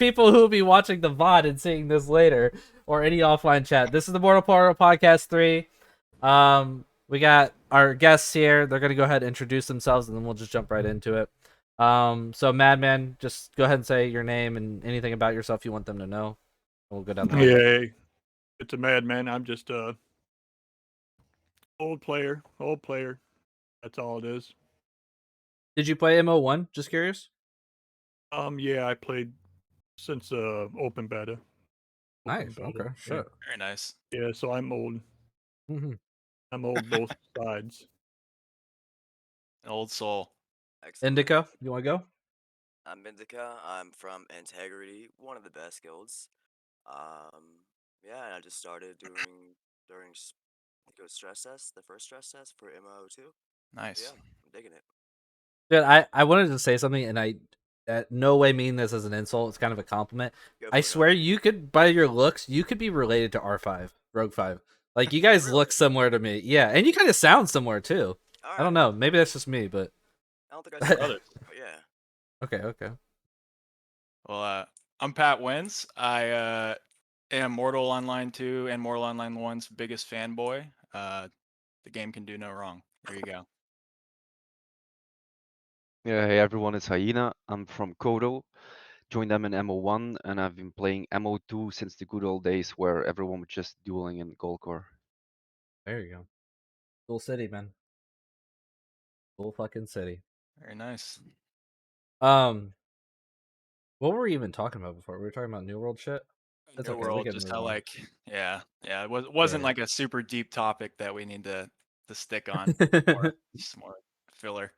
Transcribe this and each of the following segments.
people who will be watching the VOD and seeing this later or any offline chat. This is the Mortal Portal Podcast 3. We got our guests here. They're gonna go ahead and introduce themselves, and then we'll just jump right into it. So Madman, just go ahead and say your name and anything about yourself you want them to know. We'll go down the line. Yay. It's a madman. I'm just a old player. That's all it is. Did you play MO1? Just curious. Yeah, I played since open beta. Nice. Okay. Yeah. Sure. Very nice. Yeah, so I'm old. Mm-hmm. I'm old both sides. An old soul. Excellent. Indica, you want to go? I'm Indica. I'm from Integrity, one of the best guilds. Yeah, and I just started doing during the stress test, the first stress test for MO2. Nice. Yeah, I'm digging it. Dude, I wanted to say something, and I no way mean this as an insult. It's kind of a compliment. Go for I it, swear, you could, by your looks, you could be related to R5, Rogue 5. Like, you guys look Really? similar to me. Yeah, and you kind of sound similar, too. All I don't right. know. Maybe that's just me, but... I don't think I saw it, but yeah. Okay. Well, I'm PatWins. I am Mortal Online 2 and Mortal Online 1's biggest fanboy. The game can do no wrong. There you go. Yeah, hey everyone, it's Hyena. I'm from Kodo. Joined them in MO1, and I've been playing MO2 since the good old days where everyone was just dueling in Goldcore. There you go. Cool city, man. Cool fucking city. Very nice. What were we even talking about before? We were talking about New World shit? That's New okay. We World, can just move how on. yeah. It wasn't Yeah. like a super deep topic that we need to stick on. Just more filler.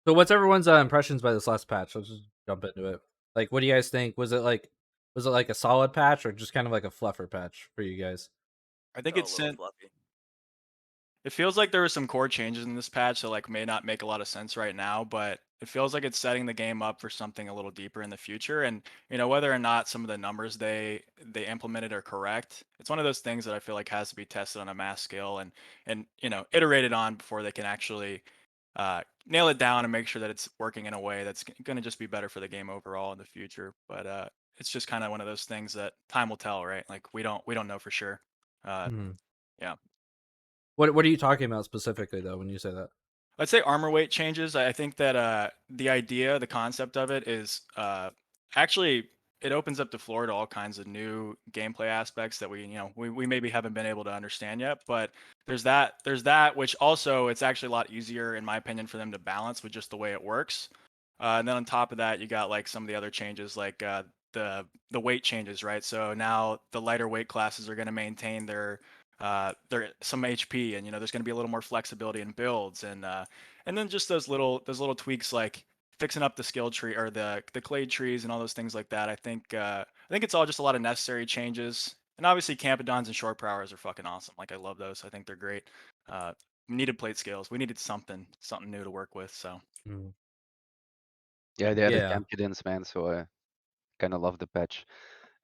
So what's everyone's impressions by this last patch? Let's just jump into it. Like, what do you guys think? Was it like a solid patch or just kind of like a fluffer patch for you guys? I think Felt it's a little fluffy. It feels like there were some core changes in this patch that like may not make a lot of sense right now, but it feels like it's setting the game up for something a little deeper in the future. And whether or not some of the numbers they implemented are correct, it's one of those things that I feel like has to be tested on a mass scale and iterated on before they can actually nail it down and make sure that it's working in a way that's going to just be better for the game overall in the future. But it's just kind of one of those things that time will tell, right? Like we don't know for sure. Yeah. What are you talking about specifically though when you say that? I'd say armor weight changes. I think that the concept of it is actually it opens up the floor to all kinds of new gameplay aspects that we maybe haven't been able to understand yet. But there's that which also it's actually a lot easier in my opinion for them to balance with just the way it works. And then on top of that, you got like some of the other changes like the weight changes, right? So now the lighter weight classes are going to maintain their some HP, and there's going to be a little more flexibility in builds, and then just those little tweaks like fixing up the skill tree or the clade trees and all those things like that. I think it's all just a lot of necessary changes, and obviously Campadons and short powers are fucking awesome. Like I love those. I think they're great. We needed plate scales. We needed something new to work with. So Yeah, they added Yeah. Campkidins, man, so I kind of love the patch.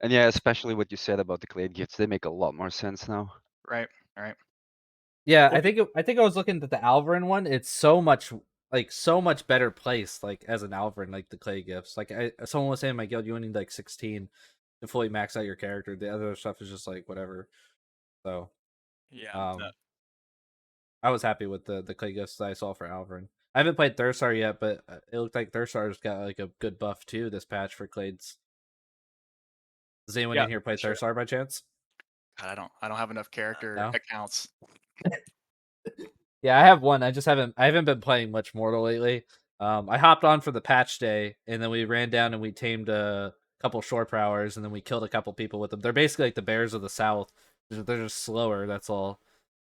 And yeah, especially what you said about the Clade gifts, they make a lot more sense now. right. Yeah, Well, I think I was looking at the Alvarin one. It's so much better placed like as an Alvarin, like the clay gifts. Like someone was saying in my guild you only need like 16 to fully max out your character. The other stuff is just like whatever. So yeah. I was happy with the clay gifts that I saw for Alvarin. I haven't played Thurstar yet, but it looked like Thurstar's got like a good buff too this patch for clades. Does anyone Yeah, in here play sure. Thurstar by chance? God, I don't have enough character No? accounts. Yeah, I have one. I haven't been playing much Mortal lately. I hopped on for the patch day, and then we ran down and we tamed a couple shore prowers, and then we killed a couple people with them. They're basically like the bears of the south. They're just slower. That's all.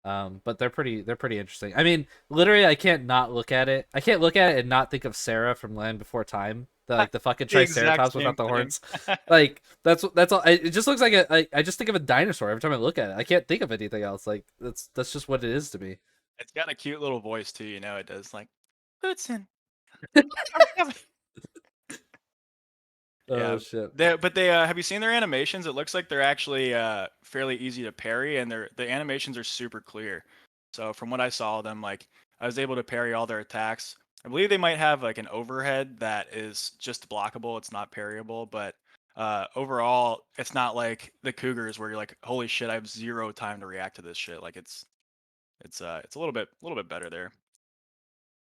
But they're pretty interesting. I mean, literally, I can't not look at it. I can't look at it and not think of Sarah from Land Before Time. The fucking The exact Triceratops same without the thing. horns. Like that's all. It just looks like I just think of a dinosaur every time I look at it. I can't think of anything else. Like that's just what it is to me. It's got a cute little voice too, it does like Hudson. Oh Yeah. shit. But they have you seen their animations? It looks like they're actually fairly easy to parry, and the animations are super clear. So from what I saw of them, like I was able to parry all their attacks I believe they might have like an overhead that is just blockable. It's not parryable, but overall, it's not like the Cougars where you're like, holy shit, I have 0 time to react to this shit. Like it's a little bit better there.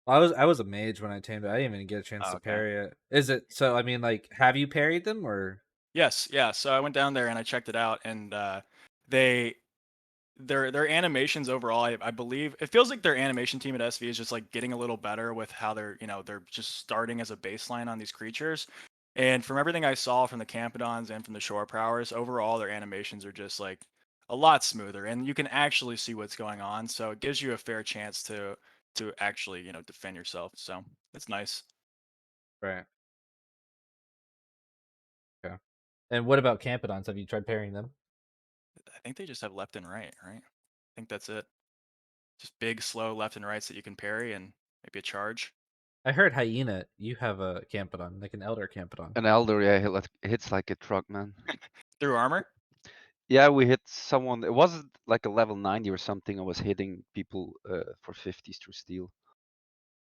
I was a mage when I tamed it. I didn't even get a chance Oh, to okay. parry it. Is it so? I mean, like, have you parried them or? Yes, yeah. So I went down there and I checked it out, and they their animations overall, I believe it feels like their animation team at SV is just like getting a little better with how they're just starting as a baseline on these creatures. And from everything I saw from the Campodons and from the Shore Prowers, overall their animations are just like a lot smoother, and you can actually see what's going on. So it gives you a fair chance to actually defend yourself. So it's nice. Right. Okay. And what about Campodons? Have you tried parrying them? I think they just have left and right. I think that's it. Just big, slow left and rights that you can parry and maybe a charge. I heard Hyena. You have a Campodon, like an Elder Campodon. An elder, yeah, hits like a truck, man. Through armor? Yeah, we hit someone. It wasn't like a level 90 or something. I was hitting people for 50s through steel.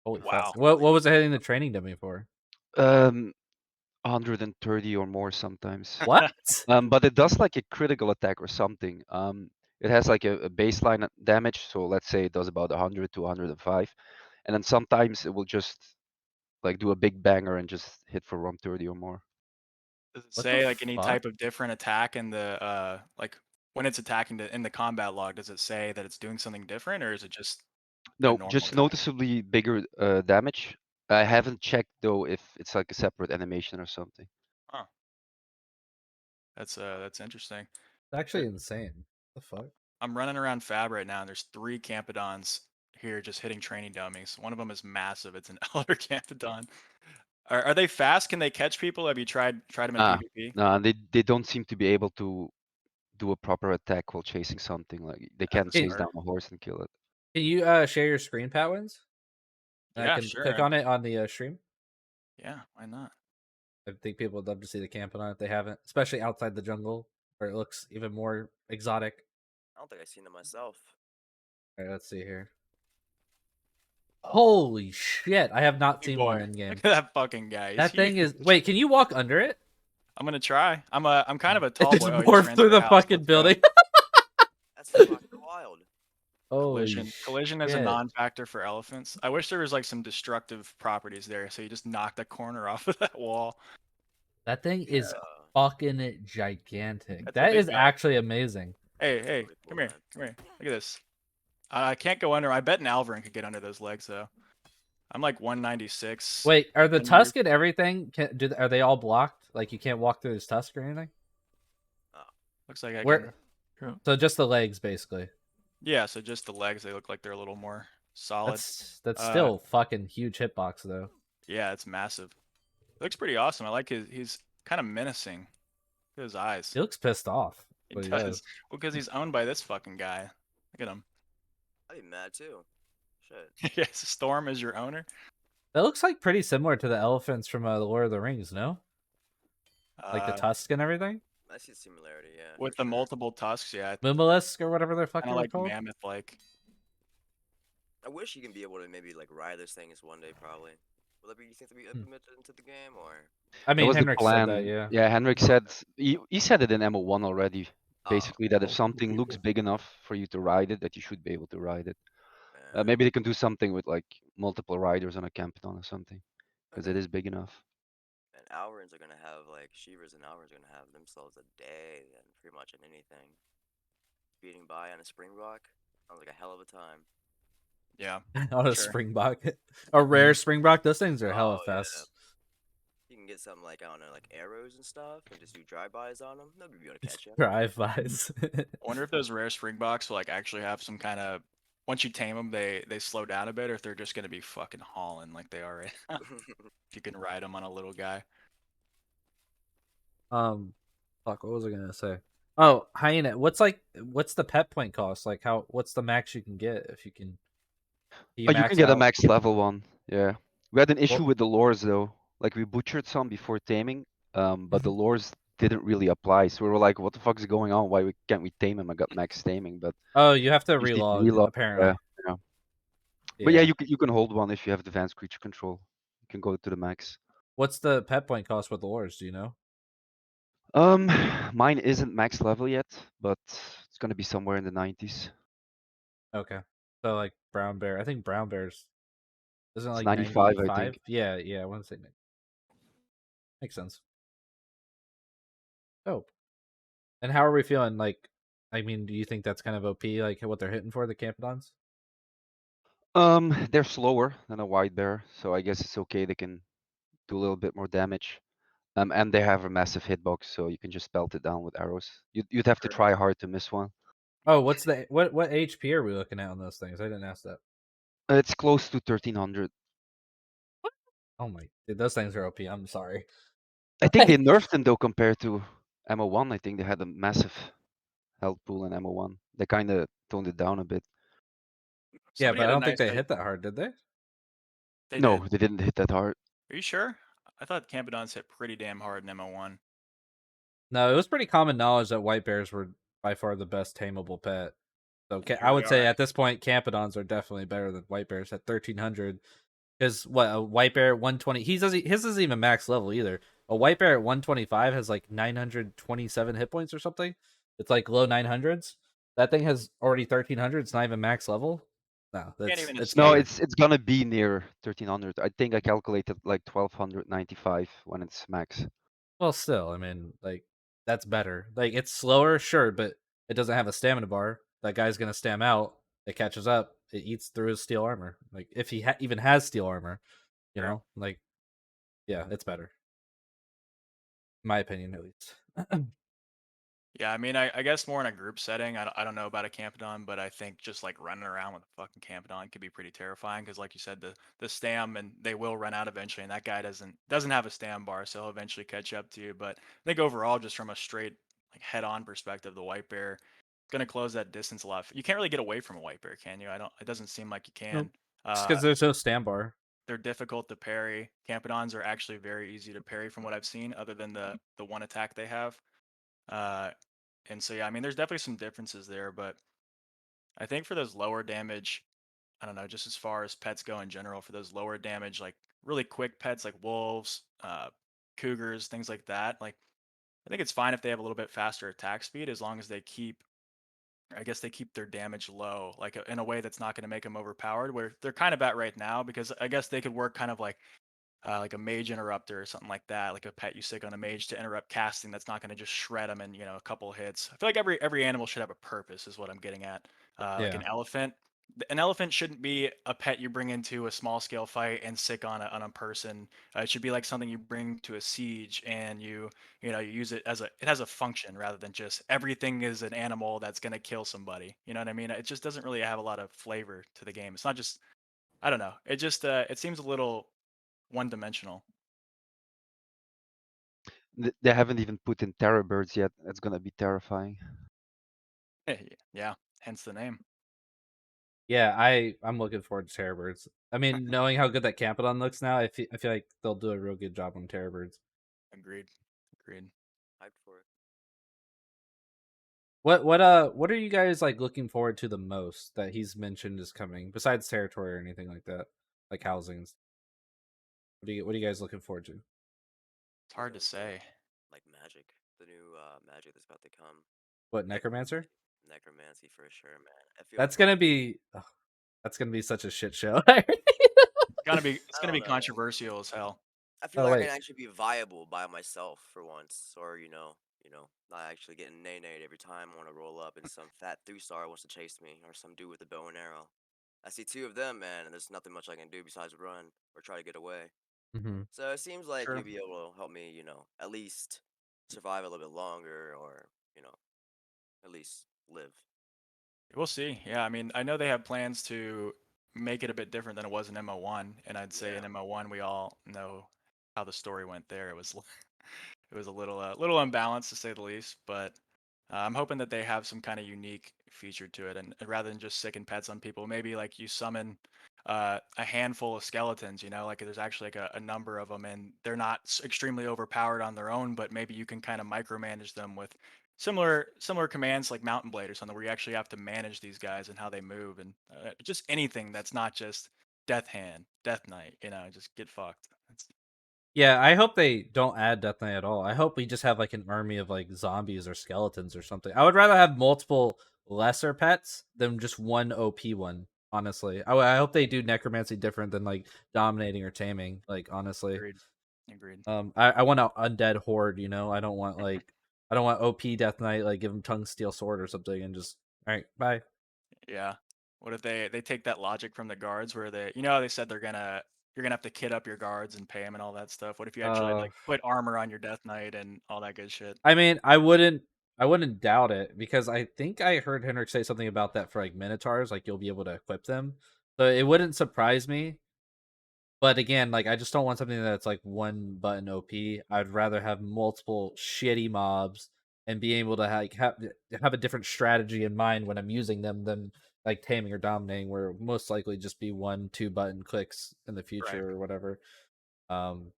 Holy Wow. fuck! What was it hitting the training dummy for? 130 or more sometimes. What? But it does like a critical attack or something. It has like a baseline damage. So let's say it does about 100 to 105, and then sometimes it will just like do a big banger and just hit for 130 or more. Does it What the say like any fuck? type of different attack in the like when it's attacking in the combat log? Does it say that it's doing something different, or is it just a No, normal just attack? noticeably bigger damage. I haven't checked though if it's like a separate animation or something. Huh. That's interesting. It's actually insane. What the fuck? I'm running around Fab right now, and there's 3 Campodons here just hitting training dummies. One of them is massive. It's an Elder Campodon. Are they fast? Can they catch people? Have you tried them in PvP? Nah, they don't seem to be able to do a proper attack while chasing something. Like they can't That's chase smart. down a horse and kill it. Can you share your screen, PatWins? And I Yeah, can sure. click on it on the stream. Yeah, why not? I think people would love to see the Campodon if they haven't, especially outside the jungle, where it looks even more exotic. I don't think I've seen it myself. All right, let's see here. Holy shit! I have not Big seen boy. more in game. Look at that fucking guy. He's That thing huge. is. Wait, can you walk under it? I'm gonna try. I'm kind of a It tall just boy. Oh, he morphed ran through the house. fucking Let's go. building. That's fucking wild. Holy Collision is a shit. non-factor for elephants. I wish there was like some destructive properties there, so you just knock the corner off of that wall. That thing is Yeah. fucking gigantic. That's a That big is guy. actually amazing. Hey, Really cool, come here, man. come here. Look at this. I can't go under. I bet an Alvarin could get under those legs though. I'm like 196. Wait, are the 10 tusk and everything? Are they all blocked? Like you can't walk through his tusk or anything? Looks like I Where? can. So just the legs, basically. Yeah, so just the legs. They look like they're a little more solid. That's still fucking huge hitbox though. Yeah, it's massive. It looks pretty awesome. I like he's kind of menacing. Look at his eyes. He looks pissed off. He But he does. does. Well, because he's owned by this fucking guy. Look at him. I'd be mad too. Shit. Yes, Storm is your owner. That looks like pretty similar to the elephants from the Lord of the Rings, no? Like the tusk and everything. I see similarity, yeah. With for the sure. multiple tusks, yeah. Mimolisk or whatever they're Kind fucking of like called. mammoth-like. I wish you can be able to maybe like ride those things one day, probably. Will that be you think to be implemented into the game or? I That mean, was the Henrik said plan. that, yeah. Yeah, Henrik said he said it in MO1 already. Oh, Basically, that if Oh, something okay. looks big enough for you to ride it, that you should be able to ride it. man. Maybe they can do something with like multiple riders on a Campton or something, because it Okay. is big enough. And Alrins are gonna have like Shivers and Alrins are gonna have themselves a day and pretty much in anything. Beating by on a Springbok sounds like a hell of a time. Yeah. On a Sure. Springbok. A rare Springbok. Those things are hella Oh, yeah. fast. You can get some like I don't know, like arrows and stuff, and just do drive-bys on them. Nobody be able to catch you. Drive-bys. I wonder if those rare Springboks will like actually have some kind of. Once you tame them, they slow down a bit, or if they're just gonna be fucking hauling like they are right now. If you can ride them on a little guy. Fuck, what was I gonna say? Oh, Hyena. What's the pet point cost? Like what's the max you can get if you can? Oh, you max can get a out? max level one. Yeah, we had an issue Well- with the lures though. Like we butchered some before taming, but the lures didn't really apply. So we were like, "What the fuck is going on? Why can't we tame him?" I got max taming, but Oh, you have to just need to relog, reload. apparently. Yeah. But yeah, you can hold one if you have advanced creature control. You can go to the max. What's the pet point cost with the ores? Do you know? Mine isn't max level yet, but it's gonna be somewhere in the 90s. Okay. So like brown bear. I think brown bears isn't it It's like 95, I 95? think. Yeah, I want to say makes sense. Oh. And how are we feeling? Like, I mean, do you think that's kind of OP, like what they're hitting for the Campodons? They're slower than a white bear, so I guess it's okay. They can do a little bit more damage. And they have a massive hitbox, so you can just belt it down with arrows. You'd have to Sure. try hard to miss one. Oh, what's the what HP are we looking at on those things? I didn't ask that. It's close to 1300. Oh my, dude, those things are OP. I'm sorry. I think they nerfed them though compared to MO1. I think they had a massive health pool in MO1. They kind of toned it down a bit. Yeah, Somebody but I had a don't think nice they hit that hard, did they? They No, did. they didn't hit that hard. Are you sure? I thought Campodons hit pretty damn hard in MO1. No, it was pretty common knowledge that white bears were by far the best tameable pet. So Here I we would say are. at this point, Campodons are definitely better than white bears at 1300. Because what a white bear at 120, his isn't even max level either. A white bear at 125 has like 927 hit points or something. It's like low 900s. That thing has already 1300. It's not even max level. No, Can't that's even it's No, escape. better. it's gonna be near 1300. I think I calculated like 1295 when it's max. Well, still, I mean, like that's better. Like it's slower, sure, but it doesn't have a stamina bar. That guy's gonna stam out. It catches up. It eats through his steel armor. Like if he even has steel armor, you Sure. know, like yeah, it's better. In my opinion, at least. Yeah, I mean, I guess more in a group setting. I don't know about a Campodon, but I think just like running around with a fucking Campodon could be pretty terrifying because, like you said, the stam and they will run out eventually, and that guy doesn't have a stam bar, so he'll eventually catch up to you. But I think overall, just from a straight like head-on perspective, the white bear is gonna close that distance a lot. You can't really get away from a white bear, can you? I don't. It doesn't seem like you Nope. can. Just because there's no stam bar. They're difficult to parry. Campodons are actually very easy to parry from what I've seen, other than the one attack they have. Uh, and so yeah, I mean, there's definitely some differences there, but I think for those lower damage, I don't know, just as far as pets go in general, for those lower damage, like really quick pets like wolves, cougars, things like that, like I think it's fine if they have a little bit faster attack speed as long as they keep, I guess they keep their damage low, like in a way that's not going to make them overpowered, where they're kind of at right now, because I guess they could work kind of like a mage interrupter or something like that, like a pet you stick on a mage to interrupt casting that's not going to just shred them in a couple hits. I feel like every animal should have a purpose, is what I'm getting at. Like Yeah. an elephant. An elephant shouldn't be a pet you bring into a small scale fight and sick on a person. It should be like something you bring to a siege and you use it as it has a function rather than just everything is an animal that's going to kill somebody. You know what I mean? It just doesn't really have a lot of flavor to the game. It's not just, I don't know. It just it seems a little one dimensional. They haven't even put in terror birds yet. That's gonna be terrifying. Yeah, hence the name. Yeah, I'm looking forward to Terror Birds. I mean, knowing how good that Campodon looks now, I feel like they'll do a real good job on Terror Birds. Agreed. Agreed. Hyped for it. What are you guys like looking forward to the most that he's mentioned is coming besides territory or anything like that, like housings? What are you guys looking forward to? It's hard to say. Like magic, the new magic that's about to come. What, Necromancer? Necromancy for sure, man. I feel That's like gonna be that's gonna be such a shit show. It's I gonna don't be know. controversial as hell. I feel Oh like I wait. can actually be viable by myself for once, or not actually getting nay-nayed every time I want to roll up and some fat 3-star wants to chase me, or some dude with a bow and arrow. I see two of them, man, and there's nothing much I can do besides run or try to get away. Mm-hmm. So it seems like Sure. you'll be able to help me, at least survive a little bit longer, or at least live. We'll see. Yeah, I mean, I know they have plans to make it a bit different than it was in MO1, and I'd say in Yeah. MO1 we all know how the story went there. It was it was a little unbalanced to say the least, but I'm hoping that they have some kind of unique feature to it, and rather than just sicking pets on people, maybe like you summon a handful of skeletons, you know, like there's actually like a number of them, and they're not extremely overpowered on their own, but maybe you can kind of micromanage them with similar commands like Mountain Blade or something, where you actually have to manage these guys and how they move, and just anything that's not just Death Hand, Death Knight, you know, just get fucked. Yeah, I hope they don't add Death Knight at all. I hope we just have like an army of like zombies or skeletons or something. I would rather have multiple lesser pets than just one OP one. Honestly, I hope they do necromancy different than like dominating or taming. Like honestly, Agreed. Agreed. I want an undead horde. You know, I don't want OP Death Knight like give him tongue steel sword or something and just all right bye. Yeah. What if they take that logic from the guards where they, you know, how they said you're gonna have to kit up your guards and pay them and all that stuff. What if you actually Uh, like put armor on your Death Knight and all that good shit? I mean, I wouldn't doubt it because I think I heard Henrik say something about that for like Minotaurs, like you'll be able to equip them. So it wouldn't surprise me. But again, like I just don't want something that's like one button OP. I'd rather have multiple shitty mobs and be able to like have a different strategy in mind when I'm using them than like taming or dominating, where most likely just be 1-2 button clicks in the Right. future or whatever. Um,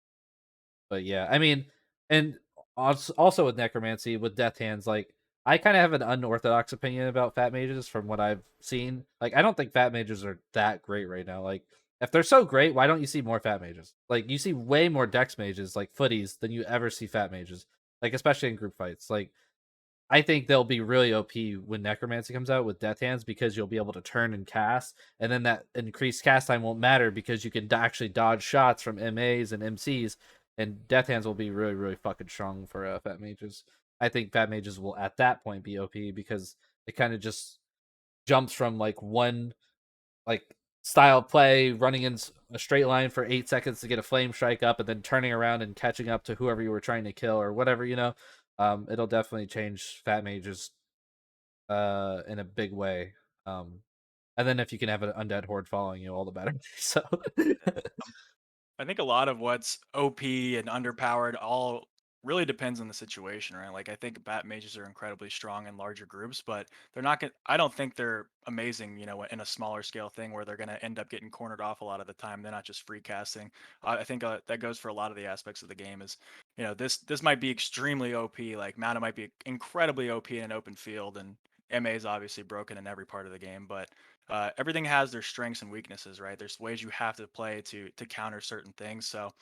but yeah, I mean, and also with necromancy, with death hands, like I kind of have an unorthodox opinion about fat mages from what I've seen. Like, I don't think fat mages are that great right now. Like, if they're so great, why don't you see more fat mages? Like, you see way more dex mages, like footies, than you ever see fat mages. Like, especially in group fights. Like, I think they'll be really OP when Necromancy comes out with Death Hands because you'll be able to turn and cast, and then that increased cast time won't matter because you can actually dodge shots from MAs and MCs, and Death Hands will be really, really fucking strong for Fat Mages. I think Fat Mages will at that point be OP because it kind of just jumps from like one like style of play, running in a straight line for 8 seconds to get a flame strike up, and then turning around and catching up to whoever you were trying to kill or whatever, you know. It'll definitely change Fat Mages in a big way. And then if you can have an undead horde following you, all the better. So I think a lot of what's OP and underpowered all really depends on the situation, right? Like I think bat mages are incredibly strong in larger groups, but they're not going I don't think they're amazing, you know, in a smaller scale thing where they're going to end up getting cornered off a lot of the time. They're not just free casting. I think that goes for a lot of the aspects of the game is, you know, this might be extremely OP, like Mana might be incredibly OP in an open field, and MA is obviously broken in every part of the game, but everything has their strengths and weaknesses, right? There's ways you have to play to counter certain things. So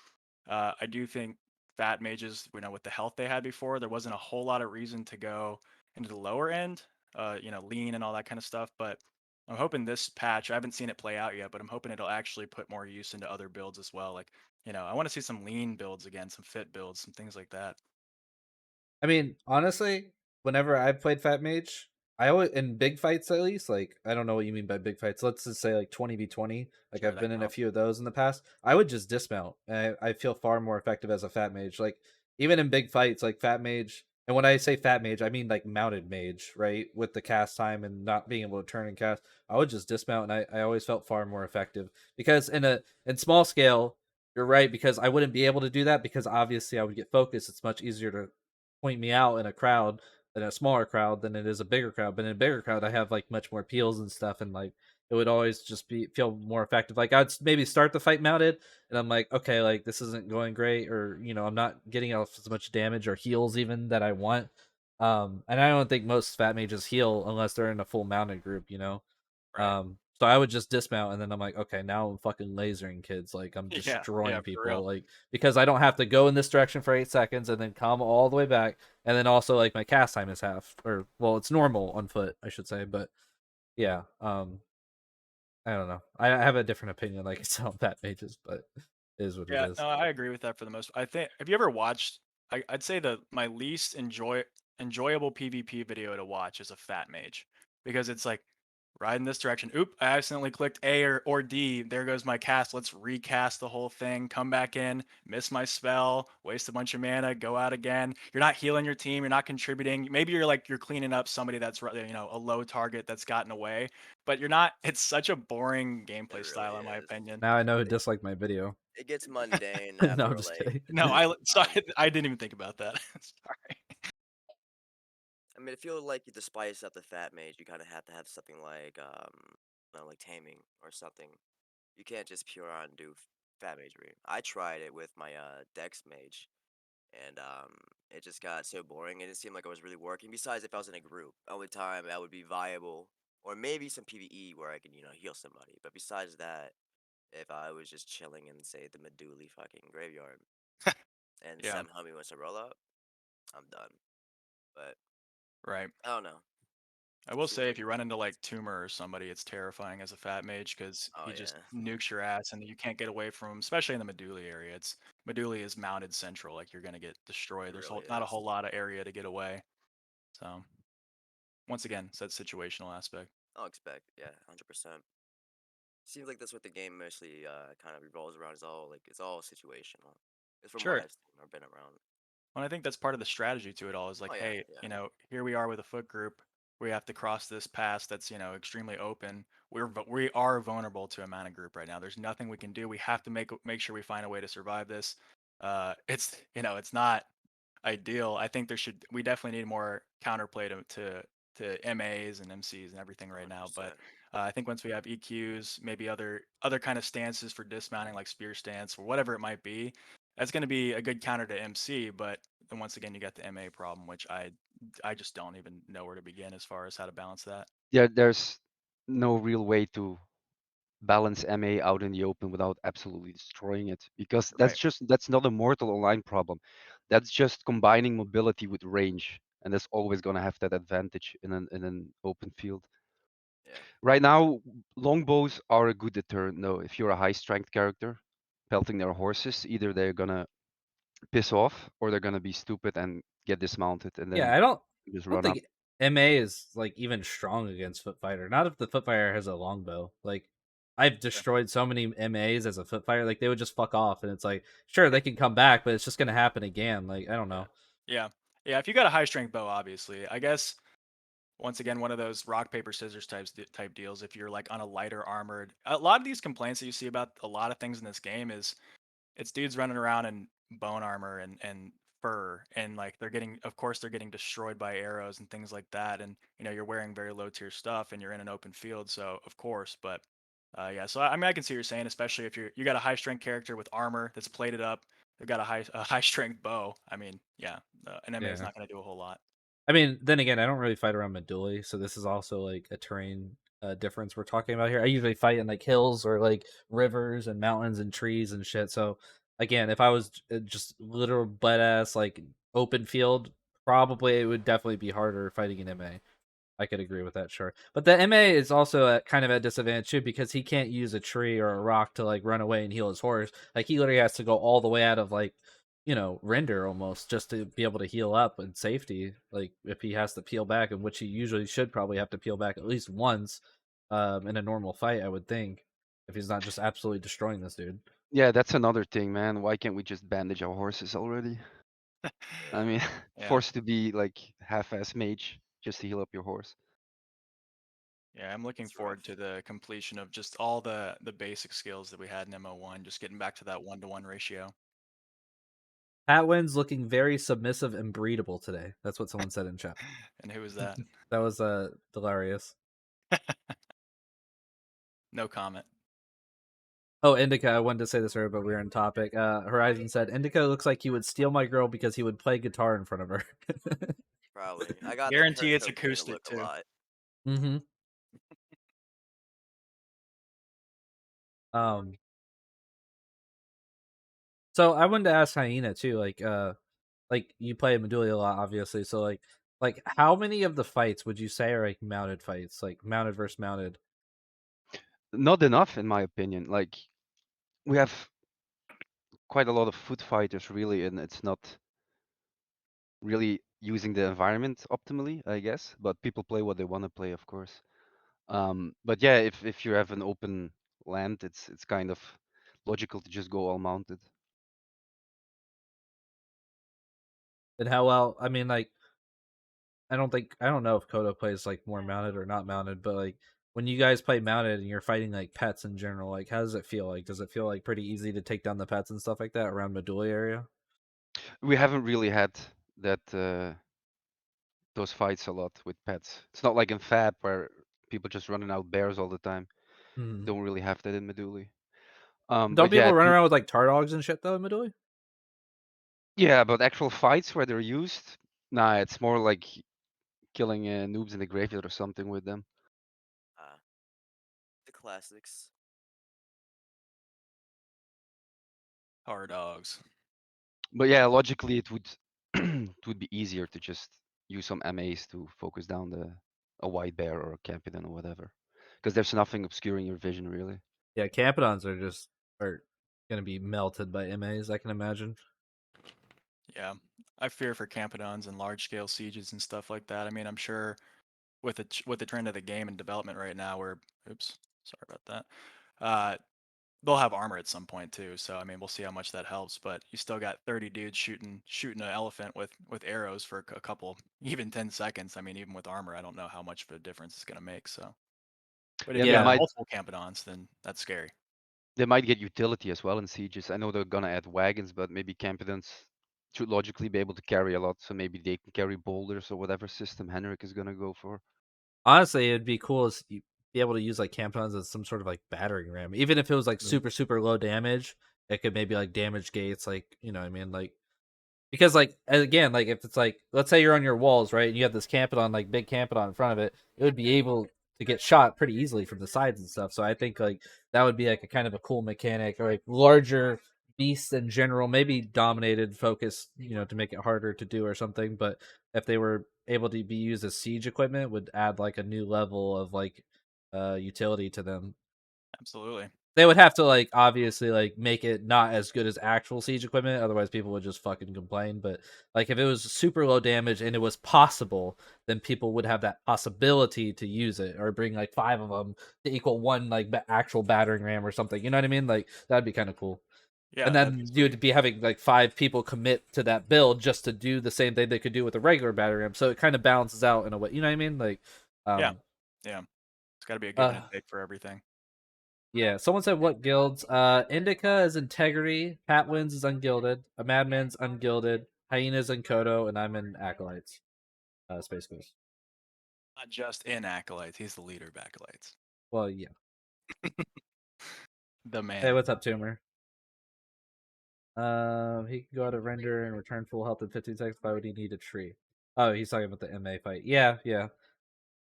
I do think fat mages, you know, with the health they had before, there wasn't a whole lot of reason to go into the lower end, you know, lean and all that kind of stuff. But I'm hoping this patch, I haven't seen it play out yet, but I'm hoping it'll actually put more use into other builds as well. Like, you know, I want to see some lean builds again, some fit builds, some things like that. I mean, honestly, whenever I played Fat Mage, I always in big fights at least, like I don't know what you mean by big fights. Let's just say like 20v20. Like Sure, I've that been in a counts. few of those in the past. I would just dismount. And I feel far more effective as a Fat Mage. Like even in big fights, like Fat Mage. And when I say Fat Mage, I mean like mounted mage, right? With the cast time and not being able to turn and cast. I would just dismount, and I always felt far more effective because in small scale, you're right, because I wouldn't be able to do that because obviously I would get focused. It's much easier to point me out in a crowd than a smaller crowd than it is a bigger crowd. But in a bigger crowd, I have like much more peels and stuff, and like it would always just be feel more effective. Like I'd maybe start the fight mounted, and I'm like, okay, like this isn't going great, or you know, I'm not getting off as much damage or heals even that I want. And I don't think most fat mages heal unless they're in a full mounted group, you know. Right. So I would just dismount, and then I'm like, okay, now I'm fucking lasering kids. Like I'm Yeah. Yeah. destroying For people. real. Like because I don't have to go in this direction for 8 seconds and then come all the way back. And then also like my cast time is half, or well, it's normal on foot, I should say. But yeah, I don't know. I have a different opinion, like it's on fat mages, but it is what it Yeah, is. no, I agree with that for the most. I think. Have you ever watched? I'd say the my least enjoyable PvP video to watch is a fat mage, because it's like ride in this direction. Oop! I accidentally clicked A or D. There goes my cast. Let's recast the whole thing. Come back in. Miss my spell. Waste a bunch of mana. Go out again. You're not healing your team. You're not contributing. Maybe you're cleaning up somebody that's you know, a low target that's gotten away, but you're not. It's such a boring It gameplay really style, in my is. opinion. Now I know who disliked my video. It gets mundane No, I'm after just like kidding. No, sorry, um I didn't even think about that. Sorry. I mean, I feel like to spice up the fat mage, you kind of have to have something like like taming or something. you can't just pure on do fat magery. I tried it with my dex mage, and it just got so boring. It didn't seem like I was really working. Besides, if I was in a group, only time that would be viable, or maybe some PVE where I can heal somebody. But besides that, if I was just chilling in say the Meduly fucking graveyard and Yeah, Sem Hummy wants to roll up, I'm done. But right. I don't know. I will Seems say like if you run into like Tumor or somebody, it's terrifying as a fat mage because oh he just yeah, nukes your ass and you can't get away from him, especially in the Meduly area. It's Meduly is mounted central, like you're gonna get destroyed. it There's really not a is. whole lot of area to get away. So once again, it's that situational aspect. I'll expect, yeah, 100%. Seems like that's what the game mostly kind of revolves around. Is all like it's all situational. It's from what Sure. I've seen or been around. And I think that's part of the strategy to it all is like, Oh yeah, hey, yeah, here we are with a foot group. We have to cross this pass that's, extremely open. We are vulnerable to a mana group right now. There's nothing we can do. We have to make sure we find a way to survive this. It's not ideal. I think we definitely need more counterplay to MAs and MCs and everything right now. But 100%. I think once we have EQs, maybe other kind of stances for dismounting, like spear stance or whatever it might be, that's going to be a good counter to MC. But then once again, you got the MA problem, which I just don't even know where to begin as far as how to balance that. Yeah, there's no real way to balance MA out in the open without absolutely destroying it, because Right. that's not a Mortal Online problem. That's just combining mobility with range, and that's always gonna have that advantage in an open field. Yeah, Right now, longbows are a good deterrent though. If you're a high strength character pelting their horses, either they're gonna piss off or they're gonna be stupid and get dismounted and Yeah, then just I don't run up. think MA is like even strong against Foot Fighter. Not if the Foot Fighter has a longbow. Like I've Yeah. destroyed so many MAs as a Foot Fighter, like they would just fuck off, and it's like sure they can come back, but it's just gonna happen again. Like I don't yeah, know. Yeah. Yeah. If you got a high strength bow, obviously, I guess once again one of those rock paper scissors type deals. If you're like on a lighter armored, a lot of these complaints that you see about a lot of things in this game is it's dudes running around in bone armor and fur and like of course they're getting destroyed by arrows and things like that, and you're wearing very low tier stuff and you're in an open field, so of course. But yeah, so I mean I can see what you're saying, especially if you got a high strength character with armor that's plated up, they've got a high strength bow. I mean, yeah, an MA is Yeah. not going to do a whole lot. I mean, then again, I don't really fight around Meduly, so this is also like a terrain difference we're talking about here. I usually fight in like hills or like rivers and mountains and trees and shit. So again, if I was just literal butt ass like open field, probably it would definitely be harder fighting an MA. I could agree with that, sure. But the MA is also kind of at disadvantage too because he can't use a tree or a rock to like run away and heal his horse. Like he literally has to go all the way out of like render almost just to be able to heal up in safety. Like if he has to peel back, and which he usually should probably have to peel back at least once, in a normal fight, I would think, if he's not just absolutely destroying this dude. Yeah, that's another thing, man. Why can't we just bandage our horses already? I yeah. mean, Yeah. forced to be like half-ass mage just to heal up your horse. Yeah, I'm looking It's rough. forward to the completion of just all the basic skills that we had in MO1, just getting back to that 1-to-1 ratio. PatWins looking very submissive and breedable today. That's what someone said in chat. And who was that? That was hilarious. No comment. Oh, Indica, I wanted to say this earlier, but we were on topic. Horizon said, Indica looks like he would steal my girl because he would play guitar in front of her. Probably. I got the Guarantee Kurt it's Cobain acoustic look a too. lot. Mm-hmm. Um, so I wanted to ask Hyena too, like you play Medulla a lot, obviously. So like how many of the fights would you say are like mounted fights, like mounted versus mounted? Not enough, in my opinion. Like, we have quite a lot of foot fighters, really, and it's not really using the environment optimally, I guess. But people play what they want to play, of course. But yeah, if you have an open land, it's kind of logical to just go all mounted. And how well? I mean, like I don't know if Kodo plays like more mounted or not mounted, but like when you guys play mounted and you're fighting like pets in general, like how does it feel? Like does it feel like pretty easy to take down the pets and stuff like that around Medulla area? We haven't really had that those fights a lot with pets. It's not like in Fab where people just running out bears all the time. Hmm. Don't really have that in Meduli. Don't But yeah, people run around with like tar dogs and shit though in Midori? yeah, but actual fights where they're used, nah, it's more like killing noobs in the graveyard or something with them. The classics. Hard dogs. But yeah, logically it would it would be easier to just use some MAs to focus down a white bear or a Campidon or whatever, because there's nothing obscuring your vision really. Yeah, Campidons are gonna be melted by MAs, I can imagine. Yeah, I fear for Campidons and large scale sieges and stuff like that. I mean, I'm sure with the trend of the game and development right now, where oops, sorry about that. They'll have armor at some point too. So I mean, we'll see how much that helps. But you still got 30 dudes shooting an elephant with arrows for a couple, even 10 seconds. I mean, even with armor, I don't know how much of a difference it's gonna make. So, but if Yeah, you they have Yeah. multiple Campidons, then that's scary. they might get utility as well in sieges. I know they're gonna add wagons, but maybe Campidons should logically be able to carry a lot, so maybe they can carry boulders or whatever system Henrik is gonna go for. Honestly, it'd be cool as you be able to use like Campidons as some sort of like battering ram. Even if it was like super low damage, it could maybe like damage gates, like you know what I mean? Like because like again, like if it's like let's say you're on your walls, right, and you have this Campidon, like big Campidon in front of it, it would be able to get shot pretty easily from the sides and stuff. So I think like that would be like a kind of a cool mechanic, or like larger beasts in general, maybe dominated focus, you know, to make it harder to do or something. But if they were able to be used as siege equipment, would add like a new level of like utility to them. Absolutely. They would have to like obviously like make it not as good as actual siege equipment, otherwise people would just fucking complain. But like if it was super low damage and it was possible, then people would have that possibility to use it, or bring like 5 of them to equal one like actual battering ram or something. You know what I mean? Like that'd be kind of cool. Yeah, And that'd then be you sweet. would be having like 5 people commit to that build just to do the same thing they could do with a regular battering ram. So it kind of balances out in a way. You know what I mean? Like, Yeah, um, yeah. It's got to be a give and uh, a take for everything. yeah, someone said what guilds? Indica is Integrity, PatWins is Ungilded, Amadman's Ungilded, Hyena's in Kodo, and I'm in Acolytes. Space Ghost. Not just in Acolytes, he's the leader of Acolytes. Well, yeah. The man. Hey, what's up, Tumor? He can go out of render and return full health in 15 seconds. Why would he need a tree? Oh, he's talking about the MA fight. Yeah, yeah.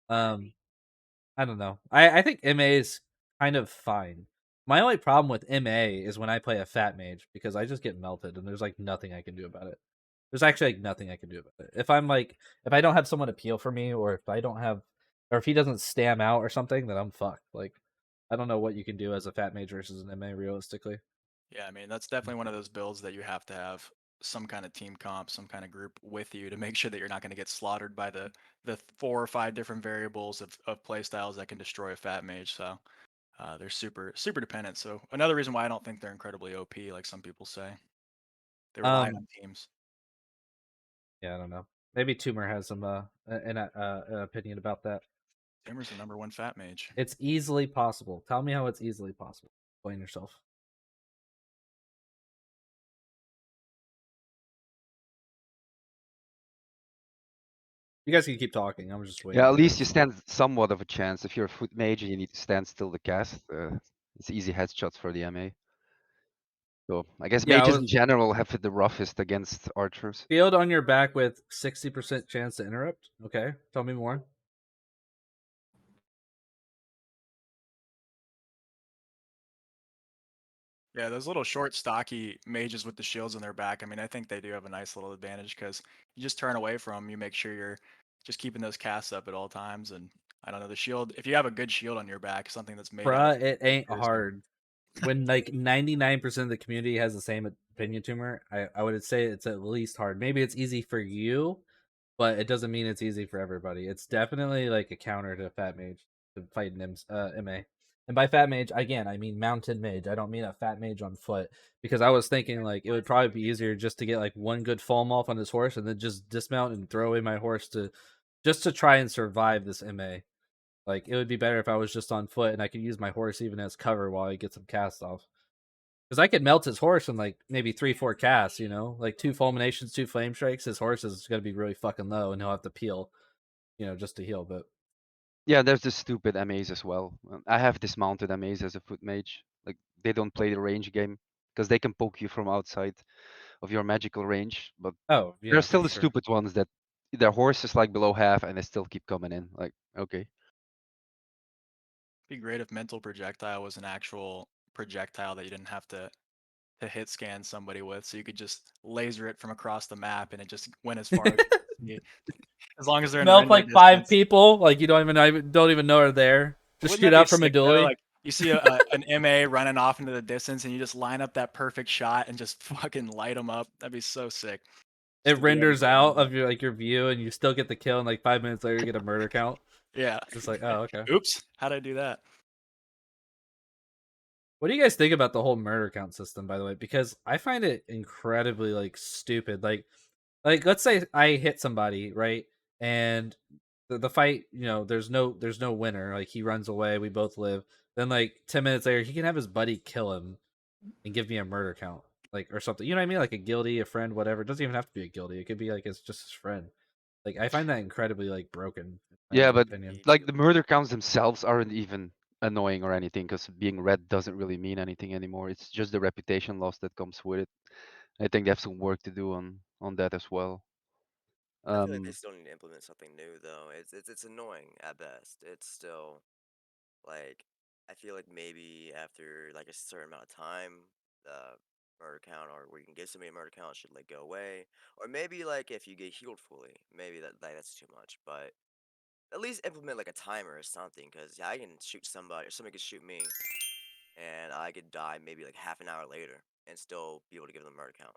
I don't know. I think MA is kind of fine. My only problem with MA is when I play a fat mage, because I just get melted and there's like nothing I can do about it. There's actually like nothing I can do about it. If I don't have someone to peel for me, or if he doesn't stam out or something, then I'm fucked. Like I don't know what you can do as a fat mage versus an MA realistically. Yeah, I mean, that's definitely one of those builds that you have to have some kind of team comp, some kind of group with you to make sure that you're not going to get slaughtered by the 4 or 5 different variables of play styles that can destroy a fat mage. So they're super dependent. So another reason why I don't think they're incredibly OP, like some people say. They rely on teams. Yeah, I don't know. Maybe Tumor has some an opinion about that. Tumor's the #1 fat mage. It's easily possible. Tell me how it's easily possible. Explain yourself. You guys can keep talking. I'm just waiting. Yeah, at for least you this. stand somewhat of a chance. If you're a foot mage and you need to stand still to cast, it's easy headshots for the MA. So I guess Yeah, mages in general have it the roughest against archers. field on your back with 60% chance to interrupt. Okay, tell me more. Yeah, those little short, stocky mages with the shields on their back. I mean, I think they do have a nice little advantage because you just turn away from them. You make sure you're just keeping those casts up at all times. And I don't know, the shield, if you have a good shield on your back, something that's made out of Bruh, it ain't piercing. hard. When like 99% of the community has the same opinion, Tumor, I would say it's at least hard. Maybe it's easy for you, but it doesn't mean it's easy for everybody. It's definitely like a counter to Fat Mage to fight an MA. And by Fat Mage, again, I mean Mountain Mage. I don't mean a Fat Mage on foot, because I was thinking like it would probably be easier just to get like one good foam off on his horse and then just dismount and throw away my horse to try and survive this MA. Like it would be better if I was just on foot and I could use my horse even as cover while I get some cast off. Because I could melt his horse in like maybe 3-4 casts, you know, like 2 fulminations, 2 flame strikes. His horse is gonna be really fucking low, and he'll have to peel, you know, just to heal. But Yeah, there's the stupid MAs as well. I have dismounted MAs as a foot mage. Like they don't play the range game because they can poke you from outside of your magical range. But Oh yeah, there's still for the sure. stupid ones that their horse is like below half and they still keep coming in. Like, okay. Be great if mental projectile was an actual projectile that you didn't have to hit scan somebody with, so you could just laser it from across the map and it just went as far as you could see, as long as they're in Melt render like 5 distance. people, like you don't even know are there. Just Wouldn't shoot that be out from a sick though? dually. Like you see an MA running off into the distance and you just line up that perfect shot and just fucking light them up. That'd be so sick. Just It to get renders everybody out lined up. of your view, and you still get the kill, and like 5 minutes later, you get a murder count. Yeah. Just like, oh, okay. Oops, how'd I do that? What do you guys think about the whole murder count system, by the way? Because I find it incredibly like stupid. Like let's say I hit somebody, right? And the fight, there's no winner. Like he runs away, we both live. Then like 10 minutes later, he can have his buddy kill him and give me a murder count. Like or something. You know what I mean? Like a guilty, a friend, whatever. It doesn't even have to be a guilty. It could be like it's just his friend. Like I find that incredibly like broken, in my Yeah, but opinion. Me like too. the murder counts themselves aren't even annoying or anything because being red doesn't really mean anything anymore. It's just the reputation loss that comes with it. I think they have some work to do on that as well. I feel like they Um, still need to implement something new though. It's annoying at best. It's still like I feel like maybe after like a certain amount of time, the murder count or where you can give somebody a murder count should like go away. Or maybe like if you get healed fully, maybe that's too much. But at least implement like a timer or something, because yeah, I can shoot somebody or somebody could shoot me, and I could die maybe like half an hour later and still be able to give them a murder count.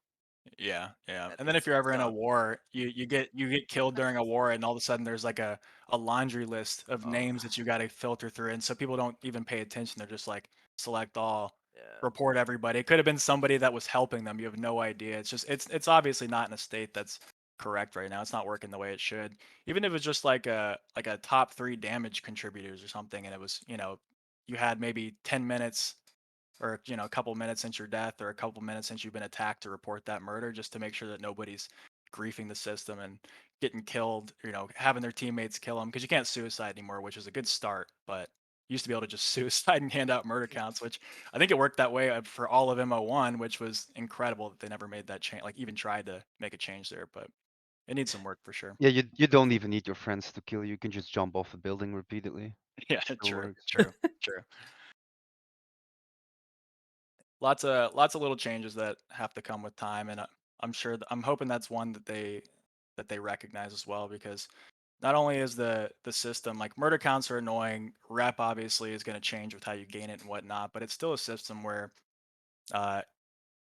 Yeah, yeah. At And then if least you're ever in a some. war, you get killed during a war, and all of a sudden there's like a laundry list of Oh, names that you got to filter through, and so people don't even pay attention. They're just like select all, yeah. report everybody. It could have been somebody that was helping them. You have no idea. It's just it's obviously not in a state that's correct right now. It's not working the way it should. Even if it's just like a top 3 damage contributors or something, and it was you had maybe 10 minutes or a couple minutes since your death or a couple minutes since you've been attacked to report that murder, just to make sure that nobody's griefing the system and getting killed, having their teammates kill them, because you can't suicide anymore, which is a good start. But you used to be able to just suicide and hand out murder counts, which I think it worked that way for all of MO1, which was incredible that they never made that change, like even tried to make a change there. But it needs some work for sure. yeah, you don't even need your friends to kill you. You can just jump off a building repeatedly. Yeah, Still true, works. true, true. Lots of little changes that have to come with time, and I'm hoping that's one that they recognize as well, because not only is the system, like, murder counts are annoying, rep obviously is going to change with how you gain it and whatnot, but it's still a system where uh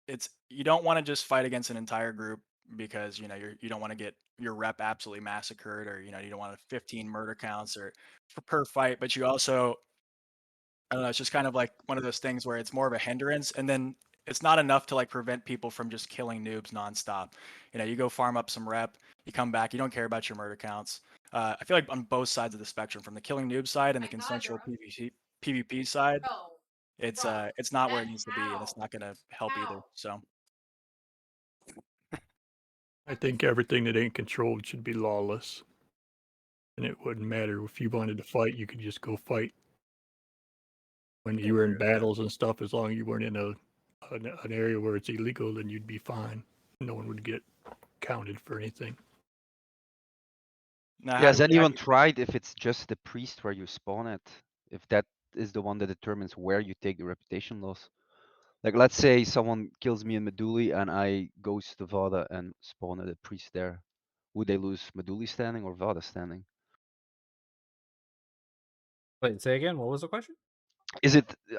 it's you don't want to just fight against an entire group, because you don't want to get your rep absolutely massacred, or you don't want 15 murder counts or per fight, but you also, I don't know, it's just kind of like one of those things where it's more of a hindrance, and then it's not enough to like prevent people from just killing noobs nonstop. You go farm up some rep, you come back, you don't care about your murder counts. I feel like on both sides of the spectrum, from the killing noob side and the consensual PvP side, it's not where it needs to be, and it's not going to help either. So I think everything that ain't controlled should be lawless. And it wouldn't matter if you wanted to fight, you could just go fight. When you were in battles and stuff, as long as you weren't in an area where it's illegal, then you'd be fine. No one would get counted for anything. now, Yeah, how do has we? anyone tried if it's just the priest where you spawn at? If that is the one that determines where you take the reputation loss? Like, let's say someone kills me in Meduli and I goes to Vada and spawn at a priest there. Would they lose Meduli standing or Vada standing? Wait, say again. What was the question?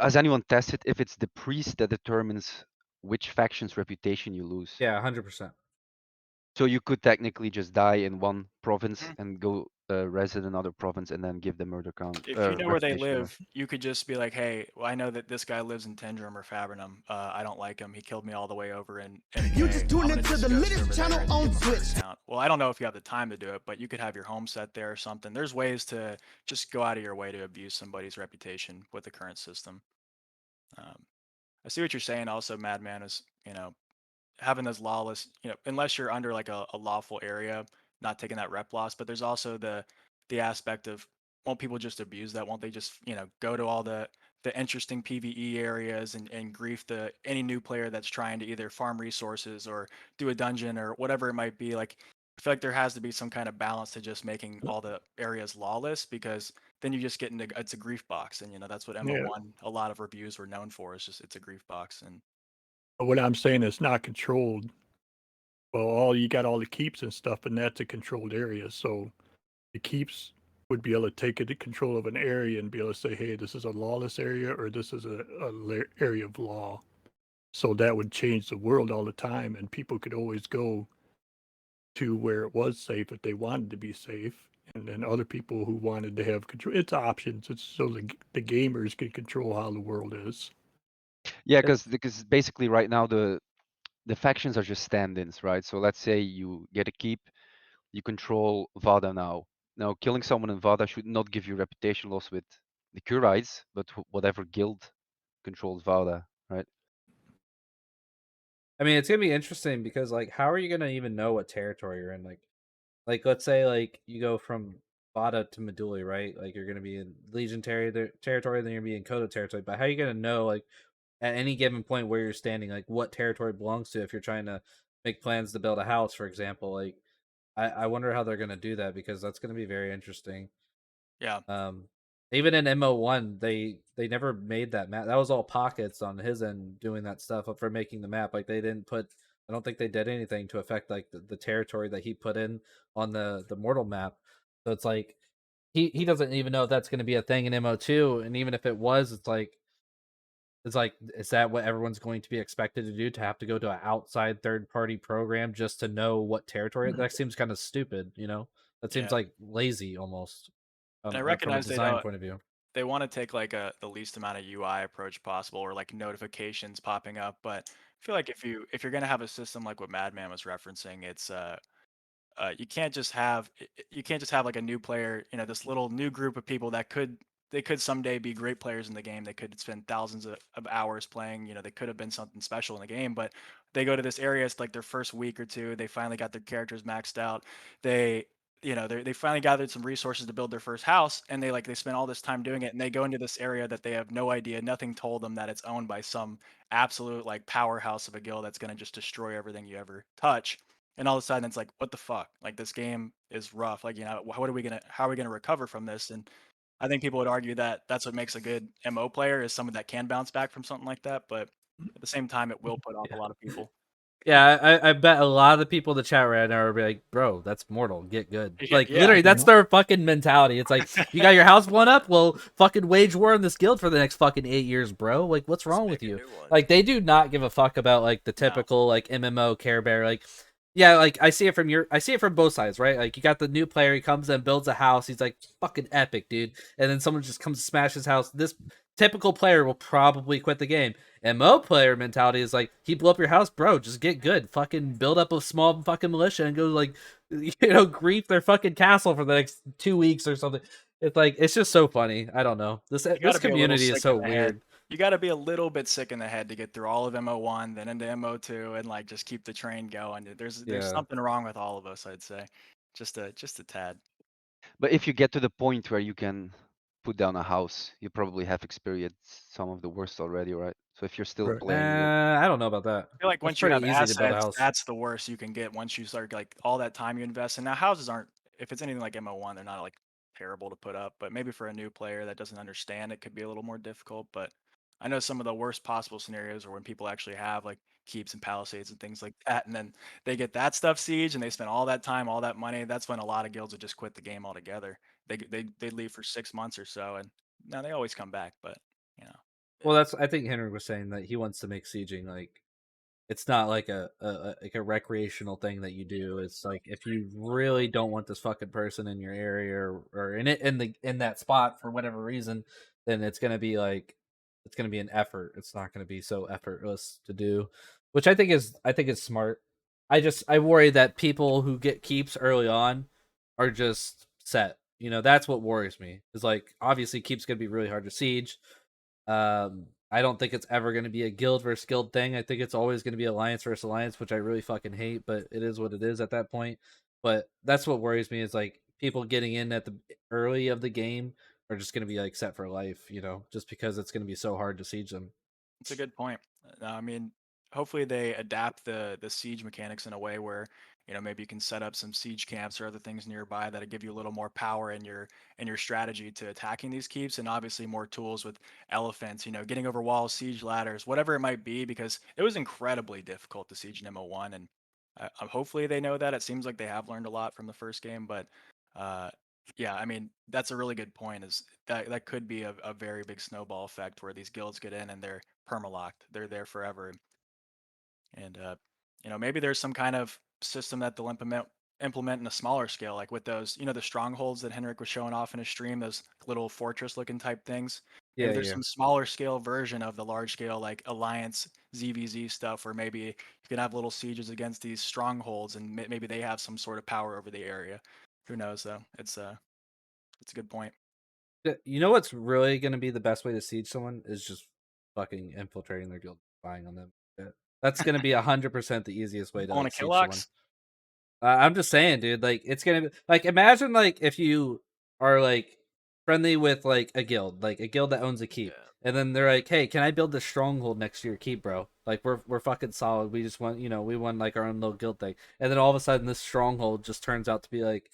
Has anyone tested if it's the priest that determines which faction's reputation you lose? Yeah, 100%. So you could technically just die in one province Mhm. and go res in another province and then give them murder count, If you know where they reputation live, loss. you could just be like, "Hey, well, I know that this guy lives in Tendrum or Fabrinum. I don't like him. He killed me all the way over in You NK. just I'm tuned gonna into just the ghost latest over there channel and on give him a murder Twitch. count." Well, I don't know if you have the time to do it, but you could have your home set there or something. There's ways to just go out of your way to abuse somebody's reputation with the current system. Um, I see what you're saying. Also, Madman is having those lawless, unless you're under like a lawful area, not taking that rep loss. But there's also the aspect of, won't people just abuse that? Won't they just go to all the the interesting PvE areas and grief any new player that's trying to either farm resources or do a dungeon or whatever it might be. Like I feel like there has to be some kind of balance to just making all the areas lawless, because then you just get into it's a grief box, and that's what Yeah. MO1 a lot of reviews were known for. It's a grief box. And But what I'm saying is not controlled. Well, you got all the keeps and stuff, and that's a controlled area. So the keeps would be able to take into control of an area and be able to say, hey, this is a lawless area or this is a area of law. So that would change the world all the time, and people could always go to where it was safe if they wanted to be safe. And then other people who wanted to have control, it's options. It's so the gamers can control how the world is. Yeah, because basically right now the factions are just stand-ins, right? So let's say you get a keep, you control Vada now. Now killing someone in Vada should not give you reputation loss with the Kurites, but whatever guild controls Vada, right? I mean, it's gonna be interesting because like, how are you gonna even know what territory you're in? Like let's say like you go from Vada to Meduli, right? Like you're gonna be in Legion territory, then you're gonna be in Kodo territory. But how are you gonna know like at any given point where you're standing, like what territory it belongs to if you're trying to make plans to build a house, for example? Like I wonder how they're gonna do that because that's gonna be very interesting. yeah, Even in MO1, they never made that map. That was all pockets on his end doing that stuff for making the map. Like they didn't put. I don't think they did anything to affect like the territory that he put in on the mortal map. So it's like he doesn't even know if that's going to be a thing in MO2. And even if it was, it's like is that what everyone's going to be expected to do, to have to go to an outside third party program just to know what territory? That seems kind of stupid. That seems yeah. like lazy almost. And I From a recognize design point of view. they want to take like the least amount of UI approach possible, or like notifications popping up. But I feel like if you're gonna have a system like what Madman was referencing, it's you can't just have like a new player, this little new group of people that they could someday be great players in the game. They could spend thousands of hours playing. They could have been something special in the game, but they go to this area. It's like their first week or two. They finally got their characters maxed out. They they finally gathered some resources to build their first house, and they spend all this time doing it, and they go into this area that they have no idea. Nothing told them that it's owned by some absolute like powerhouse of a guild that's going to just destroy everything you ever touch. And all of a sudden it's like, what the fuck? Like this game is rough. Like, how are we gonna recover from this? And I think people would argue that that's what makes a good MO player, is someone that can bounce back from something like that. But at the same time, it will put off a lot of people. Yeah, I bet a lot of the people in the chat right now are be like, bro, that's mortal. Get good. Yeah, Like, yeah. literally, that's their fucking mentality. It's like, you got your house blown up? Well, fucking wage war in this guild for the next fucking 8 years, bro. Like, what's wrong with make a you? new one. Like, they do not give a fuck about, like, the typical, like, MMO Care Bear. Like, yeah, like, I see it from both sides, right? Like, you got the new player, he comes in, builds a house, he's like, fucking epic, dude. And then someone just comes to smash his house. This typical player will probably quit the game. MO player mentality is like, he blew up your house, bro, just get good. Fucking build up a small fucking militia and go like, grief their fucking castle for the next 2 weeks or something. It's like, it's just so funny. I don't know. This community is so weird. You got to be a little bit sick in the head to get through all of MO1, then into MO2, and like just keep the train going. There's something wrong with all of us, I'd say. Just a tad. But if you get to the point where you can put down a house, you probably have experienced some of the worst already, right? So if you're still Right. playing, you're I don't know about that. I feel like That's once you pretty have easy to build a assets, house. that's the worst you can get once you start like all that time you invest. And now houses aren't, if it's anything like MO1, they're not like terrible to put up. But maybe for a new player that doesn't understand, it could be a little more difficult. But I know some of the worst possible scenarios are when people actually have like keeps and palisades and things like that, and then they get that stuff siege and they spend all that time, all that money. That's when a lot of guilds would just quit the game altogether. They leave for 6 months or so, and now they always come back. But you know, Well, I think Henry was saying that he wants to make sieging like, it's not like a recreational thing that you do. It's like, if you really don't want this fucking person in your area or in that spot for whatever reason, then it's gonna be an effort. It's not gonna be so effortless to do, which I think is smart. I worry that people who get keeps early on are just set. That's what worries me. Is like, obviously keeps gonna be really hard to siege. I don't think it's ever going to be a guild versus guild thing. I think it's always going to be alliance versus alliance, which I really fucking hate, but it is what it is at that point. But that's what worries me, is like people getting in at the early of the game are just gonna be like set for life, just because it's gonna be so hard to siege them. It's a good point. I mean, hopefully they adapt the siege mechanics in a way where maybe you can set up some siege camps or other things nearby that'll give you a little more power in your strategy to attacking these keeps, and obviously more tools with elephants, getting over walls, siege ladders, whatever it might be, because it was incredibly difficult to siege in MO1, and hopefully they know that. It seems like they have learned a lot from the first game, but uh, yeah, I mean that's a really good point. Is that could be a very big snowball effect where these guilds get in and they're permalocked. They're there forever. And maybe there's some kind of system that they'll implement in a smaller scale, like with those, the strongholds that Henrik was showing off in his stream, those little fortress looking type things. Maybe Yeah, there's yeah. some smaller scale version of the large scale like alliance ZVZ stuff, where maybe you can have little sieges against these strongholds, and maybe they have some sort of power over the area. Who knows though? It's a good point. You know what's really gonna be the best way to siege someone is just fucking infiltrating their guild, spying on them. Yeah. That's gonna be 100% the easiest way to On a like siege kill someone. ox? I'm just saying, dude. Like, it's gonna be like, imagine like if you are like friendly with like a guild that owns a keep, Yeah. and then they're like, "Hey, can I build this stronghold next to your keep, bro? Like, we're fucking solid. We just want, we want like our own little guild thing." And then all of a sudden, this stronghold just turns out to be like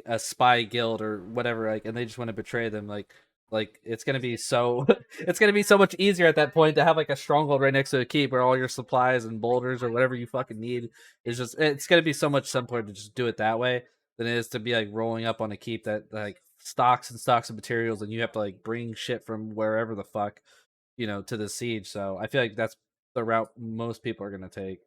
a spy guild or whatever, like, and they just want to betray them, like it's gonna be so it's gonna be so much easier at that point to have like a stronghold right next to a keep where all your supplies and boulders or whatever you fucking need is just, it's gonna be so much simpler to just do it that way than it is to be like rolling up on a keep that like stocks and stocks of materials, and you have to like bring shit from wherever the fuck to the siege. So I feel like that's the route most people are gonna take,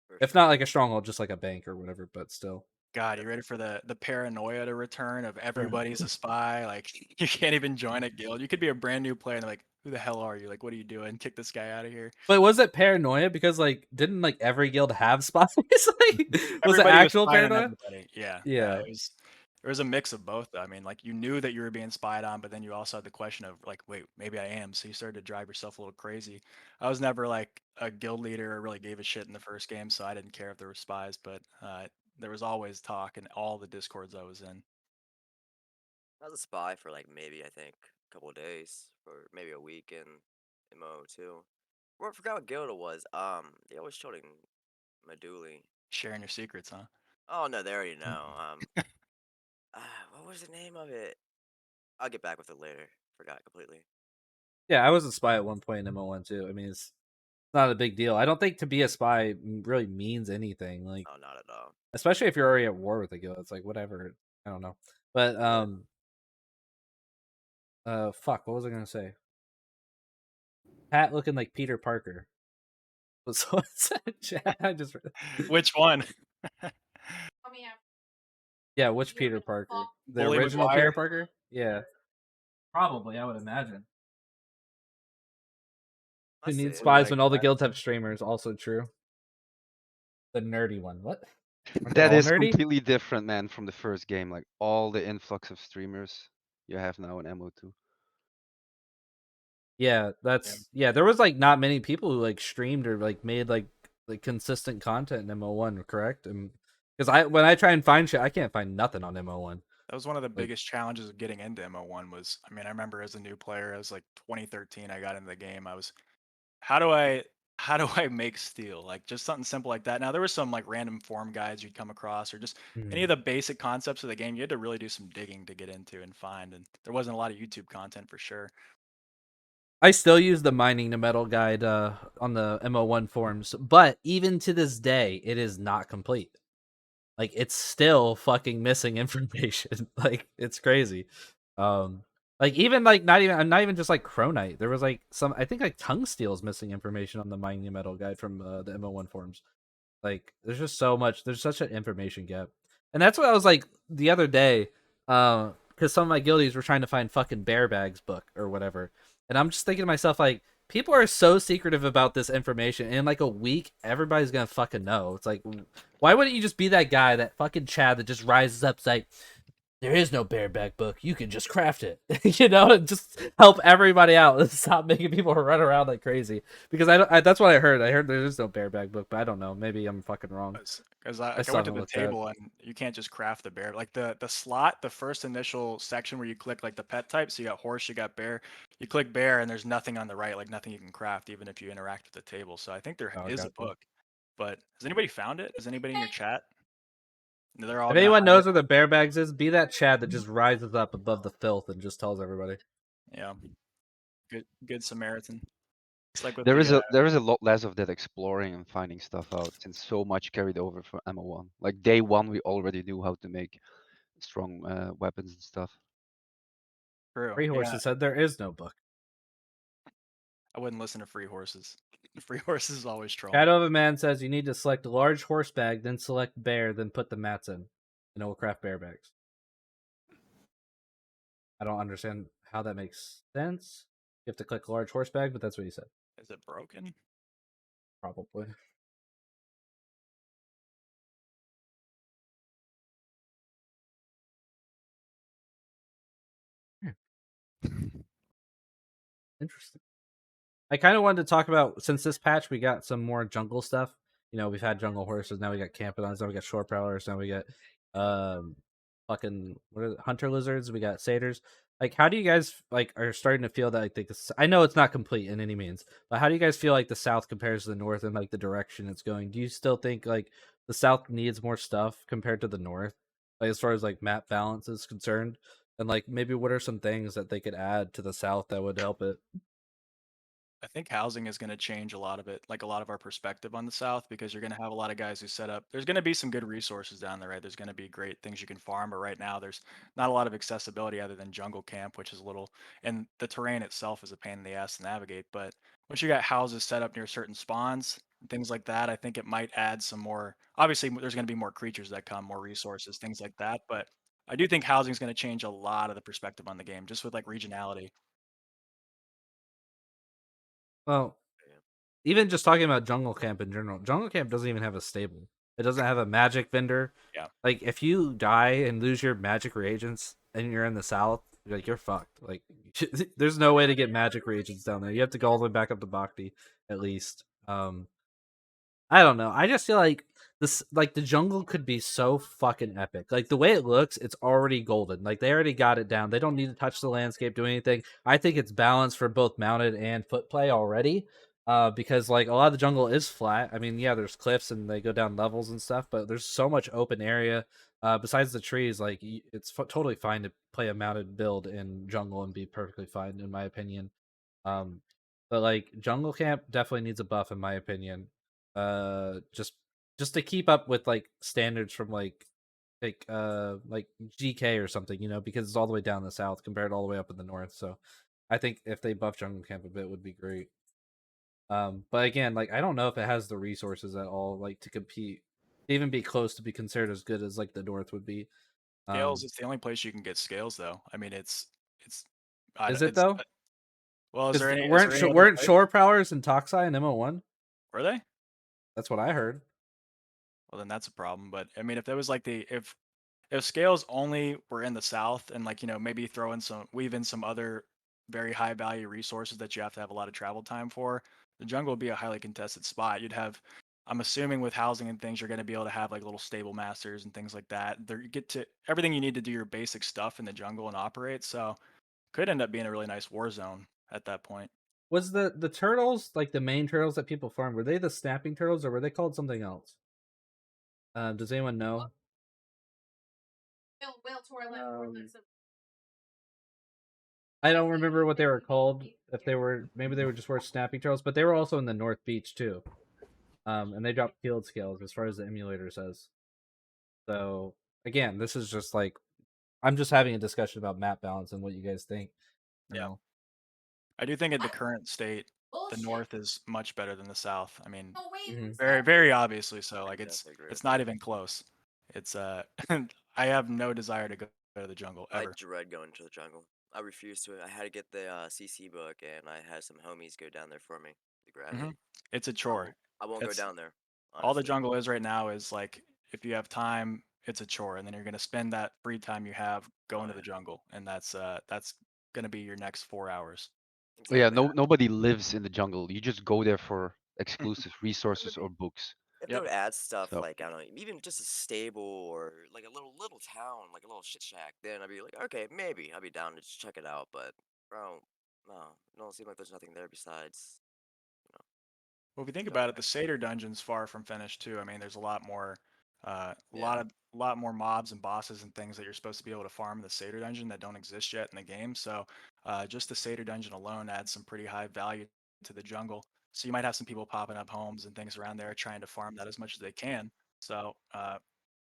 For if sure. not like a stronghold, just like a bank or whatever, but still. God, you ready for the paranoia to return of everybody's a spy? Like you can't even join a guild. You could be a brand new player and they're like, who the hell are you? Like, what are you doing? Kick this guy out of here. But was it paranoia? Because like, didn't like every guild have spies? Like, was it Everybody was actual spying on paranoia? everybody. Yeah, Yeah. it was. There was a mix of both. Though. I mean, like you knew that you were being spied on, but then you also had the question of like, wait, maybe I am. So you started to drive yourself a little crazy. I was never like a guild leader or really gave a shit in the first game, so I didn't care if there were spies. But there was always talk in all the discords I was in. I was a spy for like maybe I think a couple of days or maybe a week in MO2. Well, I forgot what guild it was. They always showing Meduli. Sharing your secrets, huh? Oh no, they already know. What was the name of it? I'll get back with it later. Forgot completely. Yeah, I was a spy at one point in MO1 too. I mean, it's not a big deal. I don't think to be a spy really means anything. Like, No, not at all. especially if you're already at war with a guild, it's like whatever. I don't know. But fuck, what was I gonna say? Pat looking like Peter Parker. What's that? Chat? I just Which one? yeah, which Peter Parker? The Bully original Maguire? Peter Parker? Yeah, probably. I would imagine. I Who see needs it. spies Like when all the that. guilds have streamers? Also true. The nerdy one. What? Aren't they That all is nerdy? completely different, man, from the first game. Like all the influx of streamers you have now in MO2. Yeah, yeah. There was like not many people who like streamed or like made like consistent content in MO1, correct? And because when I try and find shit, I can't find nothing on MO1. That was one of the Like, biggest challenges of getting into MO1 was, I mean, I remember as a new player, it was like 2013, I got into the game. I was, how do I make steel? Like just something simple like that. Now there was some like random forum guides you'd come across or just any of the basic concepts of the game. You had to really do some digging to get into and find, and there wasn't a lot of YouTube content for sure. I still use the mining the metal guide on the MO1 forums, but even to this day, it is not complete. Like, it's still fucking missing information. Like, it's crazy. Like even like not even just like Chronite. There was like some, I think like Tungsteel's missing information on the mining metal guide from the MO1 forums. Like, there's just so much. There's such an information gap, and that's what I was like the other day. Because some of my guildies were trying to find fucking Bear Bags book or whatever, and I'm just thinking to myself like, people are so secretive about this information. In like a week, everybody's gonna fucking know. It's like, why wouldn't you just be that guy, that fucking Chad that just rises up, it's like, there is no bareback book. You can just craft it, and just help everybody out and stop making people run around like crazy. Because that's what I heard. I heard there is no bareback book, but I don't know. Maybe I'm fucking wrong. Because I I still went to haven't the looked at it. table and you can't just craft the bear. Like the slot, the first initial section where you click like the pet type. So you got horse, you got bear. You click bear and there's nothing on the right, like nothing you can craft, even if you interact with the table. So I think there Oh, is a gotcha. book, but has anybody found it? Is anybody in your chat? They're all If gonna anyone hide knows it. where the bear bags is, be that Chad that just rises up above the filth and just tells everybody. Yeah, good Samaritan. It's like with There is the a lot less of that exploring and finding stuff out since so much carried over from MO1. Like day one, we already knew how to make strong weapons and stuff. crew. Free Yeah, Horses said there is no book. I wouldn't listen to Free Horses. Free Horses is always trolling. Shadow of a Man says you need to select a large horse bag, then select bear, then put the mats in, and it will craft bear bags. I don't understand how that makes sense. You have to click large horse bag, but that's what he said. Is it broken? Probably. Interesting. I kind of wanted to talk about, since this patch we got some more jungle stuff. We've had jungle horses, now we got Campodons, now we got shore prowlers, now we got fucking hunter lizards, we got satyrs. Like, how do you guys are starting to feel that? I know it's not complete in any means, but how do you guys feel like the South compares to the North and like the direction it's going? Do you still think like the South needs more stuff compared to the North, like as far as like map balance is concerned? And like maybe what are some things that they could add to the South that would help it? I think housing is going to change a lot of it, like a lot of our perspective on the South, because you're going to have a lot of guys who set up. There's going to be some good resources down there, right? There's going to be great things you can farm, but right now there's not a lot of accessibility other than jungle camp, which is a little, and the terrain itself is a pain in the ass to navigate. But once you got houses set up near certain spawns, and things like that, I think it might add some more. Obviously, there's going to be more creatures that come, more resources, things like that. But I do think housing is going to change a lot of the perspective on the game, just with like regionality. Well, even just talking about jungle camp in general, jungle camp doesn't even have a stable. It doesn't have a magic vendor. Yeah. Like if you die and lose your magic reagents and you're in the South, you're fucked. Like there's no way to get magic reagents down there. You have to go all the way back up to Bhakti at least. I don't know. I just feel like the jungle could be so fucking epic. Like the way it looks, it's already golden. Like they already got it down. They don't need to touch the landscape, do anything. I think it's balanced for both mounted and foot play already. Because like a lot of the jungle is flat. I mean, yeah, there's cliffs and they go down levels and stuff, but there's so much open area. Besides the trees, like it's totally fine to play a mounted build in jungle and be perfectly fine, in my opinion. Um, but like jungle camp definitely needs a buff, in my opinion. Just to keep up with like standards from like GK or something, because it's all the way down the south compared to all the way up in the north. So I think if they buff jungle camp a bit would be great. But again, like I don't know if it has the resources at all, like to compete, to even be close to be considered as good as like the north would be. Scales, it's the only place you can get scales, though. I mean, it's, I Is don't- it though? well, Because is there any other weren't place? shore prowlers and Toxai and MO1? Were they? That's what I heard. Well, then that's a problem. But I mean, if there was like if scales only were in the south and like maybe weave in some other very high value resources that you have to have a lot of travel time for, the jungle would be a highly contested spot. I'm assuming with housing and things, you're going to be able to have like little stable masters and things like that. There you get to everything you need to do your basic stuff in the jungle and operate. So could end up being a really nice war zone at that point. Was the turtles, like the main turtles that people farm, were they the snapping turtles or were they called something else? Does anyone know? I don't remember what they were called. If they were, maybe they were just worth snapping turtles, but they were also in the North Beach too. And they dropped field scales as far as the emulator says. So again, this is just like I'm just having a discussion about map balance and what you guys think. Yeah. I do think at the current state, the north is much better than the south. I mean, very, very obviously so. Like it's not even close. It's I have no desire to go to the jungle I ever. dread going to the jungle. I refuse to. I had to get the CC book, and I had some homies go down there for me to grab it. It's a chore. I won't go It's down there. all the Honestly. jungle is right now is like if you have time it's a chore, and then you're gonna spend that free time you have going to the Right. jungle, and that's gonna be your next 4 hours. Oh, yeah, Exactly. nobody lives in the jungle. You just go there for exclusive resources or books. If they Yep. would add stuff So like I don't know, even just a stable or like a little town, like a little shit shack, then I'd be like, okay, maybe I'd be down to just check it out. But bro, no, it don't seem like there's nothing there besides Well, if you think you know, about it, the Seder dungeon's far from finished too. I mean, there's a lot more, yeah, a lot more mobs and bosses and things that you're supposed to be able to farm in the Seder dungeon that don't exist yet in the game. So, just the Seder dungeon alone adds some pretty high value to the jungle. So you might have some people popping up homes and things around there trying to farm that as much as they can. So,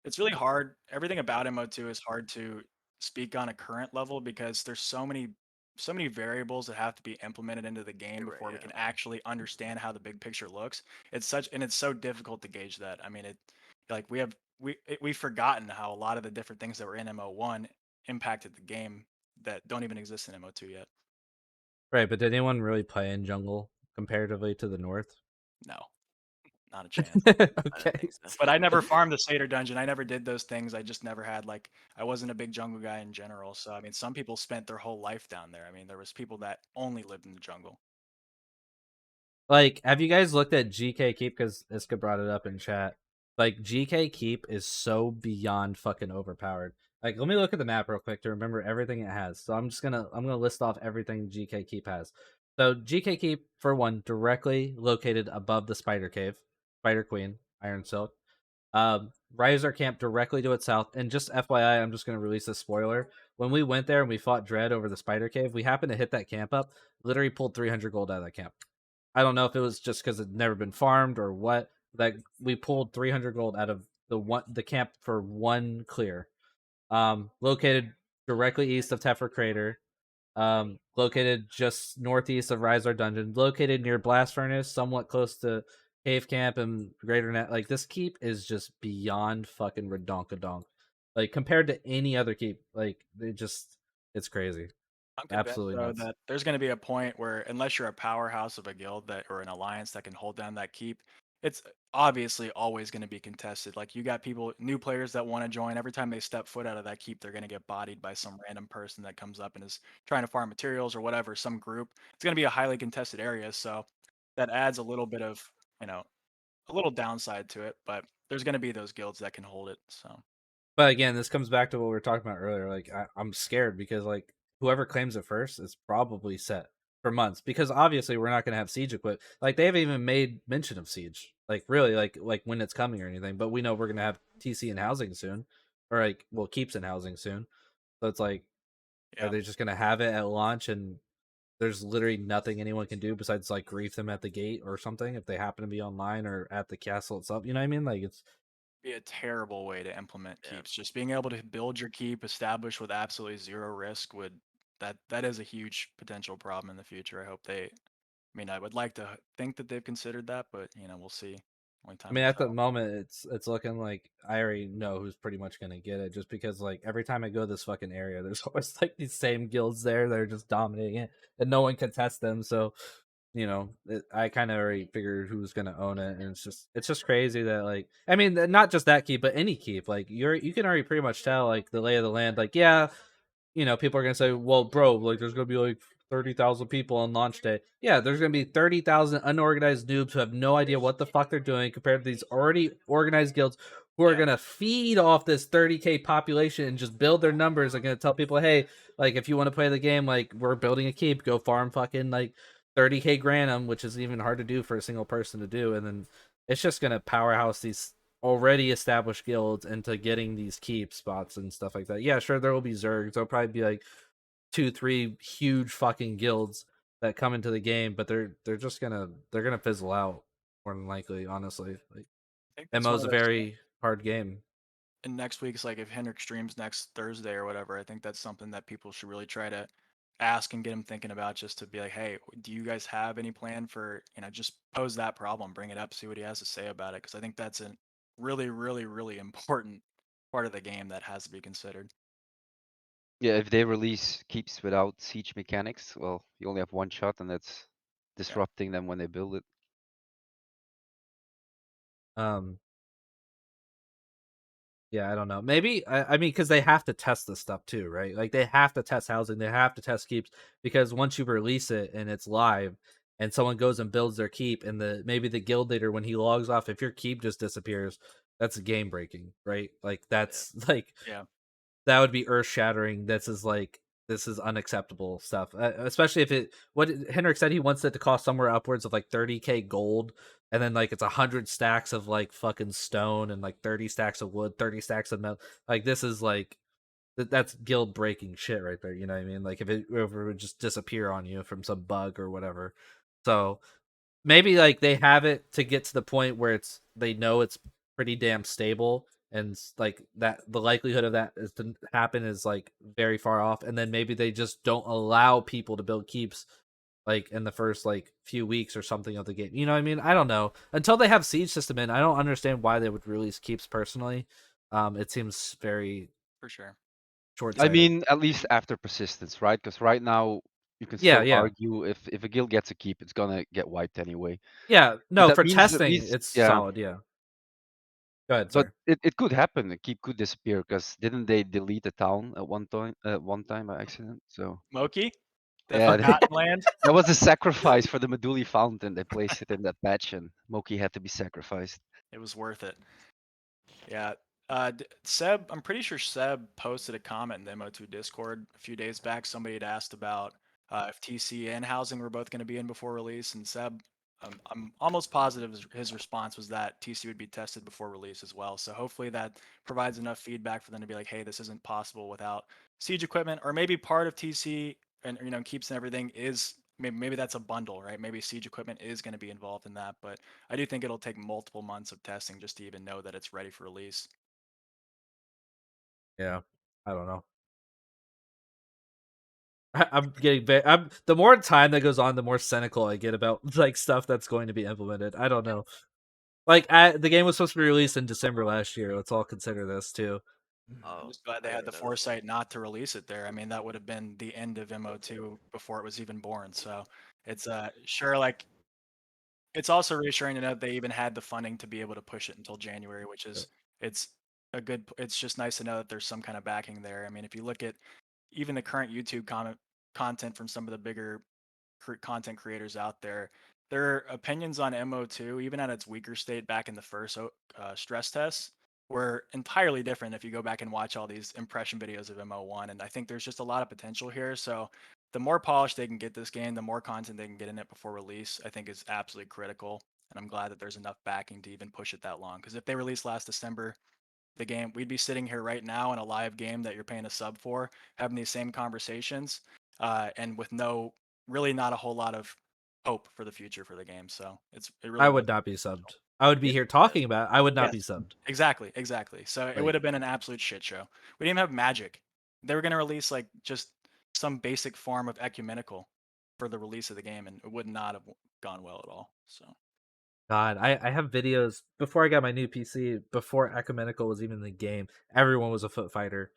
it's really hard. Everything about MO2 is hard to speak on a current level because there's so many variables that have to be implemented into the game you're right, before we yeah. can actually understand how the big picture looks. It's so difficult to gauge that. I mean, like we've forgotten how a lot of the different things that were in MO1 impacted the game that don't even exist in MO2 yet. Right, but did anyone really play in jungle comparatively to the north? No, not a chance. I didn't Okay. think so. But I never farmed the Seder dungeon. I never did those things. I just never had like I wasn't a big jungle guy in general. So I mean, some people spent their whole life down there. I mean, there was people that only lived in the jungle. Like, have you guys looked at GK Keep? Because Iska brought it up in chat. Like, GK Keep is so beyond fucking overpowered. Like, let me look at the map real quick to remember everything it has. So I'm gonna list off everything GK Keep has. So GK Keep, for one, directly located above the Spider Cave, Spider Queen, Iron Silk. Riser Camp directly to its south. And just FYI, I'm just gonna release a spoiler. When we went there and we fought Dread over the Spider Cave, we happened to hit that camp up. Literally pulled 300 gold out of that camp. I don't know if it was just because it'd never been farmed or what. That we pulled 300 gold out of the camp for one clear. Located directly east of Tefra Crater. Located just northeast of Rizar Dungeon. Located near Blast Furnace, somewhat close to Cave Camp and Greater Net. Like, this keep is just beyond fucking redonkadonk. Like, compared to any other keep, like, it's crazy. I'm convinced Absolutely though nuts. that there's going to be a point where unless you're a powerhouse of a guild that or an alliance that can hold down that keep, it's obviously always going to be contested. Like you got people, new players that want to join. Every time they step foot out of that keep, they're going to get bodied by some random person that comes up and is trying to farm materials or whatever. Some group. It's going to be a highly contested area, so that adds a little bit of you know a little downside to it. But there's going to be those guilds that can hold it. So But again, this comes back to what we were talking about earlier. Like, I'm scared because, like, whoever claims it first is probably set for months because obviously we're not going to have siege equipped. Like, they haven't even made mention of siege, like, really, like when it's coming or anything. But we know we're going to have TC and housing soon, or like, well, keeps in housing soon. So it's like, are yeah. they just going to have it at launch and there's literally nothing anyone can do besides like grief them at the gate or something if they happen to be online or at the castle itself? You know what I mean? Like, it's Be a terrible way to implement Yeah. keeps. Just being able to build your keep established with absolutely zero risk would that is a huge potential problem in the future. I hope they I mean I would like to think that they've considered that, but we'll see. Only I time mean, will at the tell. moment, it's looking like I already know who's pretty much gonna get it, just because like every time I go to this fucking area, there's always like these same guilds there that are just dominating it, and no one can test them. So, I kind of already figured who's gonna own it, and it's just crazy that like I mean, not just that keep, but any keep, like you can already pretty much tell like the lay of the land. Like, yeah, people are gonna say, "Well, bro, like there's gonna be like 30,000 people on launch day." Yeah, there's gonna be 30,000 unorganized noobs who have no idea what the fuck they're doing compared to these already organized guilds who are Yeah. gonna feed off this 30k population and just build their numbers. Are gonna tell people, "Hey, like if you want to play the game, like we're building a keep, go farm fucking like 30k Granum," which is even hard to do for a single person to do, and then it's just gonna powerhouse these already established guilds into getting these keep spots and stuff like that. Yeah, sure, there will be Zergs. There'll probably be like 2-3 huge fucking guilds that come into the game, but they're gonna fizzle out more than likely. Honestly, like I think that's MO one is of a those very hard game. and next week's like if Hendrik streams next Thursday or whatever, I think that's something that people should really try to ask and get him thinking about just to be like, hey, do you guys have any plan for, just pose that problem, bring it up, see what he has to say about it. Cause I think that's a really, really, really important part of the game that has to be considered. yeah, if they release keeps without siege mechanics, well, you only have one shot, and that's disrupting them when they build it. Um, Yeah, I don't know. Maybe I mean, because they have to test this stuff too, right? Like they have to test housing, they have to test keeps, because once you release it and it's live, and someone goes and builds their keep, and maybe the guild leader, when he logs off, if your keep just disappears, that's game breaking, right? Like that's like Yeah. that would be earth shattering. This is unacceptable stuff, especially if it. What Henrik said, he wants it to cost somewhere upwards of like 30K gold, and then like it's 100 stacks of like fucking stone, and like 30 stacks of wood, 30 stacks of metal. Like this is like that's guild breaking shit right there. You know what I mean? Like if it would just disappear on you from some bug or whatever. So maybe like they have it to get to the point where they know it's pretty damn stable, and like that the likelihood of that is to happen is like very far off, and then maybe they just don't allow people to build keeps like in the first like few weeks or something of the game. You know what I mean? I don't know. Until they have siege system in, I don't understand why they would release keeps personally. It seems very For sure. I short-sighted. mean, at least after persistence, right? Because right now you can Yeah, still yeah. argue if a guild gets a keep, it's gonna get wiped anyway. Yeah, But no, that for means at testing least, it's yeah. solid, yeah. Go ahead, But sorry. it could happen. The keep could disappear because didn't they delete the town at one time by accident? So Moki, the yeah, Forgotten Land. that was a sacrifice for the Meduli fountain. They placed it in that patch, and Moki had to be sacrificed. It was worth it. Yeah. Seb, I'm pretty sure Seb posted a comment in the MO2 Discord a few days back. Somebody had asked about if TC and housing were both going to be in before release, and Seb, I'm almost positive his response was that TC would be tested before release as well. So hopefully that provides enough feedback for them to be like, hey, this isn't possible without siege equipment, or maybe part of TC and keeps and everything is maybe that's a bundle, right? Maybe siege equipment is going to be involved in that, but I do think it'll take multiple months of testing just to even know that it's ready for release. Yeah, I don't know. I'm getting I'm the more time that goes on, the more cynical I get about like stuff that's going to be implemented. I don't know. Like the game was supposed to be released in December last year. Let's all consider this too. I'm Oh, just glad they I had the didn't know that. foresight not to release it there. I mean, that would have been the end of MO2 before it was even born. So it's sure, like, it's also reassuring to know they even had the funding to be able to push it until January, which is it's it's just nice to know that there's some kind of backing there. I mean, if you look at even the current YouTube content from some of the bigger content creators out there, their opinions on MO2, even at its weaker state back in the first stress tests, were entirely different if you go back and watch all these impression videos of MO1. And I think there's just a lot of potential here. So the more polished they can get this game, the more content they can get in it before release, I think is absolutely critical. And I'm glad that there's enough backing to even push it that long. Because if they released last December, the game, we'd be sitting here right now in a live game that you're paying a sub for, having these same conversations, and with really not a whole lot of hope for the future for the game. So it really I was. would not be subbed. I would be Yeah. here talking about it. I would not Yes. be subbed. Exactly. So it would Like have been an absolute shit show. We didn't even have magic. They were gonna release like just some basic form of ecumenical for the release of the game, and it would not have gone well at all. So God, I have videos before I got my new PC, before Ecumenical was even in the game. Everyone was a foot fighter.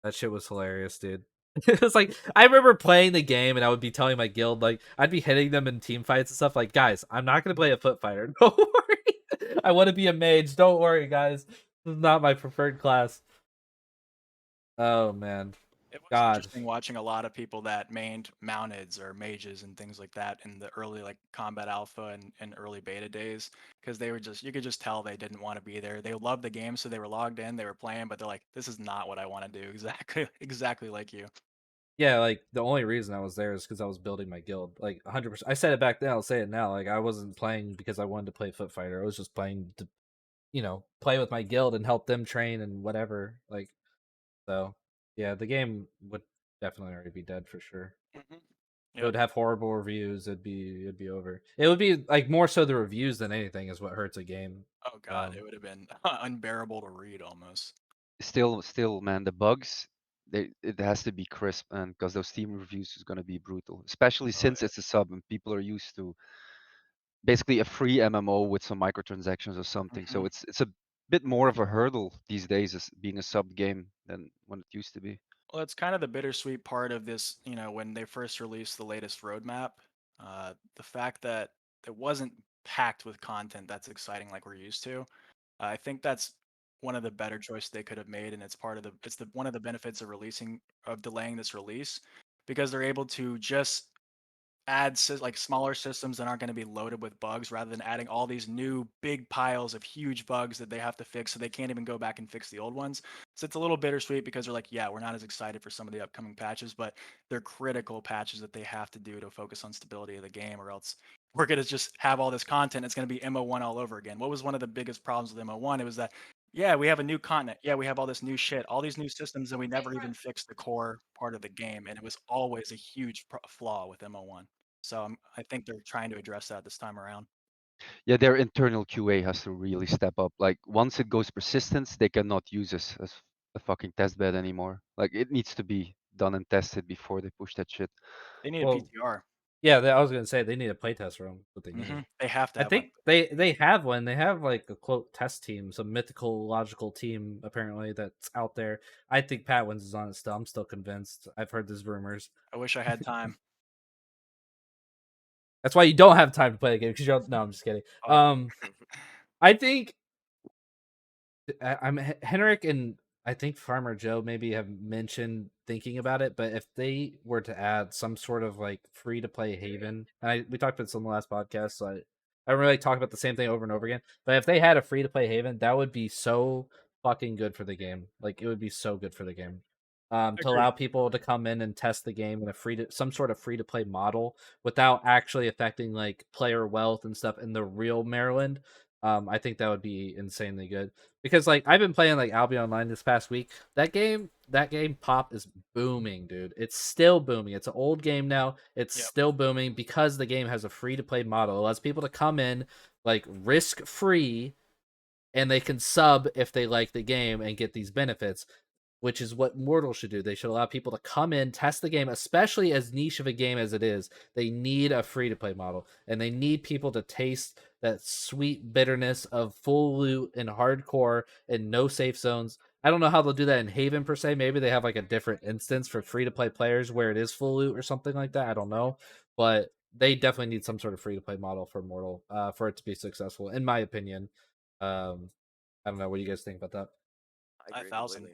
That shit was hilarious, dude. It was like I remember playing the game, and I would be telling my guild, like I'd be hitting them in team fights and stuff. Like, guys, I'm not gonna play a foot fighter. Don't worry. I want to be a mage. Don't worry, guys. This is not my preferred class. Oh man, it was God. interesting watching a lot of people that mained mounteds or mages and things like that in the early like combat alpha and early beta days, because they were just, you could just tell they didn't want to be there. They loved the game, so they were logged in, they were playing, but they're like, this is not what I want to do. Exactly like you. Yeah, like the only reason I was there is because I was building my guild. Like 100%. I said it back then. I'll say it now. Like I wasn't playing because I wanted to play foot fighter. I was just playing to, play with my guild and help them train and whatever. Like so, yeah, the game would definitely already be dead for sure. It Yep. would have horrible reviews. It'd be over. It would be like more so the reviews than anything is what hurts a game. Oh god, it would have been unbearable to read almost. Still, man, the bugs. It has to be crisp, and because those Steam reviews is gonna be brutal, especially since it's a sub and people are used to basically a free MMO with some microtransactions or something. So it's a bit more of a hurdle these days as being a sub game than when it used to be. Well, it's kind of the bittersweet part of this, when they first released the latest roadmap, the fact that it wasn't packed with content that's exciting like we're used to. I think that's one of the better choices they could have made, and it's one of the benefits of delaying this release, because they're able to just add like smaller systems that aren't going to be loaded with bugs, rather than adding all these new big piles of huge bugs that they have to fix, so they can't even go back and fix the old ones. So it's a little bittersweet, because they're like, yeah, we're not as excited for some of the upcoming patches, but they're critical patches that they have to do to focus on stability of the game, or else we're going to just have all this content. It's going to be MO1 all over again. What was one of the biggest problems with MO1? It was that, yeah, we have a new continent. Yeah, we have all this new shit, all these new systems, and we never even fixed the core part of the game. And it was always a huge flaw with MO1. So I think they're trying to address that this time around. Yeah, their internal QA has to really step up. Like once it goes persistence, they cannot use this as a fucking test bed anymore. Like it needs to be done and tested before they push that shit. They need a Well, PTR. yeah, I was gonna say they need a playtest room. What they need. They have to I have one. think they have one. They have like a quote test team, some mythical logical team apparently that's out there. I think PatWins is on it still. I'm still convinced. I've heard these rumors. I wish I had time. That's why you don't have time to play the game because you're. No, I'm just kidding. Oh. I think I'm Henrik and I think Farmer Joe maybe have mentioned thinking about it, but if they were to add some sort of like free to play haven, and we talked about this on the last podcast, so I don't really talk about the same thing over and over again. But if they had a free to play haven, that would be so fucking good for the game. Like it would be so good for the game. To allow people to come in and test the game in a some sort of free to play model without actually affecting like player wealth and stuff in the real Maryland. I think that would be insanely good because like I've been playing like Albion Online this past week. That game pop is booming, dude. It's still booming. It's an old game now. It's still booming because the game has a free to play model. It allows people to come in like risk free and they can sub if they like the game and get these benefits, which is what Mortal should do. They should allow people to come in, test the game, especially as niche of a game as it is. They need a free to play model, and they need people to taste that sweet bitterness of full loot and hardcore and no safe zones. I don't know how they'll do that in Haven per se. Maybe they have like a different instance for free to play players where it is full loot or something like that. I don't know, but they definitely need some sort of free to play model for Mortal for it to be successful, in my opinion. I don't know. What do you guys think about that? I agree completely.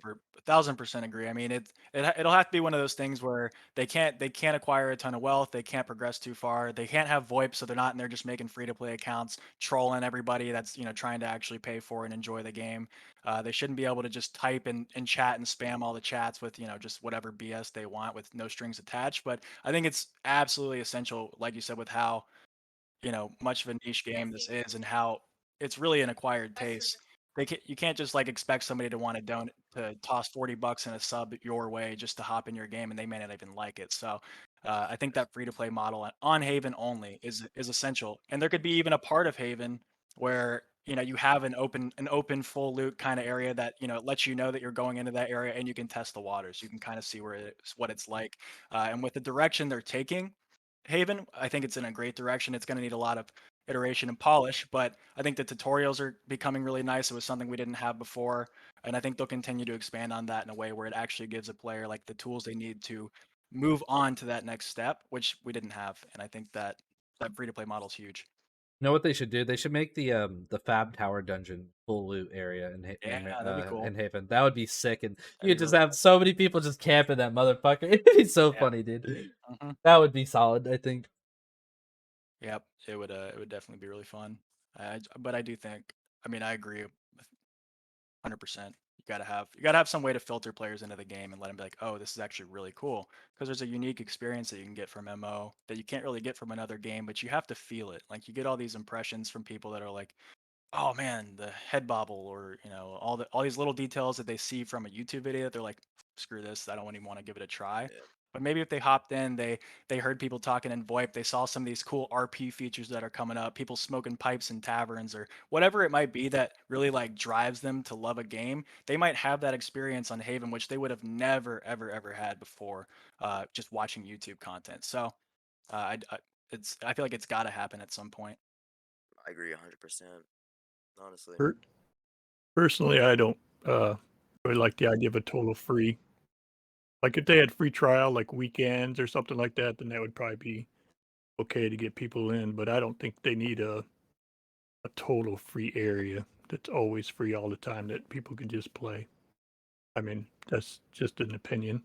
1,000% agree. I mean, it'll have to be one of those things where they can't acquire a ton of wealth. They can't progress too far. They can't have VoIP, so they're not in there just making free to play accounts, trolling everybody that's trying to actually pay for and enjoy the game. They shouldn't be able to just type and chat and spam all the chats with just whatever BS they want with no strings attached. But I think it's absolutely essential, like you said, with how much of a niche game this is and how it's really an acquired taste. You can't just like expect somebody to want to toss $40 in a sub your way just to hop in your game, and they may not even like it. So I think that free to play model on Haven only is essential, and there could be even a part of Haven where you have an open full loot kind of area that lets you know that you're going into that area, and you can test the waters. You can kind of see what it's like, and with the direction they're taking Haven, I think it's in a great direction. It's going to need a lot of iteration and polish, but I think the tutorials are becoming really nice. It was something we didn't have before, and I think they'll continue to expand on that in a way where it actually gives a player like the tools they need to move on to that next step, which we didn't have. And I think that free to play model is huge. You know what they should do? They should make the Fab Tower dungeon full loot area Yeah, that'd be cool. in Haven. That would be sick, and you That'd be just really have so many people just camping that motherfucker. It'd be so Yeah. funny, dude. Mm-hmm. That would be solid, I think. Yep, it would definitely be really fun. But I do think, I mean, I agree 100%. You gotta have some way to filter players into the game and let them be like, oh, this is actually really cool, because there's a unique experience that you can get from MO that you can't really get from another game, but you have to feel it. Like you get all these impressions from people that are like, oh man, the head bobble, or all these little details that they see from a YouTube video that they're like, screw this, I don't even want to give it a try. Yeah. But maybe if they hopped in, they heard people talking in VoIP, they saw some of these cool RP features that are coming up, people smoking pipes in taverns or whatever it might be that really like drives them to love a game. They might have that experience on Haven, which they would have never ever had before, just watching YouTube content. So I feel like it's got to happen at some point. I agree 100%. Honestly. Personally, I don't really like the idea of a total free. Like if they had free trial, like weekends or something like that, then that would probably be okay to get people in. But I don't think they need a total free area. that's always free all the time that people can just play. I mean, that's just an opinion.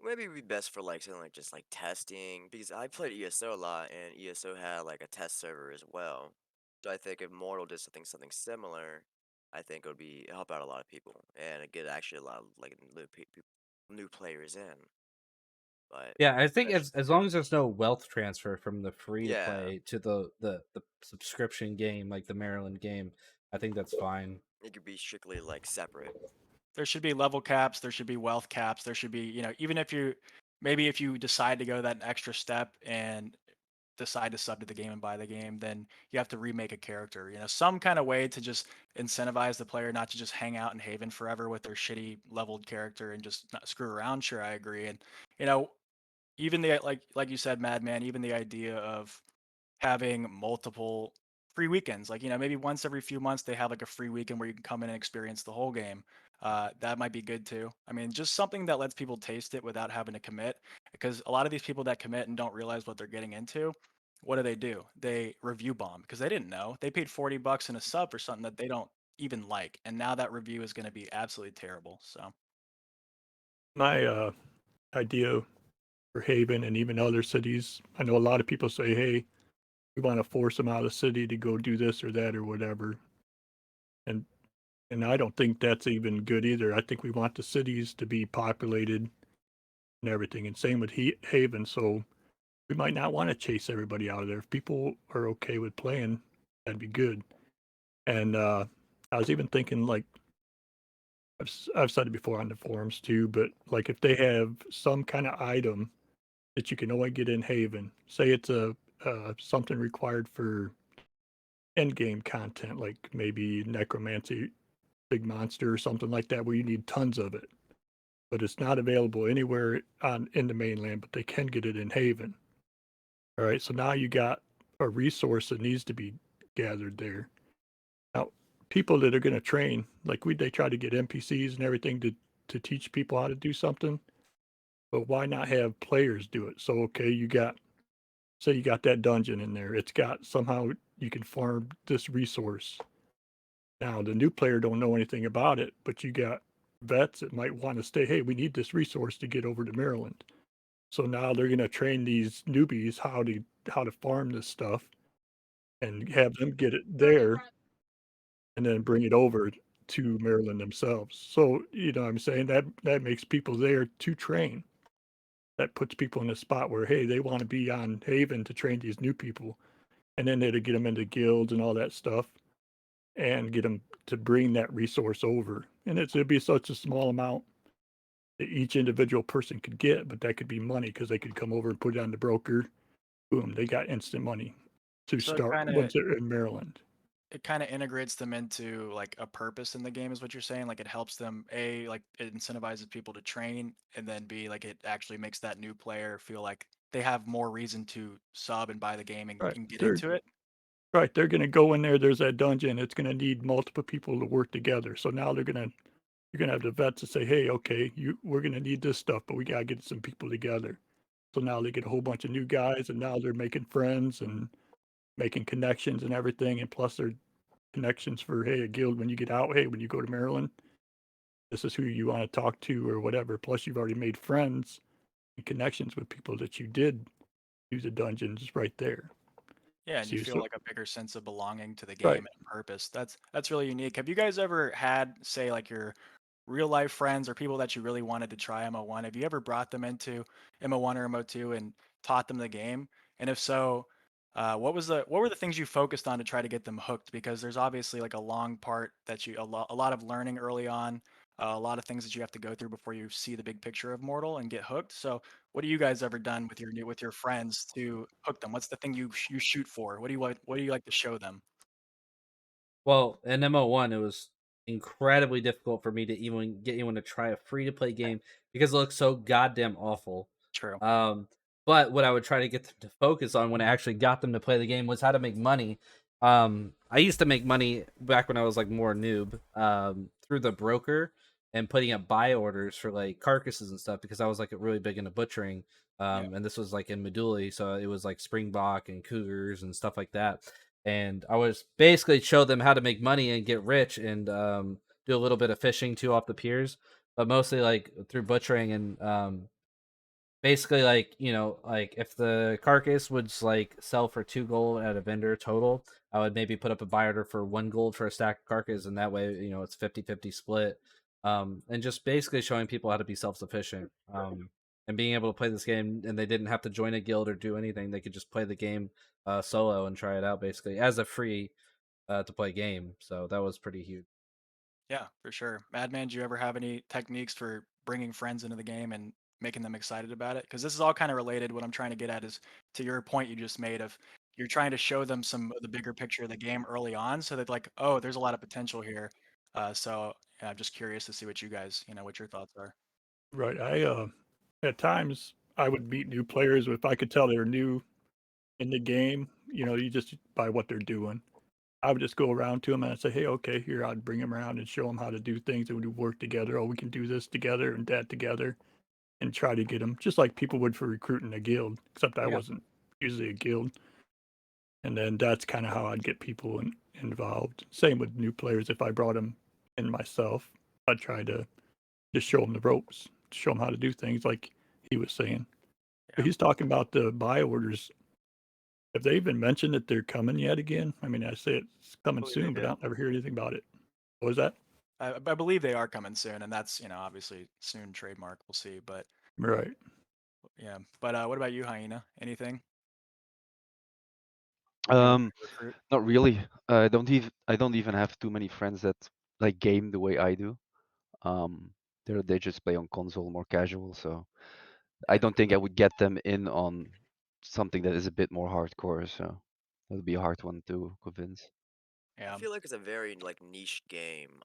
Maybe it'd be best for like something like just like testing because I played ESO a lot and ESO had like a test server as well. So I think if Mortal did something similar, I think it would be help out a lot of people and get actually a lot of like new players in. But Yeah, I think that's as long as there's no wealth transfer from the free to yeah, play to the subscription game, like the Maryland game, I think that's fine. it could be strictly like separate. There should be level caps, there should be wealth caps, there should be, even if you maybe if you decide to go that extra step and decide to sub to the game and buy the game, then you have to remake a character. Some kind of way to just incentivize the player not to just hang out in Haven forever with their shitty leveled character and just not screw around. Sure, I agree. And you know, even the like you said, Madman, even the idea of having multiple free weekends. Like, maybe once every few months they have like a free weekend where you can come in and experience the whole game. That might be good too. I mean, just something that lets people taste it without having to commit. Because a lot of these people that commit and don't realize what they're getting into, what do? They review bomb because they didn't know. They paid $40 in a sub for something that they don't even like. And now that review is going to be absolutely terrible. So My idea for Haven and even other cities, I know a lot of people say, hey, we want to force them out of the city to go do this or that or whatever. And and I don't think that's even good either. I think we want the cities to be populated and everything. And same with Haven. So we might not want to chase everybody out of there. If people are okay with playing, that'd be good. And I was even thinking, like, I've said it before on the forums too, but like if they have some kind of item that you can only get in Haven, say it's a something required for end game content, like maybe necromancy, big monster or something like that, where you need tons of it, but it's not available anywhere in the mainland, but they can get it in Haven. All right, so now you got a resource that needs to be gathered there. Now, people that are going to train, like they try to get NPCs and everything to teach people how to do something, but why not have players do it? So okay, say you got that dungeon in there. It's got somehow you can farm this resource. Now the new player don't know anything about it, but you got vets that might want to stay. Hey, we need this resource to get over to Maryland. So now they're going to train these newbies how to farm this stuff and have them get it there and then bring it over to Maryland themselves. So, what I'm saying that makes people there to train. That puts people in a spot where, hey, they want to be on Haven to train these new people. And then they'd get them into guilds and all that stuff and get them to bring that resource over. And it'd be such a small amount that each individual person could get, but that could be money because they could come over and put it on the broker. Boom, they got instant money to so it start kind of once they're in Maryland. it kind of integrates them into like a purpose in the game is what you're saying. Like it helps them, a, like it incentivizes people to train, and then b, like it actually makes that new player feel like they have more reason to sub and buy the game and, Right. and get They're into it. right. They're gonna go in there, there's that dungeon, it's gonna need multiple people to work together. So now you're gonna have the vets to say, hey, okay, we're gonna need this stuff, but we gotta get some people together. So now they get a whole bunch of new guys and now they're making friends and making connections and everything. And plus they're connections for, hey, a guild when you get out, hey, when you go to Maryland, this is who you want to talk to or whatever. Plus you've already made friends and connections with people that you did do the dungeons right there. Yeah, and you See, feel so like a bigger sense of belonging to the right. game and purpose. That's really unique. Have you guys ever had, say, like your real life friends or people that you really wanted to try MO1? Have you ever brought them into MO1 or MO2 and taught them the game? And if so, what were the things you focused on to try to get them hooked? Because there's obviously like a long part that a lot of learning early on, a lot of things that you have to go through before you see the big picture of Mortal and get hooked. So what do you guys ever done with your friends to hook them? What's the thing you shoot for? What do you like to show them? Well, in MO1, it was incredibly difficult for me to even get anyone to try a free to play game because it looked so goddamn awful. True. Um, but what I would try to get them to focus on when I actually got them to play the game was how to make money. I used to make money back when I was like more noob, through the broker and putting up buy orders for like carcasses and stuff because I was like really big into butchering. Yeah. And this was like in Meduli, so it was like Springbok and Cougars and stuff like that. and I was basically show them how to make money and get rich and do a little bit of fishing too off the piers, but mostly like through butchering and basically like like if the carcass would like sell for 2 gold at a vendor total, I would maybe put up a buy order for 1 gold for a stack of carcass, and that way it's 50-50 split. And just basically showing people how to be self-sufficient, and being able to play this game, and they didn't have to join a guild or do anything. They could just play the game solo and try it out basically as a free to play game. So that was pretty huge. Yeah, for sure. Madman, do you ever have any techniques for bringing friends into the game and making them excited about it? Because this is all kind of related. What I'm trying to get at is to your point you just made of you're trying to show them some of the bigger picture of the game early on, so that like, oh, there's a lot of potential here. So yeah, I'm just curious to see what you guys, what your thoughts are. Right. At times I would meet new players if I could tell they were new in the game. You just by what they're doing. I would just go around to them and I'd say, hey, okay, here, I'd bring them around and show them how to do things, and we'd work together. Oh, we can do this together and that together, and try to get them just like people would for recruiting a guild, except I Yeah. wasn't usually a guild. And then that's kind of how I'd get people involved. Same with new players. If I brought them in myself, I'd try to just show them the ropes, show them how to do things like he was saying. But Yeah. he's talking about the buy orders. Have they even mentioned that they're coming yet again? I mean, I say it's coming believe they soon, but I did. don't ever hear anything about it. What was that? I believe they are coming soon, and that's obviously soon trademark. We'll see, but Right. yeah. But what about you, Hyena? Anything? Would you want Um, to recruit? Not really. I don't even have too many friends that like game the way I do. Um, they just play on console more casual, so I Yeah. don't think I would get them in on something that is a bit more hardcore. So that would be a hard one to convince. I Yeah, feel like it's a very like niche game.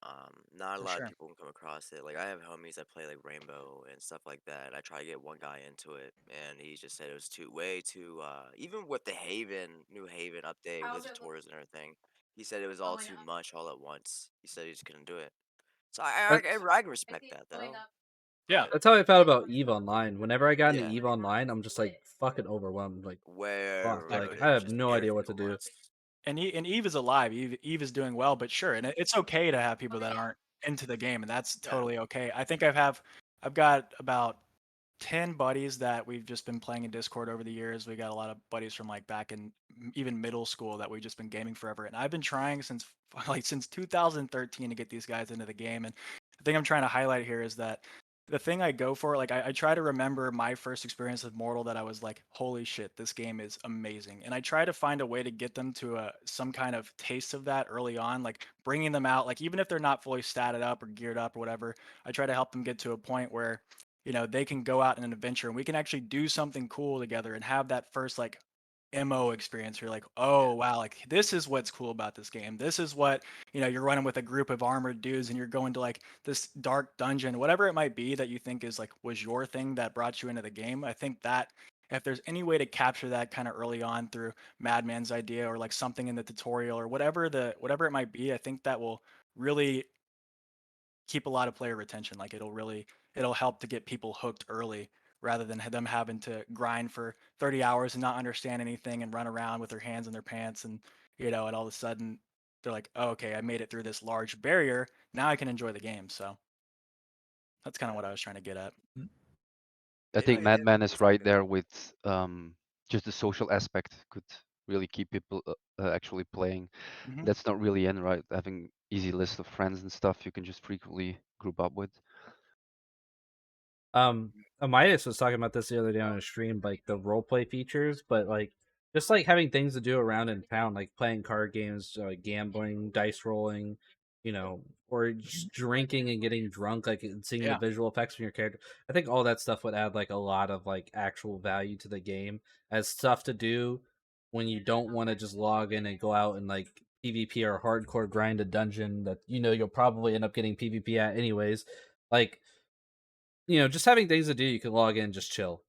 Not a for lot of sure. people can come across it. Like I have homies that play like Rainbow and stuff like that. I try to get one guy into it, and he just said it was way too. Even with the New Haven update with the tutorials and everything, he said it was all too much all at once. He said he just couldn't do it. So I respect that though. Yeah. But That's how I felt about Eve Online. Whenever I got into yeah, Eve Online, I'm just like fucking overwhelmed. Like, fuck, where like Exactly. I have just no idea everything what at to do. once. And Eve is alive. Eve is doing well, but sure, and it's okay to have people that aren't into the game, and that's Yeah. totally okay. I think I've got about 10 buddies that we've just been playing in Discord over the years. We got a lot of buddies from like back in even middle school that we've just been gaming forever. And I've been trying since like since 2013 to get these guys into the game. And the thing I'm trying to highlight here is that the thing I go for, like I try to remember my first experience with Mortal that I was like, holy shit, this game is amazing. And I try to find a way to get them to some kind of taste of that early on, like bringing them out, like even if they're not fully statted up or geared up or whatever, I try to help them get to a point where they can go out in an adventure and we can actually do something cool together and have that first like MO experience. You're like, oh wow, like this is what's cool about this game. This is what, you're running with a group of armored dudes and you're going to like this dark dungeon, whatever it might be that you think is like was your thing that brought you into the game. I think that if there's any way to capture that kind of early on through Madman's idea or like something in the tutorial or whatever it might be, I think that will really keep a lot of player retention. Like it'll help to get people hooked early rather than them having to grind for 30 hours and not understand anything and run around with their hands in their pants and all of a sudden they're like, oh, okay, I made it through this large barrier. Now I can enjoy the game. So that's kind of what I was trying to get at. I They know think you hit Madman is right exactly. there with just the social aspect could really keep people actually playing. Hmm. That's not really in, right? Having easy list of friends and stuff you can just frequently group up with. Amidas was talking about this the other day on a stream, like the roleplay features, but like just like having things to do around in town, like playing card games, gambling, dice rolling, or just drinking and getting drunk, like and seeing the Yeah, visual effects from your character. I think all that stuff would add like a lot of like actual value to the game as stuff to do when you don't want to just log in and go out and like PvP or hardcore grind a dungeon that you'll probably end up getting PvP at anyways. Like just having things to do, you can log in, just chill,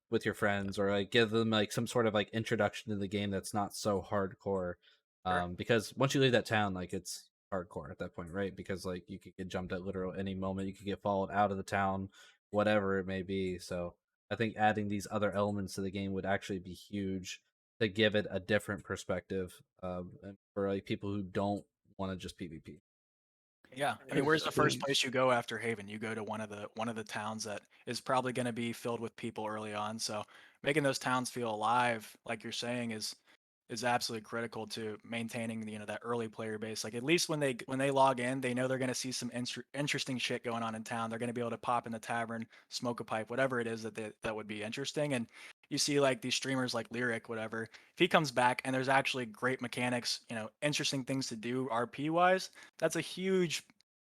with your friends, or like give them like some sort of like introduction to the game that's not so hardcore. sure. Because once you leave that town, like it's hardcore at that point, right? Because like you could get jumped at literal any moment, you could get followed out of the town, whatever it may be. So I think adding these other elements to the game would actually be huge to give it a different perspective, and for like people who don't want to just PvP. Yeah, I mean, where's the first Please. place you go after Haven? You go to one of the towns that is probably going to be filled with people early on. So making those towns feel alive, like you're saying, is absolutely critical to maintaining that early player base. Like at least when they log in, they know they're going to see some interesting shit going on in town. They're going to be able to pop in the tavern, smoke a pipe, whatever it is that would be interesting. And you see like these streamers like Lyric, whatever. If he comes back and there's actually great mechanics, interesting things to do RP wise, that's a huge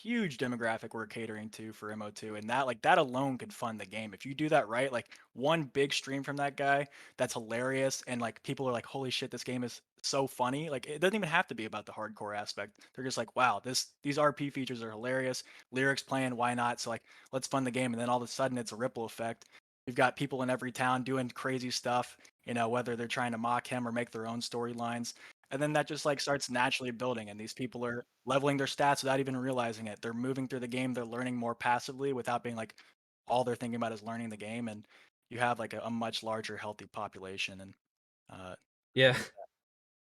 demographic we're catering to for MO2, and that alone could fund the game if you do that right. Like one big stream from that guy that's hilarious, and like people are like, holy shit, this game is so funny. Like it doesn't even have to be about the hardcore aspect. They're just like, wow, these RP features are hilarious. Lyrics playing, why not? So like, let's fund the game, and then all of a sudden it's a ripple effect. You've got people in every town doing crazy stuff, whether they're trying to mock him or make their own storylines. And then that just like starts naturally building, and these people are leveling their stats without even realizing it. They're moving through the game, they're learning more passively without being like all they're thinking about is learning the game, and you have like a much larger healthy population. And I Yeah. think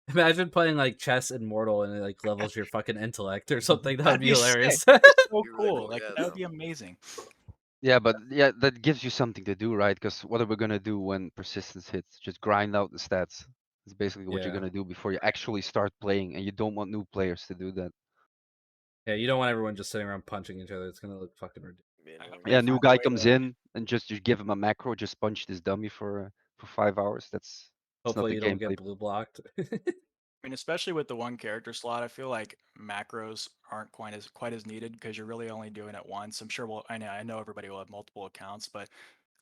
Imagine playing like chess in Mortal and it like levels your fucking intellect or something. That would that'd be be sick. hilarious. That'd be so Be really cool. cool. Like Yeah, that would though. be amazing. Yeah, but yeah, that gives you something to do, right? Because what are we gonna do when persistence hits? Just grind out the stats. It's basically what you're Yeah. gonna do before you actually start playing, and you don't want new players to do that. Yeah, you don't want everyone just sitting around punching each other. It's gonna look fucking ridiculous. Be I hope annoying. they Yeah, new find a guy way comes to. in and just you give him a macro, just punch this dummy for 5 hours. That's not Hopefully the you don't get gameplay. blue blocked. I mean, especially with the one character slot, I feel like macros aren't quite as needed because you're really only doing it once. I'm sure. Well, I know everybody will have multiple accounts, but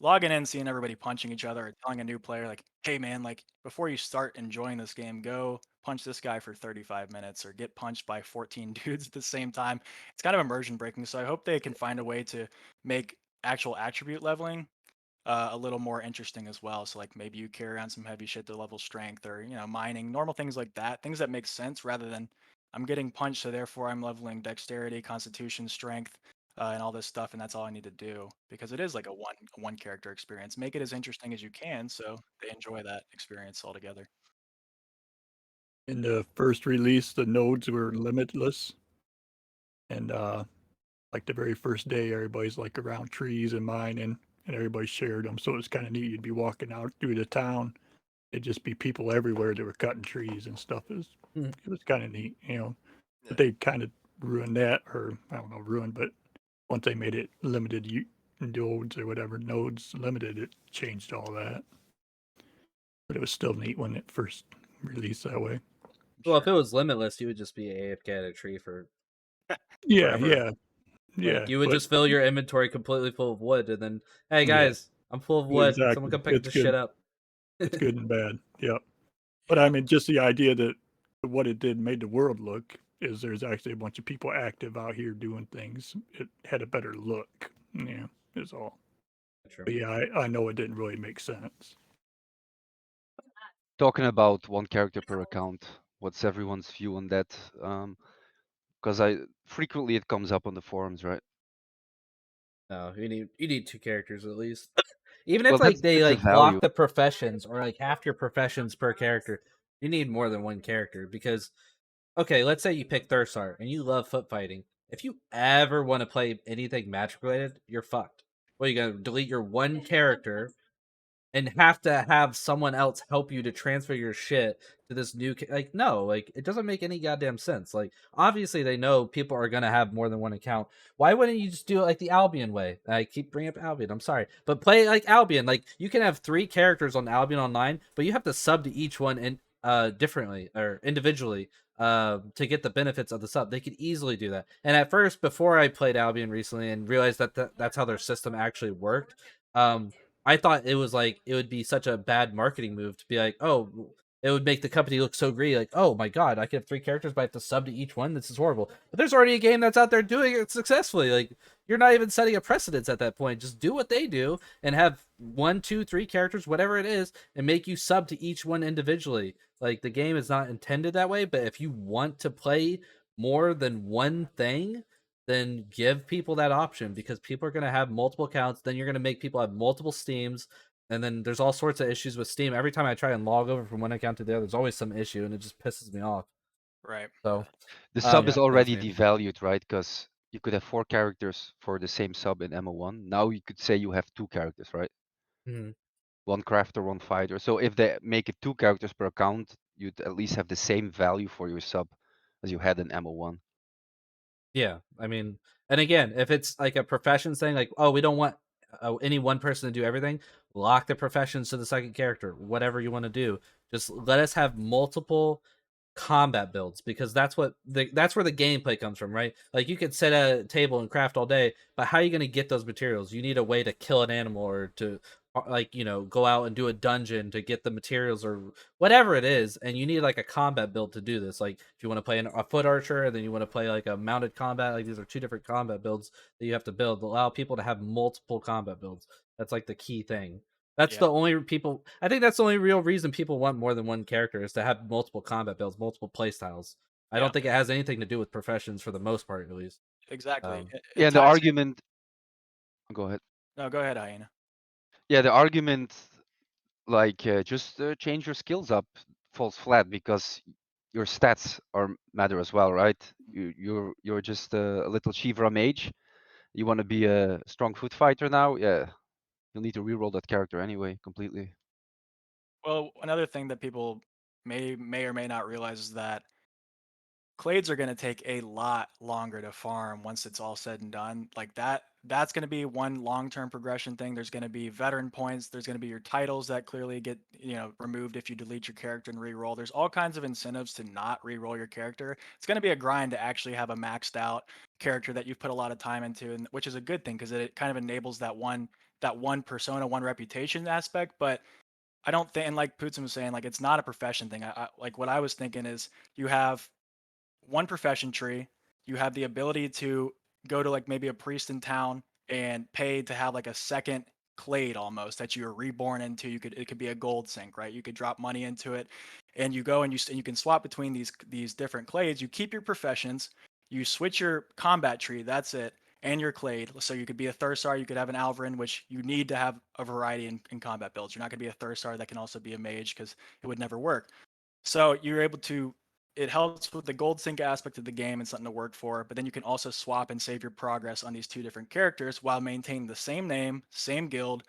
logging in, seeing everybody punching each other, or telling a new player like, "Hey, man, like before you start enjoying this game, go punch this guy for 35 minutes or get punched by 14 dudes at the same time." It's kind of immersion breaking. So I hope they can find a way to make actual attribute leveling a little more interesting as well. So like maybe you carry on some heavy shit to level strength, or mining, normal things like that, things that make sense rather than I'm getting punched, so therefore I'm leveling dexterity, constitution, strength, and all this stuff, and that's all I need to do, because it is like a one character experience. Make it as interesting as you can so they enjoy that experience altogether. In the first release, the nodes were limitless, and like the very first day, everybody's like around trees and mining, and everybody shared them. So it was kind of neat. You'd be walking out through the town, it'd just be people everywhere that were cutting trees and stuff. Mhm. It was kind of neat, Yeah. But they kind of ruined that, or I don't know, ruined. But once they made it limited nodes or whatever, nodes limited, it changed all that. But it was still neat when it first released that way. Well, if it was limitless, you would just be AFK at a tree for Yeah, forever. yeah, yeah. Like you would but just fill your inventory completely full of wood, and then, hey Yeah. guys, I'm full of wood. Someone Exactly. come pick It's this good. shit up. It's good and bad. Yep. But I mean, just the idea that what it did made the world look is there's actually a bunch of people active out here doing things. It had a better look. Yeah, is all. True. But yeah, I know it didn't really make sense. Talking about one character per account, what's everyone's view on that? Because I frequently it comes up on the forums, right? No, you need two characters at least. Even Well, if like they that's the like block value. the professions or like half your professions per character, you need more than one character because okay, let's say you pick Thursar and you love foot fighting. If you ever want to play anything magic related, you're fucked. Well, you gotta delete your one character and have to have someone else help you to transfer your shit to this new like no, like it doesn't make any goddamn sense. Like obviously they know people are gonna have more than one account. Why wouldn't you just do it like the Albion way? I keep bringing up Albion, I'm sorry, but play like Albion. Like you can have 3 characters on Albion Online, but you have to sub to each one in differently or individually to get the benefits of the sub. They could easily do that. And at first, before I played Albion recently and realized that that's how their system actually worked, I thought it was like it would be such a bad marketing move to be like, oh, it would make the company look so greedy. Like, oh my god, I can have 3 characters, but I have to sub to each one. This is horrible. But there's already a game that's out there doing it successfully. Like, you're not even setting a precedence at that point. Just do what they do and have 1, 2, 3 characters, whatever it is, and make you sub to each one individually. Like, the game is not intended that way. But if you want to play more than one thing, then give people that option because people are going to have multiple accounts. Then you're going to make people have multiple Steams. And then there's all sorts of issues with Steam. Every time I try and log over from one account to the other, there's always some issue, and it just pisses me off. Right. So The sub is that's already me. devalued, right? Because you could have 4 characters for the same sub in MO1. Now you could say you have 2 characters, right? Mhm. 1 crafter, 1 fighter. So if they make it 2 characters per account, you'd at least have the same value for your sub as you had in MO1. Yeah, I mean, and again, if it's like a professions thing, like, oh, we don't want any one person to do everything, lock the professions to the second character, whatever you want to do. Just let us have multiple combat builds, because that's where the gameplay comes from, right? Like, you could sit at a table and craft all day, but how are you going to get those materials? You need a way to kill an animal, or to, like, go out and do a dungeon to get the materials, or whatever it is, and you need like a combat build to do this. Like, if you want to play a foot archer, and then you want to play like a mounted combat, like, these are 2 different combat builds that you have to build, allow people to have multiple combat builds. That's like the key thing. That's Yeah. the only people. I think that's the only real reason people want more than one character, is to have multiple combat builds, multiple playstyles. I Yeah. don't think it has anything to do with professions, for the most part, at least. Exactly. It Yeah, and the ties in- argument. Go ahead. No, go ahead, Hyena. Yeah, the argument, like, just change your skills up, falls flat, because your stats matter as well, right? You're just a little Shivra mage. You want to be a strong foot fighter now? Yeah, you'll need to reroll that character anyway, completely. Well, another thing that people may or may not realize is that clades are going to take a lot longer to farm once it's all said and done. Like that's going to be one long-term progression thing. There's going to be veteran points. There's going to be your titles that clearly get, removed if you delete your character and re-roll. There's all kinds of incentives to not re-roll your character. It's going to be a grind to actually have a maxed out character that you've put a lot of time into, and which is a good thing, because it kind of enables that one persona, one reputation aspect. But I don't think, and like Putin was saying, like, it's not a profession thing. Like, what I was thinking is, you have one profession tree. You have the ability to go to like maybe a priest in town and pay to have like a second clade almost that you're reborn into. It could be a gold sink, right? You could drop money into it, and you go and you can swap between these different clades. You keep your professions, you switch your combat tree. That's it. And your clade. So you could be a Thursar, you could have an Alvarin, which you need to have a variety in combat builds. You're not going to be a Thursar that can also be a mage, because it would never work. So you're able to, it helps with the gold sync aspect of the game and something to work for, but then you can also swap and save your progress on these 2 different characters while maintaining the same name, same guild,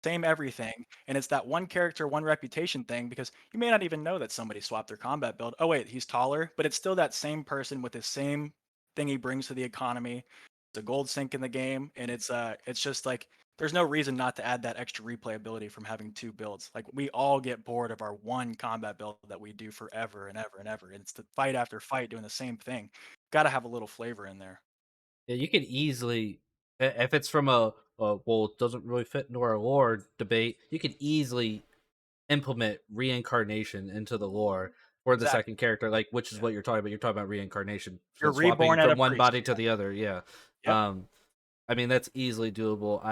same everything. And it's that one character, one reputation thing, because you may not even know that somebody swapped their combat build. Oh wait, he's taller, but it's still that same person with the same thing he brings to the economy. It's a gold sync in the game, and it's just like, there's no reason not to add that extra replayability from having 2 builds. Like, we all get bored of our one combat build that we do forever and ever and ever. And it's the fight after fight doing the same thing. Got to have a little flavor in there. Yeah, you could easily, if it's from well, it doesn't really fit into our lore debate, you could easily implement reincarnation into the lore for the Exactly. second character, like, which is Yeah. what you're talking about. You're talking about reincarnation, You're swapping reborn at a from one priest. body to the other. Yeah. Yep. I mean, that's easily doable.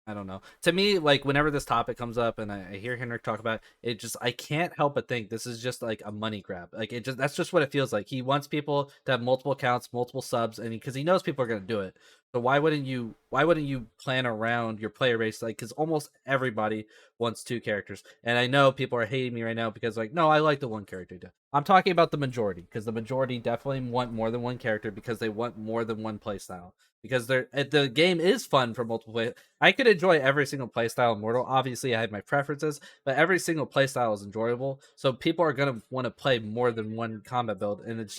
I don't know. To me, like, whenever this topic comes up and I hear Henrik talk about it, just, I can't help but think this is just like a money grab. Like, that's just what it feels like. He wants people to have multiple accounts, multiple subs, and because he knows people are going to do it. So why wouldn't you plan around your player base? Like, because almost everybody wants 2 characters, and I know people are hating me right now because, like, no, I like the one character. I'm talking about the majority, because the majority definitely want more than one character, because they want more than one playstyle, because the game is fun for multiple play. I could enjoy every single playstyle in Mortal. Obviously, I have my preferences, but every single playstyle is enjoyable. So people are gonna want to play more than one combat build, and it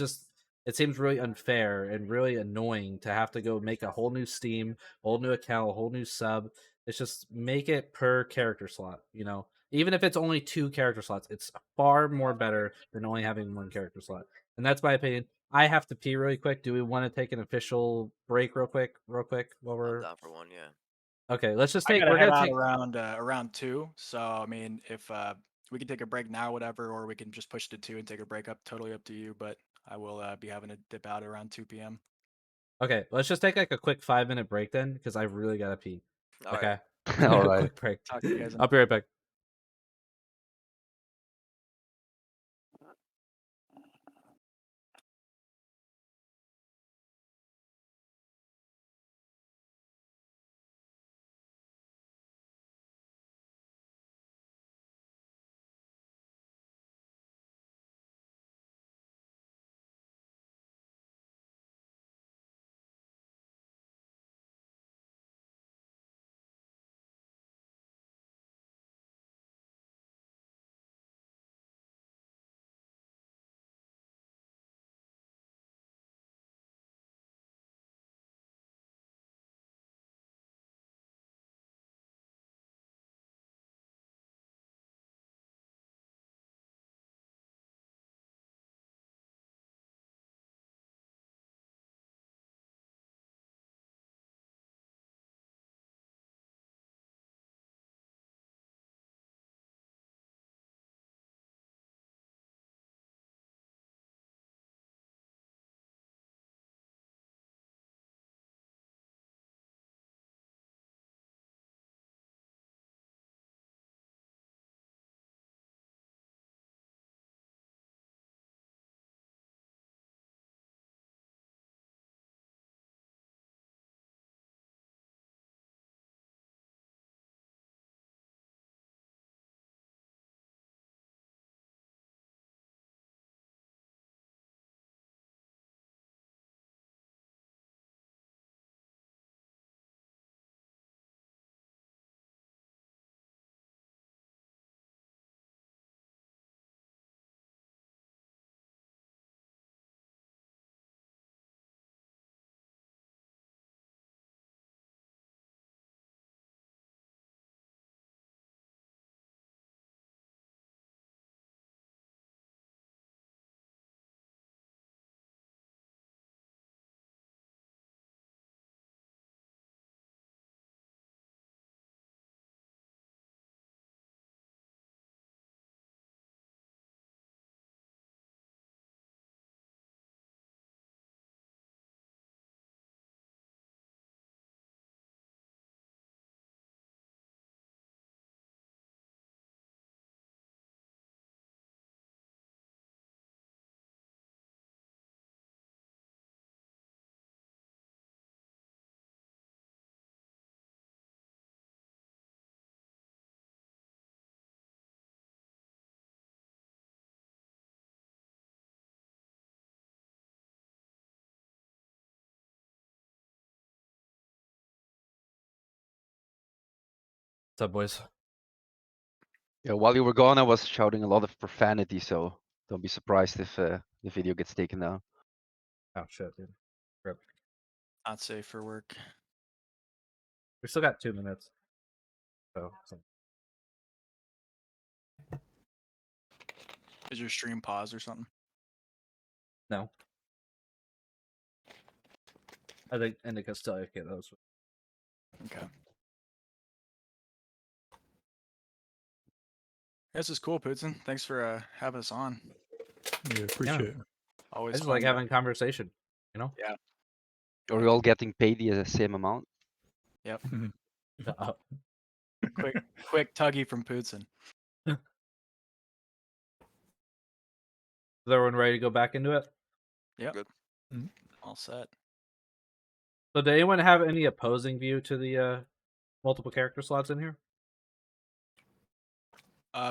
seems really unfair and really annoying to have to go make a whole new Steam, whole new account, a whole new sub. It's just, make it per character slot. Even if it's only 2 character slots, it's far more better than only having 1 character slot. And that's my opinion. I have to pee really quick. Do we want to take an official break real quick while I'm we're down for one, yeah. okay? Let's just I take. gotta We're head gonna out take. around 2. So I mean, if we can take a break now, whatever, or we can just push to 2 and take a break up. Totally up to you. But I will be having to dip out around 2 p.m. Okay, let's just take like a quick 5-minute break then, because I really gotta pee. All right. Okay, All a right. quick break. Talk to you guys in I'll be right back. What's up, boys? Yeah, while you were gone, I was shouting a lot of profanity, so don't be surprised if the video gets taken down. Oh shit, dude. Rip. Not safe for work. We still got 2 minutes. So. Is your stream paused or something? No. I think Indica's still okay though. So. Okay. This is cool, Putin. Thanks for having us on. Yeah, appreciate it. I Always just fun like to- having conversation, you know? Yeah. Are we all getting paid the same amount? Yep. Uh, quick tuggy from Putin. Is everyone ready to go back into it? Yep. Good. All set. So, did anyone have any opposing view to the multiple character slots in here?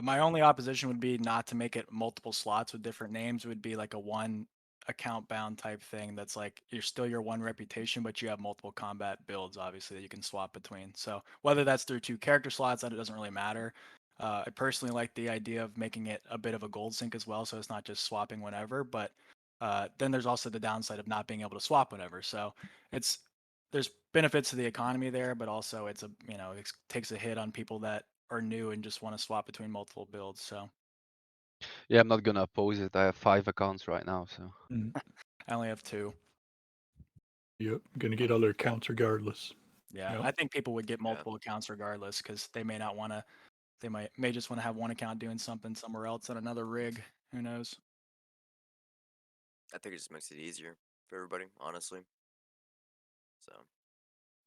My only opposition would be not to make it multiple slots with different names. It would be like a one account bound type thing that's like you're still your one reputation, but you have multiple combat builds, obviously, that you can swap between. So whether that's through 2 character slots, that it doesn't really matter. I personally like the idea of making it a bit of a gold sink as well, so it's not just swapping whenever. But then there's also the downside of not being able to swap whenever. So there's benefits to the economy there, but also it's it takes a hit on people that are new and just want to swap between multiple builds. So Yeah, I'm not gonna oppose it. I have 5 accounts right now, so. I only have 2. Yep, gonna get other accounts regardless. Yeah, Yep. I think people would get multiple accounts regardless because they may not want to. They may just want to have one account doing something somewhere else on another rig. Who knows? I think it just makes it easier for everybody, honestly. So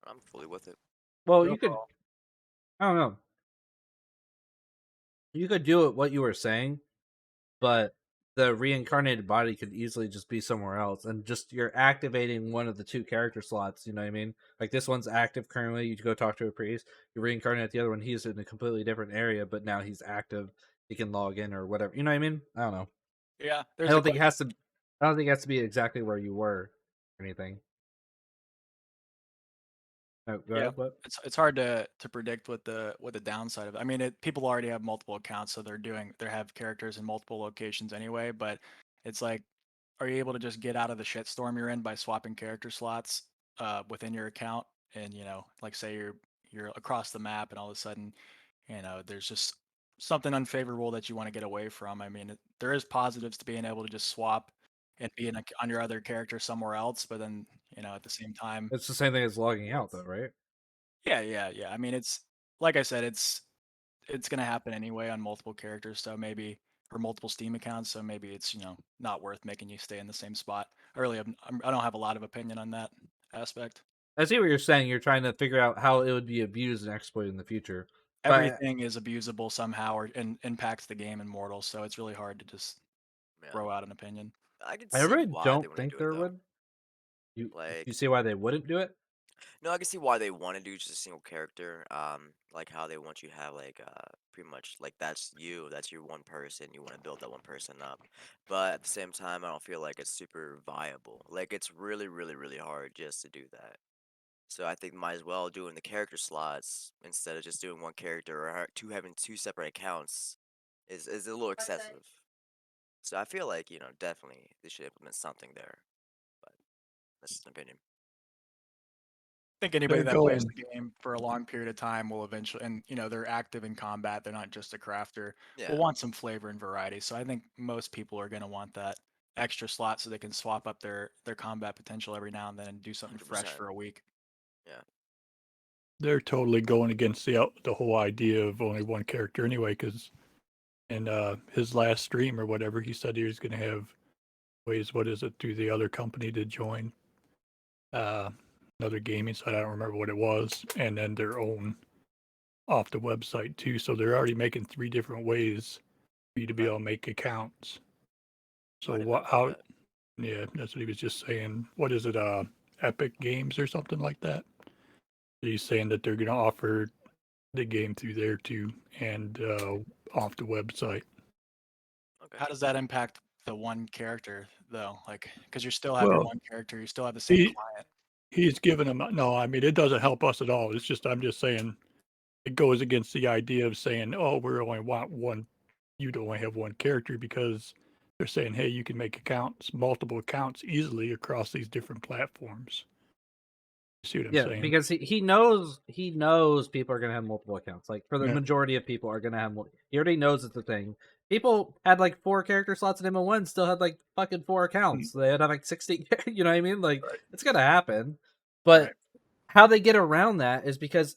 I'm fully with it. Well, you could. I don't know. You could do it what you were saying, but the reincarnated body could easily just be somewhere else, and just you're activating one of the 2 character slots. You know what I mean? Like this one's active currently. You go talk to a priest. You reincarnate the other one. He's in a completely different area, but now he's active. He can log in or whatever. You know what I mean? I don't know. Yeah, I don't think it has to. I don't think it has to be exactly where you were or anything. Oh, go ahead. What? It's hard to predict what the downside of it. I mean, people already have multiple accounts, so they have characters in multiple locations anyway. But it's like, are you able to just get out of the shitstorm you're in by swapping character slots within your account? And like say you're across the map, and all of a sudden, there's just something unfavorable that you want to get away from. I mean, there is positives to being able to just swap and be on your other character somewhere else, but then at the same time, It's the same thing as logging out, though, right? yeah. I mean, it's like I said, it's gonna happen anyway on multiple characters, so maybe or multiple Steam accounts, so maybe it's not worth making you stay in the same spot. I don't have a lot of opinion on that aspect. I see what you're saying. You're trying to figure out how it would be abused and exploited in the future. Everything is abusable somehow or impacts the game in Mortal, so it's really hard to just Yeah. throw out an opinion. I can I see really why they don't want to think do there it though. would. You Like, see why they wouldn't do it? no, I can see why they want to do just a single character. Like how they want you to have like pretty much like that's your one person. You want to build that one person up, but at the same time, I don't feel like it's super viable. Like it's really, really, really hard just to do that. So I think might as well doing the character slots instead of just doing one character or having 2 separate accounts is a little excessive. So I feel like definitely they should implement something there, but that's just an opinion. I think anybody They're that plays going. the game for a long period of time will eventually, and they're active in combat. They're not just a crafter. Yeah. Will want some flavor and variety. So I think most people are going to want that extra slot so they can swap up their combat potential every now and then and do something fresh 100%. for a week. Yeah. They're totally going against the whole idea of only one character anyway. Because in his last stream or whatever, he said he was going to have ways. What is it? To the other company to join another gaming site. I don't remember what it was, and then their own off the website too. So they're already making 3 different ways for you to be able to make accounts. So I didn't what? know How? that. Yeah, that's what he was just saying. What is it? Epic Games or something like that. He's saying that they're going to offer the game through there too, and off the website. Okay. How does that impact the one character though? Like, because you still have your Well, one character, you still have the same client. He's given them no. I mean, it doesn't help us at all. It's just I'm just saying, it goes against the idea of saying, oh, we only want one, you'd only have one character, because they're saying, hey, you can make accounts, multiple accounts easily across these different platforms. You see what I'm Yeah, saying? because he knows people are gonna have multiple accounts. Like for the Yeah. majority of people are gonna have. He already knows it's a thing. People had like 4 character slots in MO1, still had like fucking 4 accounts. They had like 60. You know what I mean? Like Right. it's gonna happen. But Right. how they get around that is because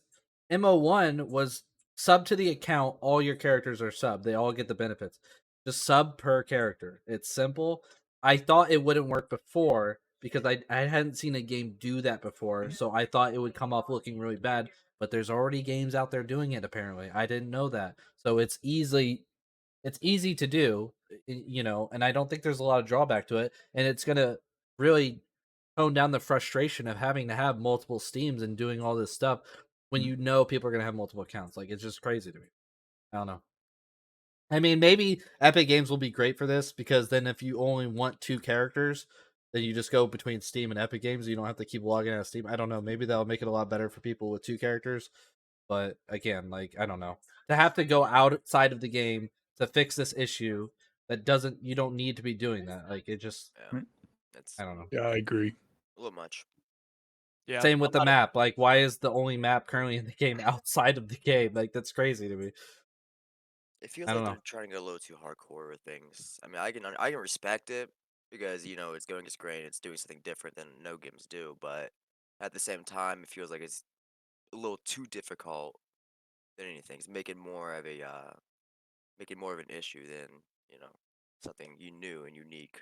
MO1 was sub to the account. All your characters are sub. They all get the benefits. Just sub per character. It's simple. I thought it wouldn't work before because I hadn't seen a game do that before, so I thought it would come off looking really bad. But there's already games out there doing it. Apparently, I didn't know that. So it's easy to do, you know, and I don't think there's a lot of drawback to it. And it's gonna really tone down the frustration of having to have multiple Steams and doing all this stuff when you know people are gonna have multiple accounts. Like it's just crazy to me. I don't know. I mean, maybe Epic Games will be great for this because then if you only want 2 characters, then you just go between Steam and Epic Games. You don't have to keep logging out of Steam. I don't know. Maybe that'll make it a lot better for people with 2 characters. But again, like I don't know. To have to go outside of the game to fix this issue that doesn't you don't need to be doing that. Like it just Yeah. It's I don't know. Yeah, I agree. a little much. Yeah. Same with I'm the not- map. Like why is the only map currently in the game outside of the game? Like that's crazy to me. It feels I like don't they're know. trying to go a little too hardcore with things. I mean, I can respect it because it's going against grain. It's doing something different than no games do. But at the same time, it feels like it's a little too difficult than anything. It's making more of an issue than something new and unique.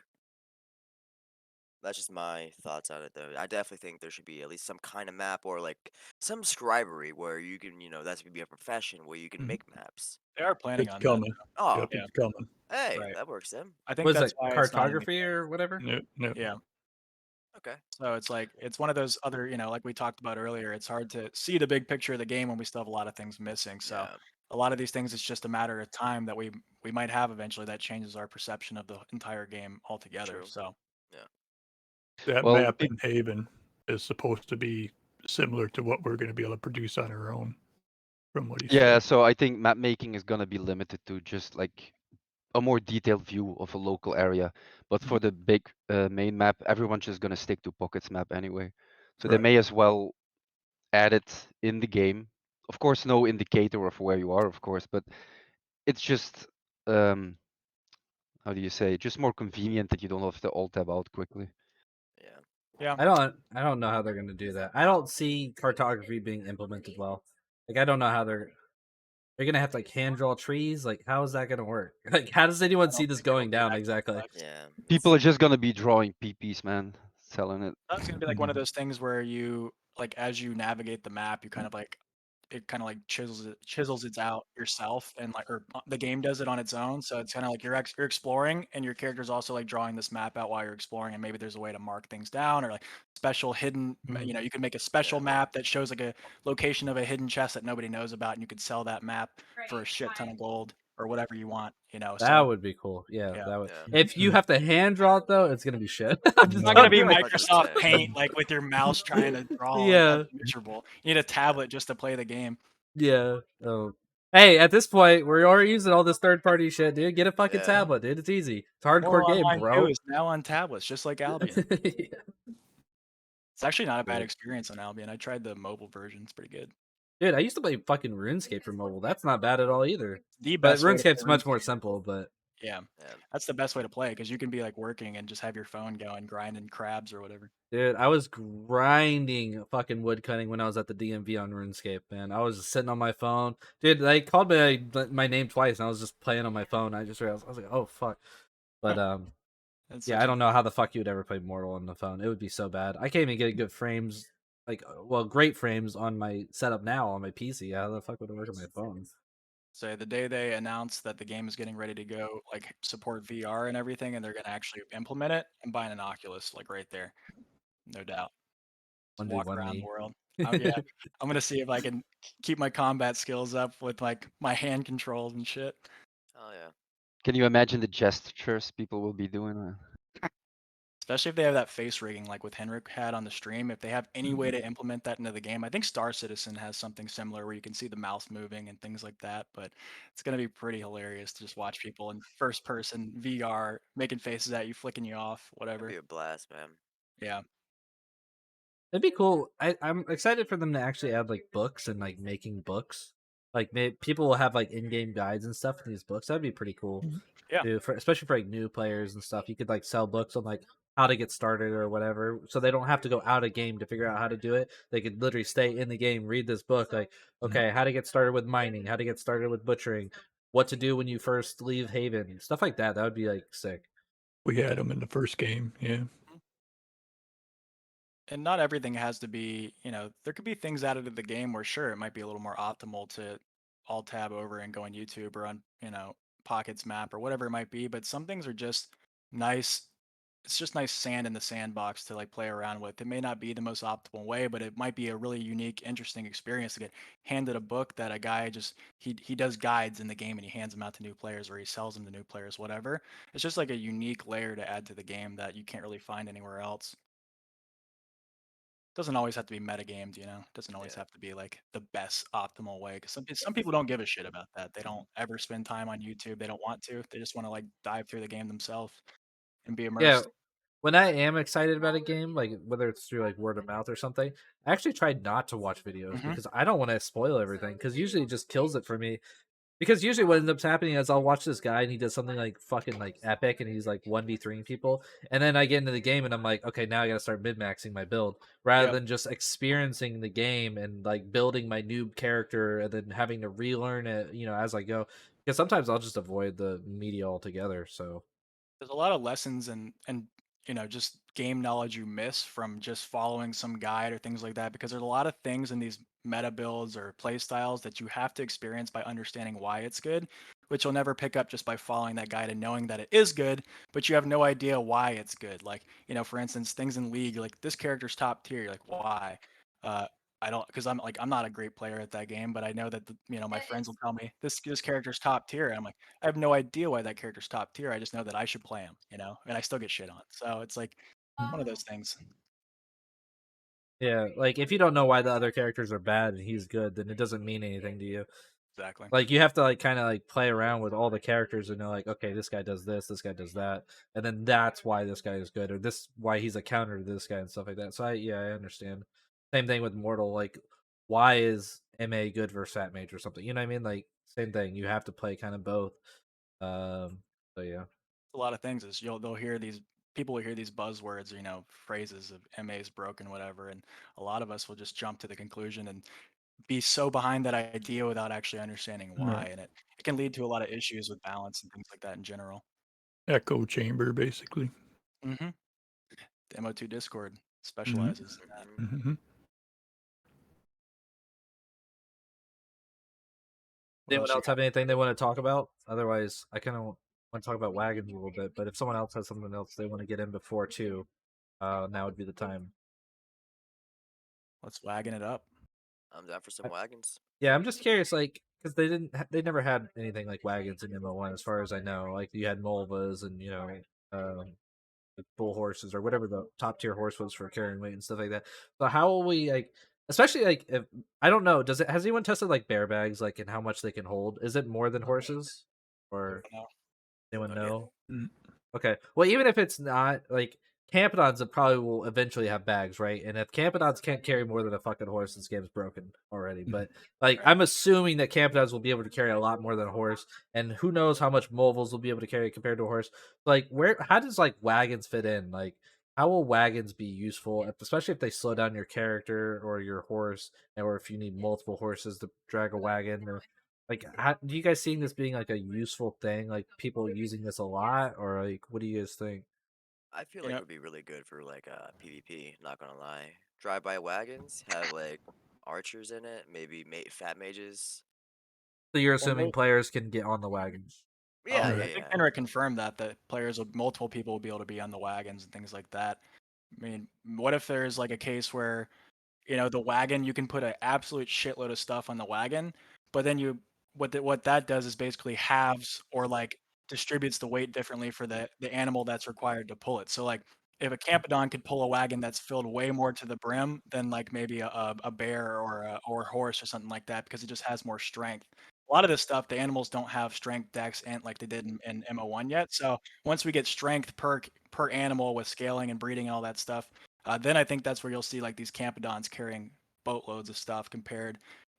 That's just my thoughts on it, though. I definitely think there should be at least some kind of map or like some scribery where you can, that's gonna be a profession where you can Mhm. make maps. They are planning It's on coming. Oh, Yep, Yeah. it's coming. hey, Right. that works then. I think What is that's it? why it's not in the Cartography or whatever? No, no. Yeah. Okay. So it's like it's one of those other, like we talked about earlier, it's hard to see the big picture of the game when we still have a lot of things missing. So Yeah. a lot of these things it's just a matter of time that we might have eventually that changes our perception of the entire game altogether. True. So That Well, map in Haven is supposed to be similar to what we're going to be able to produce on our own, from what he yeah, said. so I think map making is gonna be limited to just like a more detailed view of a local area. But for the big main map, everyone's just gonna stick to Pockets map anyway. So they Right. may as well add it in the game. Of course, no indicator of where you are, of course, but it's just how do you say? Just more convenient that you don't have to alt tab out quickly. Yeah. yeah. I don't know how they're gonna do that. I don't see cartography being implemented well. Like I don't know how they're gonna have to like hand draw trees. Like how is that gonna work? Like how does anyone see this going down exactly? Yeah. People are just gonna be drawing PPs, man, selling it. That's gonna be like one of those things where you like as you navigate the map, you kind of like it kind of like chisels it out yourself and like or the game does it on its own. So it's kind of like you're exploring and your character's also like drawing this map out while you're exploring, and maybe there's a way to mark things down or like special hidden you can make a special Yeah. map that shows like a location of a hidden chest that nobody knows about, and you could sell that map for a shit ton of gold or whatever you want, That so would be cool. Yeah, Yeah. that would. Yeah. If you have to hand draw it though, it's gonna be shit. I'm just it's not gonna be like, Microsoft 100%. Paint like with your mouse trying to draw. Yeah. That's miserable. You need a tablet just to play the game. Yeah. Oh. Hey, at this point, we're already using all this third-party shit, dude. Get a fucking Yeah. tablet, dude. It's easy. It's a More hardcore game, Online bro. 2 is now on tablets, just like Albion. Yeah. It's actually not a bad Yeah. experience on Albion. I tried the mobile version; it's pretty good. Dude, I used to play fucking RuneScape for mobile. That's not bad at all either. The But best way to play RuneScape's much more RuneScape. simple. But Yeah, Yeah. that's the best way to play because you can be like working and just have your phone going, grinding crabs or whatever. dude, I was grinding fucking woodcutting when I was at the DMV on RuneScape, man. I was just sitting on my phone. Dude, they called my name twice, and I was just playing on my phone. I just realized I was like, oh fuck. But It's yeah, such I a- don't know how the fuck you would ever play Mortal on the phone. It would be so bad. I can't even get good frames, like great frames on my setup now on my PC. How the fuck would it work on my phone? So the day they announced that the game is getting ready to go, like support VR and everything, and they're gonna actually implement it, I'm buying an Oculus, like right there, no doubt. Just walk 1v1 around me. the world. Yeah, I'm gonna see if I can keep my combat skills up with like my hand controls and shit. Oh yeah. Can you imagine the gestures people will be doing? Especially if they have that face rigging like with Henrik had on the stream. If they have any way to implement that into the game, I think Star Citizen has something similar where you can see the mouse moving and things like that. But it's gonna be pretty hilarious to just watch people in first person VR making faces at you, flicking you off, That'd whatever. be a blast, man. Yeah. It'd be cool. I'm excited for them to actually add like books and like making books. Like people will have like in-game guides and stuff in these books. That'd be pretty cool. Yeah. Especially for like new players and stuff. You could like sell books on like how to get started or whatever, so they don't have to go out of game to figure out how to do it. They could literally stay in the game, read this book, like okay, how to get started with mining, how to get started with butchering, what to do when you first leave Haven, stuff like that. That would be like sick. We had them in the first game, yeah. And not everything has to be, there could be things added to the game where sure it might be a little more optimal to alt tab over and go on YouTube or on, Pockets map or whatever it might be, but some things are just nice. It's just nice sand in the sandbox to like play around with. It may not be the most optimal way, but it might be a really unique, interesting experience to get handed a book that a guy just he does guides in the game and he hands them out to new players or he sells them to new players, whatever. It's just like a unique layer to add to the game that you can't really find anywhere else. Doesn't always have to be metagamed, Doesn't always Yeah. have to be like the best optimal way. Because some people don't give a shit about that. They don't ever spend time on YouTube. They don't want to. They just want to like dive through the game themselves and be Yeah, immersed. when I am excited about a game, like whether it's through like word of mouth or something, I actually try not to watch videos Mhm. because I don't want to spoil everything. Because usually it just kills it for me. Because usually what ends up happening is I'll watch this guy and he does something like fucking like epic and he's like 1v3ing people, and then I get into the game and I'm like, okay, now I gotta start mid maxing my build rather Yep. than just experiencing the game and like building my noob character and then having to relearn it, as I go. Because sometimes I'll just avoid the media altogether. So There's a lot of lessons and just game knowledge you miss from just following some guide or things like that because there's a lot of things in these meta builds or play styles that you have to experience by understanding why it's good, which you'll never pick up just by following that guide and knowing that it is good, but you have no idea why it's good. Like, for instance, things in League, like this character's top tier, you're like, why? Uh, I don't, because I'm not a great player at that game, but I know that my friends will tell me this character's top tier, and I'm like, I have no idea why that character's top tier. I just know that I should play him, and I still get shit on. So it's like one of those things. yeah, like if you don't know why the other characters are bad and he's good, then it doesn't mean anything to you. Exactly. Like you have to like kind of like play around with all the characters and know like, okay, this guy does this guy does that, and then that's why this guy is good, or this why he's a counter to this guy and stuff like that. So I understand. Same thing with Mortal. Like, why is MA good versus Fat Mage or something? You know what I mean? Like same thing. You have to play kind of both. So yeah. A lot of things is they'll hear these people will hear these buzzwords, phrases of MA's broken, whatever, and a lot of us will just jump to the conclusion and be so behind that idea without actually understanding why, Right. and it can lead to a lot of issues with balance and things like that in general. Echo chamber, basically. Mm-hmm. The MO2 Discord Mhm. specializes in that. Mhm. Mhm. What Anyone else you else got? have anything they want to talk about? Otherwise, I kind of want to talk about wagons a little bit. But if someone else has something else they want to get in before too, now would be the time. Let's wagon it up. I'm down for some wagons. Yeah, I'm just curious, like, because they never had anything like wagons in MO1, as far as I know. Like, you had Mulvas and like bull horses or whatever the top tier horse was for carrying weight and stuff like that. So how will we like, especially like, if I don't know, has anyone tested like bear bags, like, and how much they can hold? Is it more than horses, or No. anyone Okay. know? Mm. Okay. Well, even if it's not like Campodons, it probably will eventually have bags, right? And if Campodons can't carry more than a fucking horse, this game's broken already. But like, Right. I'm assuming that Campodons will be able to carry a lot more than a horse, and who knows how much Mobiles will be able to carry compared to a horse. Like, how does like wagons fit in? Like, how will wagons be useful, especially if they slow down your character or your horse, or if you need multiple horses to drag a wagon, or like, do you guys seeing this being like a useful thing? Like people using this a lot, or like, what do you guys think? I feel You like it know, would be really good for like PvP. Not gonna lie. Drive-by wagons have like archers in it. Maybe fat mages. So you're well, assuming players can get on the wagons? Yeah, I yeah, Right. think yeah. Henrik confirmed that players of multiple people will be able to be on the wagons and things like that. I mean, what if there's like a case where the wagon, you can put an absolute shitload of stuff on the wagon, but then what that does is basically halves or like distributes the weight differently for the animal that's required to pull it. So like if a Campodon could pull a wagon that's filled way more to the brim than like maybe a bear or a horse or something like that, because it just has more strength. A lot of this stuff, the animals don't have strength, dex, and like they did in MO1 yet. So once we get strength per animal with scaling and breeding and all that stuff, then I think that's where you'll see like these Campodons carrying boatloads of stuff compared.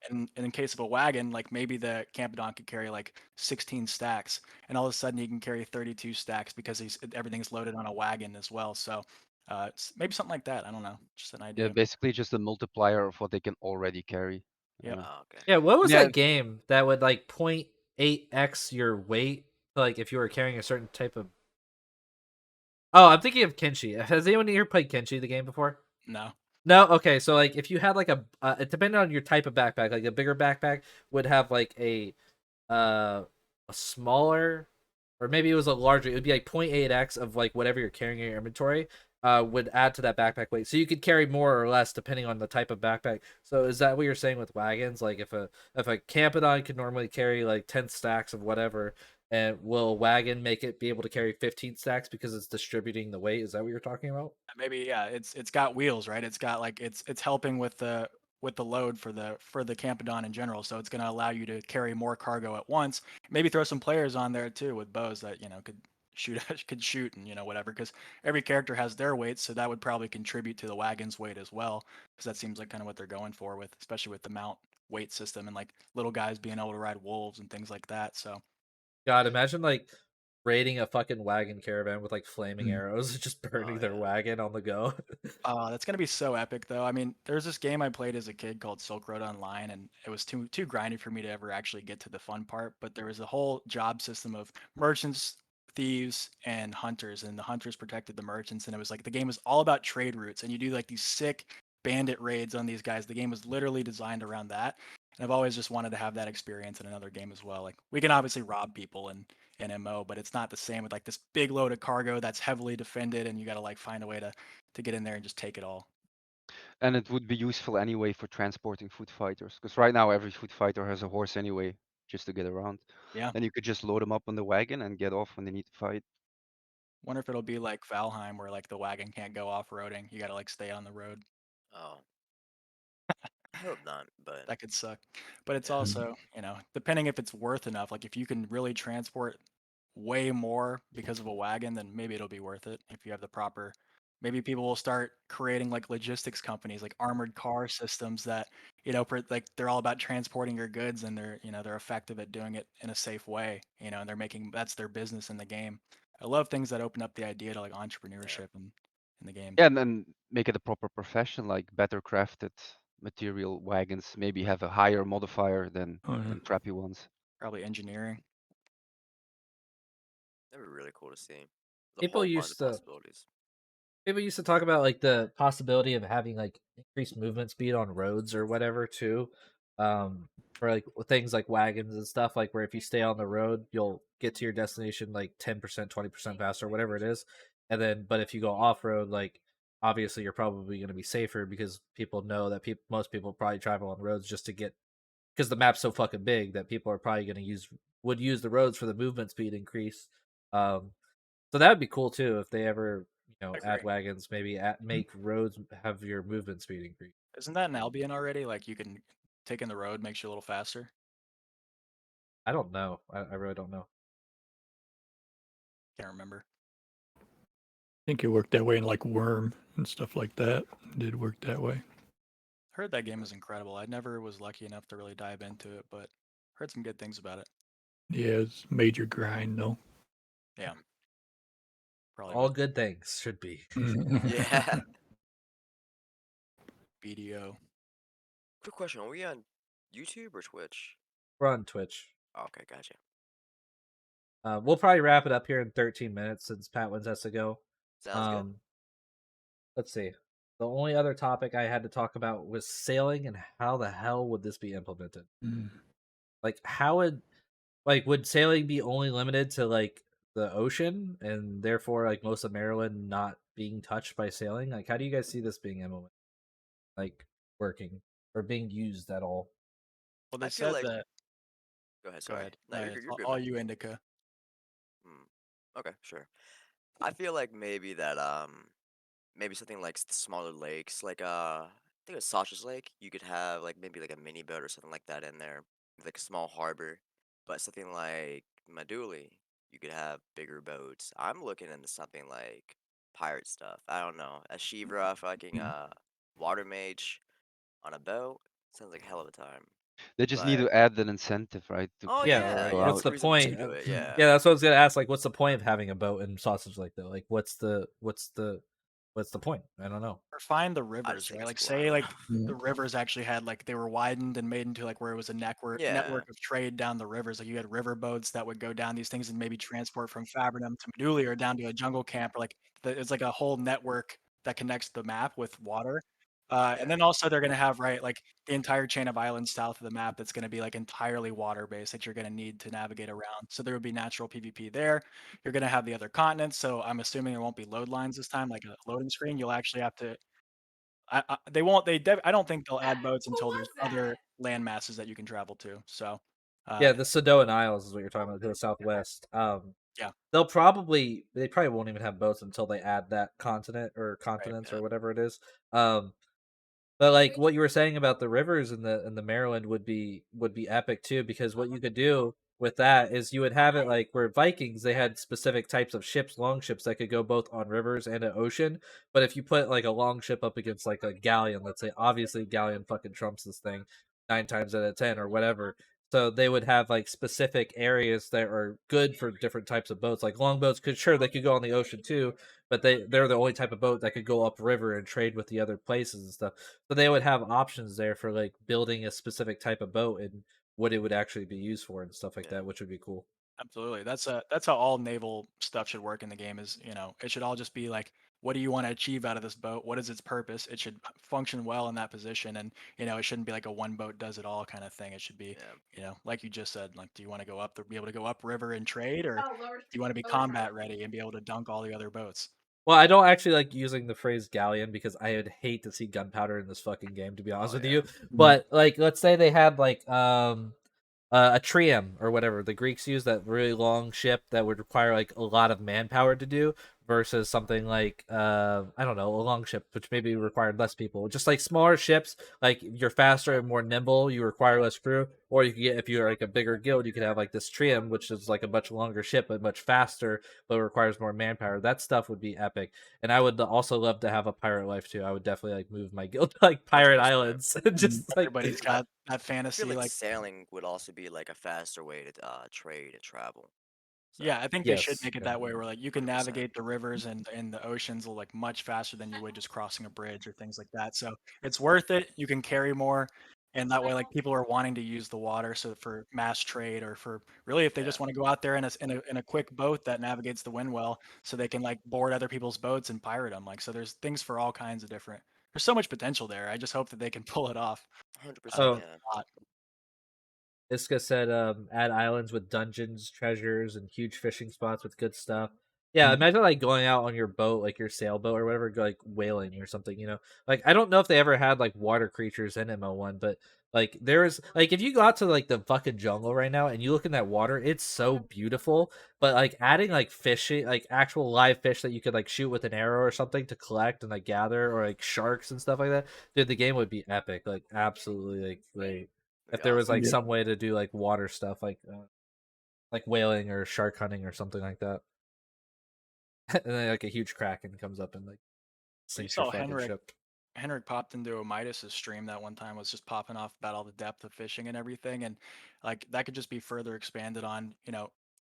And in case of a wagon, like maybe the Campodon could carry like 16 stacks, and all of a sudden he can carry 32 stacks because everything's loaded on a wagon as well. So maybe something like that. I don't know, just an Yeah, idea. basically just a multiplier of what they can already carry. Yep. Oh, okay. Yeah, what was Yeah. that game that would like 0.8x your weight? Like if you were carrying a certain type of. Oh, I'm thinking of Kenshi. Has anyone here played Kenshi the game before? No. No. Okay, so like if you had like it depended on your type of backpack. Like a bigger backpack would have like a smaller, or maybe it was a larger. It would be like 0.8x of like whatever you're carrying in your inventory. Would add to that backpack weight, so you could carry more or less depending on the type of backpack. So is that what you're saying with wagons? Like if a Campodon could normally carry like 10 stacks of whatever, and will a wagon make it be able to carry 15 stacks because it's distributing the weight? Is that what you're talking about? Maybe yeah. It's got wheels, right? It's got like it's helping with the load for the Campodon in general. So it's going to allow you to carry more cargo at once. Maybe throw some players on there too with bows that could shoot could shoot and whatever, because every character has their weights, so that would probably contribute to the wagon's weight as well, because that seems like kind of what they're going for, with especially with the mount weight system and like little guys being able to ride wolves and things like that. So God, imagine like raiding a fucking wagon caravan with like flaming Mm. arrows, just burning their yeah. wagon on the go. that's gonna be so epic though. I mean, there's this game I played as a kid called Silk Road Online, and it was too grindy for me to ever actually get to the fun part. But there was a whole job system of merchants, thieves, and hunters, and the hunters protected the merchants, and it was like the game was all about trade routes, and you do like these sick bandit raids on these guys. The game was literally designed around that, and I've always just wanted to have that experience in another game as well. Like we can obviously rob people in MO, but it's not the same with like this big load of cargo that's heavily defended, and you got to like find a way to get in there and just take it all. And it would be useful anyway for transporting foot fighters, because right now every foot fighter has a horse anyway, just to get around. Yeah. Then you could just load them up on the wagon and get off when they need to fight. Wonder if it'll be like Valheim, where like the wagon can't go off-roading. You got to like stay on the road. Oh, I hope not. But That could suck. But it's yeah, also, depending if it's worth enough. Like if you can really transport way more because of a wagon, then maybe it'll be worth it if you have the proper. Maybe people will start creating like logistics companies, like armored car systems that, like they're all about transporting your goods, and they're effective at doing it in a safe way, and that's their business in the game. I love things that open up the idea to like yeah. entrepreneurship in the game. Yeah, and then make it a proper profession, like better crafted material wagons maybe have a higher modifier than Oh, yeah. crappy ones. Probably engineering. That'd be really cool to see. The People whole bunch used of to possibilities. People used to talk about like the possibility of having like increased movement speed on roads or whatever too. For like things like wagons and stuff, like where if you stay on the road, you'll get to your destination like 10%, 20% faster, whatever it is. And then, but if you go off road, like obviously you're probably going to be safer because people know that most people probably travel on roads just to get, because the map's so fucking big that people are probably going to would use the roads for the movement speed increase. Um, so that would be cool too if they ever, add Agree. wagons, maybe make roads have your movement speed increase. Isn't that an Albion already? Like you can take in the road makes you a little faster. I don't know. I really don't know. Can't remember. I think it worked that way in like Worm and stuff like that. It did work that way. Heard that game is incredible. I never was lucky enough to really dive into it, but heard some good things about it. Yeah, it's major grind though. Yeah. Probably All with good things should be. Yeah. BDO. Quick question: are we on YouTube or Twitch? We're on Twitch. Oh, okay, gotcha. We'll probably wrap it up here in 13 minutes since PatWins has to go. Sounds good. Let's see. The only other topic I had to talk about was sailing and how the hell would this be implemented? Mm. Like, would sailing be only limited to like the ocean and therefore like most of Maryland not being touched by sailing? Like, how do you guys see this being implemented? Like, working or being used at all? Well, they I feel said like. that. Go ahead. Go Sorry. ahead. No, No, you're it's good, all man. you Indica. Hmm. Okay, sure. I feel like maybe that maybe something like smaller lakes, like I think a Sausage Lake. You could have like maybe like a mini boat or something like that in there, with, like a small harbor. But something like Maduli, you could have bigger boats. I'm looking into something like pirate stuff. I don't know, a Shivra fucking water mage on a boat sounds like a hell of a time. They just need But to add an incentive, right? To oh Yeah, yeah, like go yeah, what's out. with a the reason to point? do it. Yeah, Yeah, that's what I was gonna ask. Like, what's the point of having a boat in Sausage Lake though? Like, what's the point? I don't know. Or find the I just rivers, think right? it's Like cool. I say don't like know. the rivers actually had like they were widened and made into like where it was a Yeah, network of trade down the rivers. Like you had river boats that would go down these things and maybe transport from Fabrinum to Meduli or down to a jungle camp. Or like it's like a whole network that connects the map with water. yeah, And then also they're gonna have right like the entire chain of islands south of the map that's gonna be like entirely water based that you're gonna need to navigate around. So there would be natural PvP there. You're gonna have the other continents. So I'm assuming there won't be load lines this time, like a loading screen. You'll actually have to they won't. I don't think they'll add boats until there's other land masses that you can travel to. So, Yeah, the Sadoan Isles is what you're talking about to the southwest. yeah, They probably won't even have boats until they add that continent or right. continents yeah, or whatever it is. Um, But like what you were saying about the rivers in the Maryland would be epic too, because what you could do with that is you would have it like where Vikings they had specific types of ships, long ships that could go both on rivers and an ocean. But if you put like a long ship up against like a galleon, let's say, obviously galleon fucking trumps this thing 9 times out of 10 or whatever. So they would have like specific areas that are good for different types of boats. Like longboats could they could go on the ocean too, but they're the only type of boat that could go upriver and trade with the other places and stuff. So they would have options there for like building a specific type of boat and what it would actually be used for and stuff like yeah. that, which would be cool. Absolutely. That's how all naval stuff should work in the game. Is it should all just be like, what do you want to achieve out of this boat? What is its purpose? It should function well in that position, and it shouldn't be like a one boat does it all kind of thing. It should be, Yeah, like you just said, like, do you want to be able to go up river and trade, or do you want to be combat ready and be able to dunk all the other boats? Well, I don't actually like using the phrase galleon because I would hate to see gunpowder in this fucking game, to be honest oh with yeah, you. But like, let's say they had like a trium or whatever the Greeks use, that really long ship that would require like a lot of manpower to do, versus something like I don't know, a long ship which maybe required less people. Just like smaller ships, like you're faster and more nimble, you require less crew. Or you could get, if you're like a bigger guild, you could have like this trium, which is like a much longer ship but much faster, but requires more manpower. That stuff would be epic. And I would also love to have a pirate life too. I would definitely like move my guild to like pirate 100%. islands. Just like Everybody's got that I feel fantasy, like like. sailing would also be like a faster way to trade and travel. So Yeah, I think they should yes, make it yeah. that way where like you can 100%. navigate the rivers and the oceans like much faster than you would just crossing a bridge or things like that. So it's worth it. You can carry more, and that way like people are wanting to use the water so for mass trade or for really if they Yeah, just want to go out there in a quick boat that navigates the wind well so they can like board other people's boats and pirate them. Like so there's things for all kinds of different. There's so much potential there. I just hope that they can pull it off. 100%. Oh, Yeah, A lot. Iska said, add islands with dungeons, treasures, and huge fishing spots with good stuff. Yeah, imagine like going out on your boat, like your sailboat or whatever, go like whaling or something. Like I don't know if they ever had like water creatures in MO1, but like there is like if you go out to like the fucking jungle right now and you look in that water, it's so beautiful. But like adding like fishing, like actual live fish that you could like shoot with an arrow or something to collect and like gather, or like sharks and stuff like that, dude, the game would be epic. Like absolutely like great. it'd If be there was awesome. like some way to do like water stuff, like whaling or shark hunting or something like that, and then like a huge kraken comes up and like We sinks your saw fucking ship. Henrik popped into a Midas's stream that one time, was just popping off about all the depth of fishing and everything, and like that could just be further expanded on,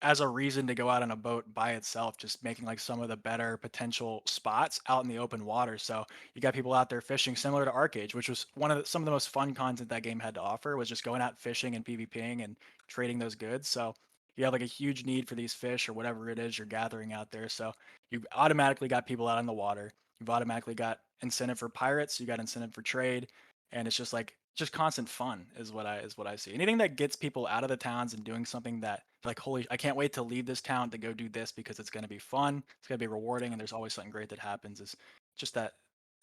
as a reason to go out on a boat by itself, just making like some of the better potential spots out in the open water. So you got people out there fishing similar to Arcade, which was some of the most fun content that game had to offer, was just going out fishing and PvPing and trading those goods. So you have like a huge need for these fish or whatever it is you're gathering out there. So you automatically got people out on the water. You've automatically got incentive for pirates, you got incentive for trade, and it's just constant fun is what I see. Anything that gets people out of the towns and doing something that like, holy, I can't wait to leave this town to go do this because it's going to be fun, it's going to be rewarding, and there's always something great that happens. Is just that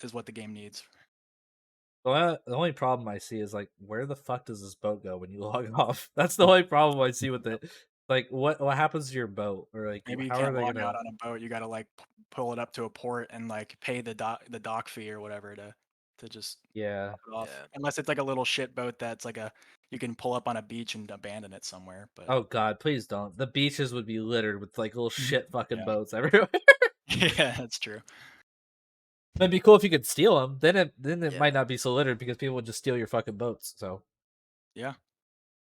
is what the game needs. The only problem I see is like, where the fuck does this boat go when you log off? That's the only problem I see with it. Like, what happens to your boat, or like, Maybe you how are can't they log gonna? out on a boat. You got to like pull it up to a port and like pay the dock fee or whatever to just Yeah. drop it off. Yeah. Unless it's like a little shit boat that's like you can pull up on a beach and abandon it somewhere. But Oh God, please don't. The beaches would be littered with like little shit fucking Yeah. boats everywhere. yeah, that's true. It'd be cool if you could steal them. Then it Yeah. might not be so littered because people would just steal your fucking boats. So Yeah.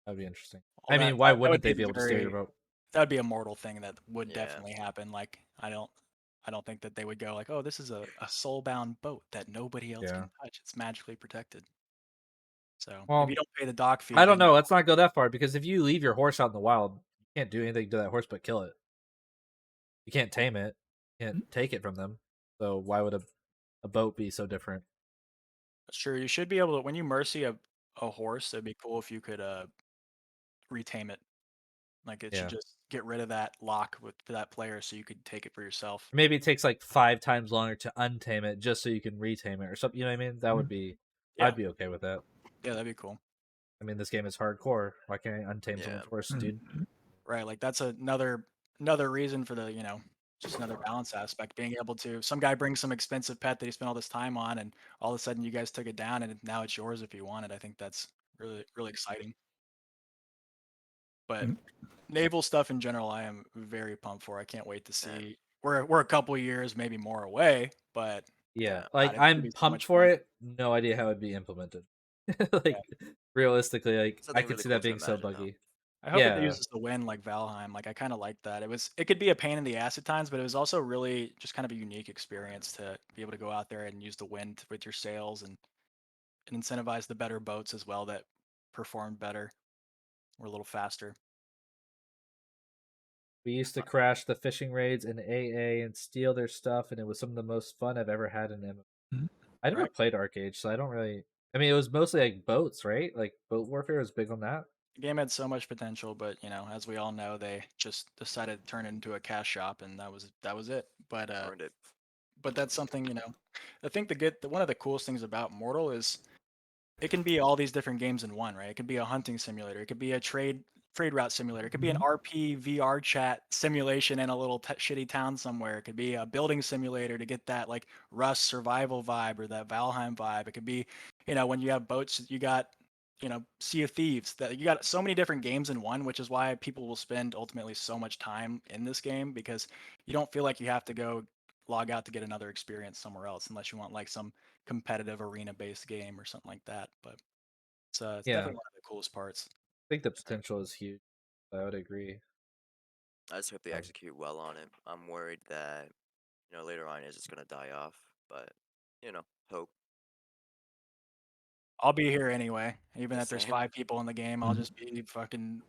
that'd be interesting. Well, I mean, why that would wouldn't they be be able to steal your boat? that would be a mortal thing that would Yeah. definitely happen. Like I don't think that they would go like, oh, this is a soul-bound boat that nobody else Yeah. can touch. It's magically protected. So Well, if you don't pay the dock fee, I don't then know. Let's not go that far because if you leave your horse out in the wild, you can't do anything to that horse but kill it. You can't tame it. You can't take it from them. So why would a boat be so different? that's true. You should be able to when you mercy a horse. It'd be cool if you could retame it. Like it should Yeah. just get rid of that lock with that player, so you could take it for yourself. Maybe it takes like 5 times longer to untame it just so you can retame it or something. You know what I mean? That would be. Yeah. I'd be okay with that. Yeah, that'd be cool. I mean, this game is hardcore. Why can't I untame Yeah. someone's horse, dude? Right. Like that's another reason for the just another balance aspect. Being able to some guy brings some expensive pet that he spent all this time on, and all of a sudden you guys took it down, and now it's yours if you want it. I think that's really exciting. But naval stuff in general, I am very pumped for. I can't wait to see. We're a couple years, maybe more away, but Yeah, Yeah. like God, it's gonna I'm be so pumped much for fun. it. No idea how it'd be implemented. Like realistically, like I Something could really see cool that to being so imagine, though. buggy. I hope it Yeah, uses the wind like Valheim. Like I kind of like that. It could be a pain in the ass at times, but it was also really just kind of a unique experience to be able to go out there and use the wind with your sails and incentivize the better boats as well that performed better, were a little faster. we used to crash the fishing raids in AA and steal their stuff, and it was some of the most fun I've ever had in MMO. I never Right. played Arc Age, so I don't really. I mean, it was mostly like boats, right? Like boat warfare was big on that. The game had so much potential, but as we all know, they just decided to turn it into a cash shop, and that was it. Earned it. But that's something I think one of the coolest things about Mortal is it can be all these different games in one, right? It could be a hunting simulator, it could be a trade route simulator, it could be an RP VR chat simulation in a little shitty town somewhere. It could be a building simulator to get that like Rust survival vibe or that Valheim vibe. It could be, when you have boats, you got Sea of Thieves. That you got so many different games in one, which is why people will spend ultimately so much time in this game because you don't feel like you have to go log out to get another experience somewhere else unless you want like some competitive arena based game or something like that. But it's Yeah, definitely one of the coolest parts. I think the potential is huge. I would agree. I just hope they execute well on it. I'm worried that later on it's just gonna die off, but hope. I'll be here anyway, even The if there's same. 5 people in the game. I'll just be fucking,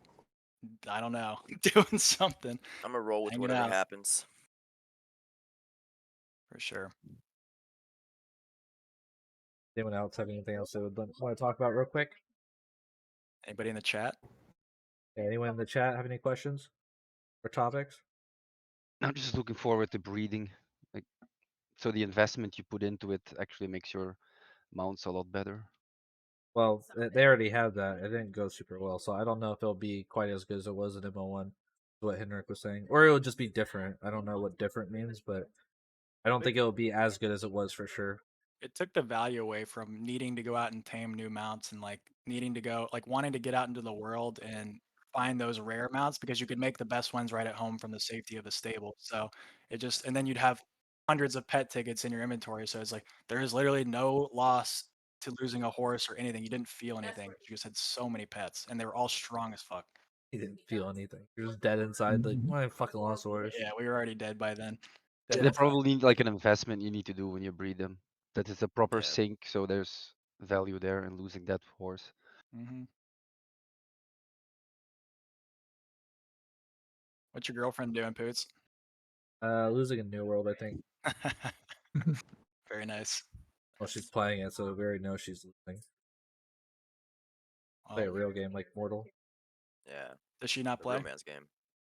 I don't know, doing something I'm gonna roll with Hanging whatever out. happens. for sure. Anyone else have anything else they would want to talk about real quick? Anybody in the chat? Yeah, anyone in the chat have any questions or topics? I'm just looking forward to breeding. Like, so the investment you put into it actually makes your mounts a lot better. Well, they already have that. It didn't go super well, so I don't know if it'll be quite as good as it was in MO1. What Henrik was saying, or it'll just be different. I don't know what different means, but I don't think it'll be as good as it was for sure. It took the value away from needing to go out and tame new mounts and like needing to go like wanting to get out into the world and find those rare mounts because you could make the best ones right at home from the safety of the stable. So and then you'd have hundreds of pet tickets in your inventory. So it's like there is literally no loss to losing a horse or anything. You didn't feel anything. You just had so many pets and they were all strong as fuck. He didn't feel anything. He was dead inside. Like, why fucking lost horse? Yeah, we were already dead by then. They Dead inside. probably need like an investment you need to do when you breed them. That is a proper Yeah. sync, so there's value there in losing that horse. Mm-hmm. What's your girlfriend doing, Poots? Losing a New World, I think. Very nice. Well, she's playing it, so we already know she's losing. Play a Well, real game like Mortal. Yeah. does she not The play? romance game.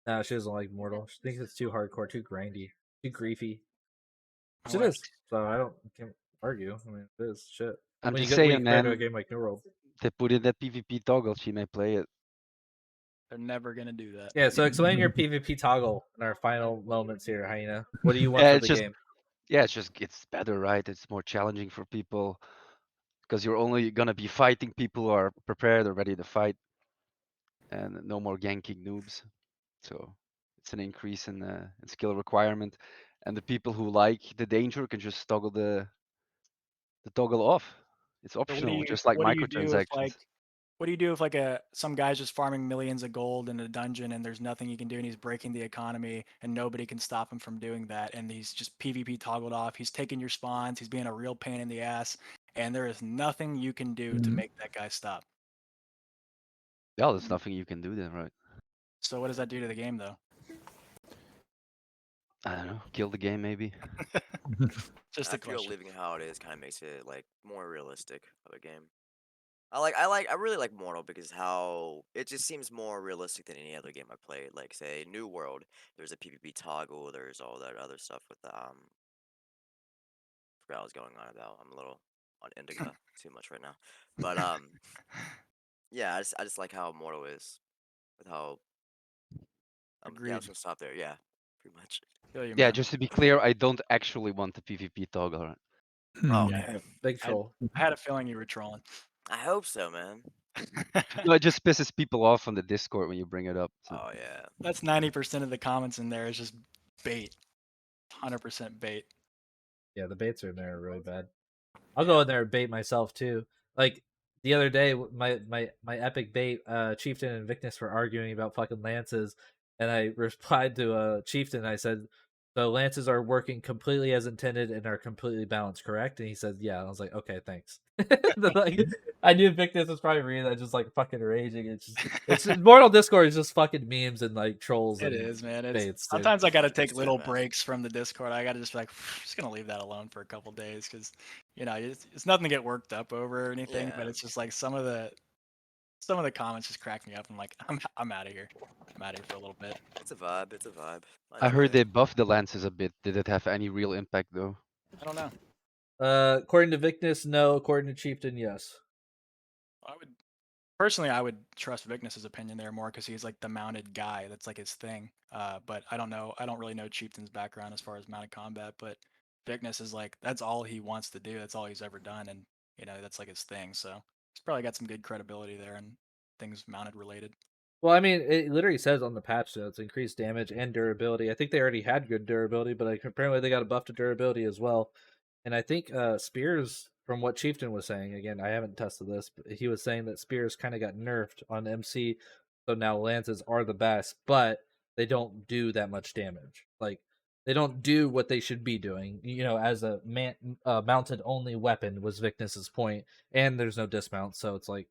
Nah, she doesn't like Mortal. She thinks it's too hardcore, too grindy, too griefy. My Which it wife- is. So I can't argue. I mean, it is shit. I'm When just you when you saying, compare to a man. game like New World. They put in that PvP toggle, she may play it. They're never gonna do that. Yeah, so explain your PvP toggle in our final moments here, Hyena. What do you want Yeah, for it's the just game? it's better, right? It's more challenging for people because you're only gonna be fighting people who are prepared or ready to fight, and no more ganking noobs. So it's an increase in skill requirement, and the people who like the danger can just toggle the toggle off. It's So what do optional, you just like what do you do if microtransactions. what do you do if some guy's just farming millions of gold in a dungeon and there's nothing he can do and he's breaking the economy and nobody can stop him from doing that and he's just PvP toggled off. He's taking your spawns. He's being a real pain in the ass, and there is nothing you can do to make that guy stop. Yeah, there's nothing you can do then, right? So what does that do to the game though? I don't know. Kill the game maybe. Just I a feel question. leaving it how it is kind of makes it like more realistic of a game. I really like Mortal because how it just seems more realistic than any other game I played. Like say New World, there's a PvP toggle, there's all that other stuff with the forgot what I was going on about. I'm a little on Indica too much right now. But yeah, I just like how Mortal is with how yeah, I Agreed. was gonna stop there. Yeah, pretty much. Feel you, Yeah, man. just to be clear, I don't actually want the PvP toggle, right? Oh, Yeah. okay. Big troll. I had a feeling you were trolling. I hope so, man. No, it just pisses people off on the Discord when you bring it up. So. Oh yeah. That's 90% of the comments in there is just bait. 100% bait. Yeah, the baits are in there are really bad. I'll Yeah. go in there and bait myself too. Like the other day, my epic bait, Chieftain and Victus were arguing about fucking lances, and I replied to Chieftain. I said, "So lances are working completely as intended and are completely balanced, correct?" And he said, "Yeah." And I was like, "Okay, thanks." Like, I knew Victus was probably reading that, just like fucking raging. It's Mortal Discord is just fucking memes and like trolls. It and is, man. baits, dude. Sometimes I got to take 100%, little man. breaks from the Discord. I got to just be like, just gonna leave that alone for a couple days because, it's nothing to get worked up over or anything. But Yeah. it's just like some of the comments just crack me up. I'm like, I'm out of here. I'm out of here for a little bit. It's a vibe. It's a vibe. I enjoy heard it. they buffed the lances a bit. Did it have any real impact though? I don't know. According to Victus, no. According to Chieftain, yes. I would trust Vicness's opinion there more because he's like the mounted guy. That's like his thing. But I don't know. I don't really know Chieftain's background as far as mounted combat. But Vicness is like that's all he wants to do. That's all he's ever done, and that's like his thing. So he's probably got some good credibility there and things mounted related. Well, I mean, it literally says on the patch notes increased damage and durability. I think they already had good durability, but like apparently they got a buff to durability as well. And I think Spears, from what Chieftain was saying, again, I haven't tested this, but he was saying that Spears kind of got nerfed on MC, so now lances are the best, but they don't do that much damage. Like they don't do what they should be doing. As a mounted only weapon was Vicness's point, and there's no dismount, so it's like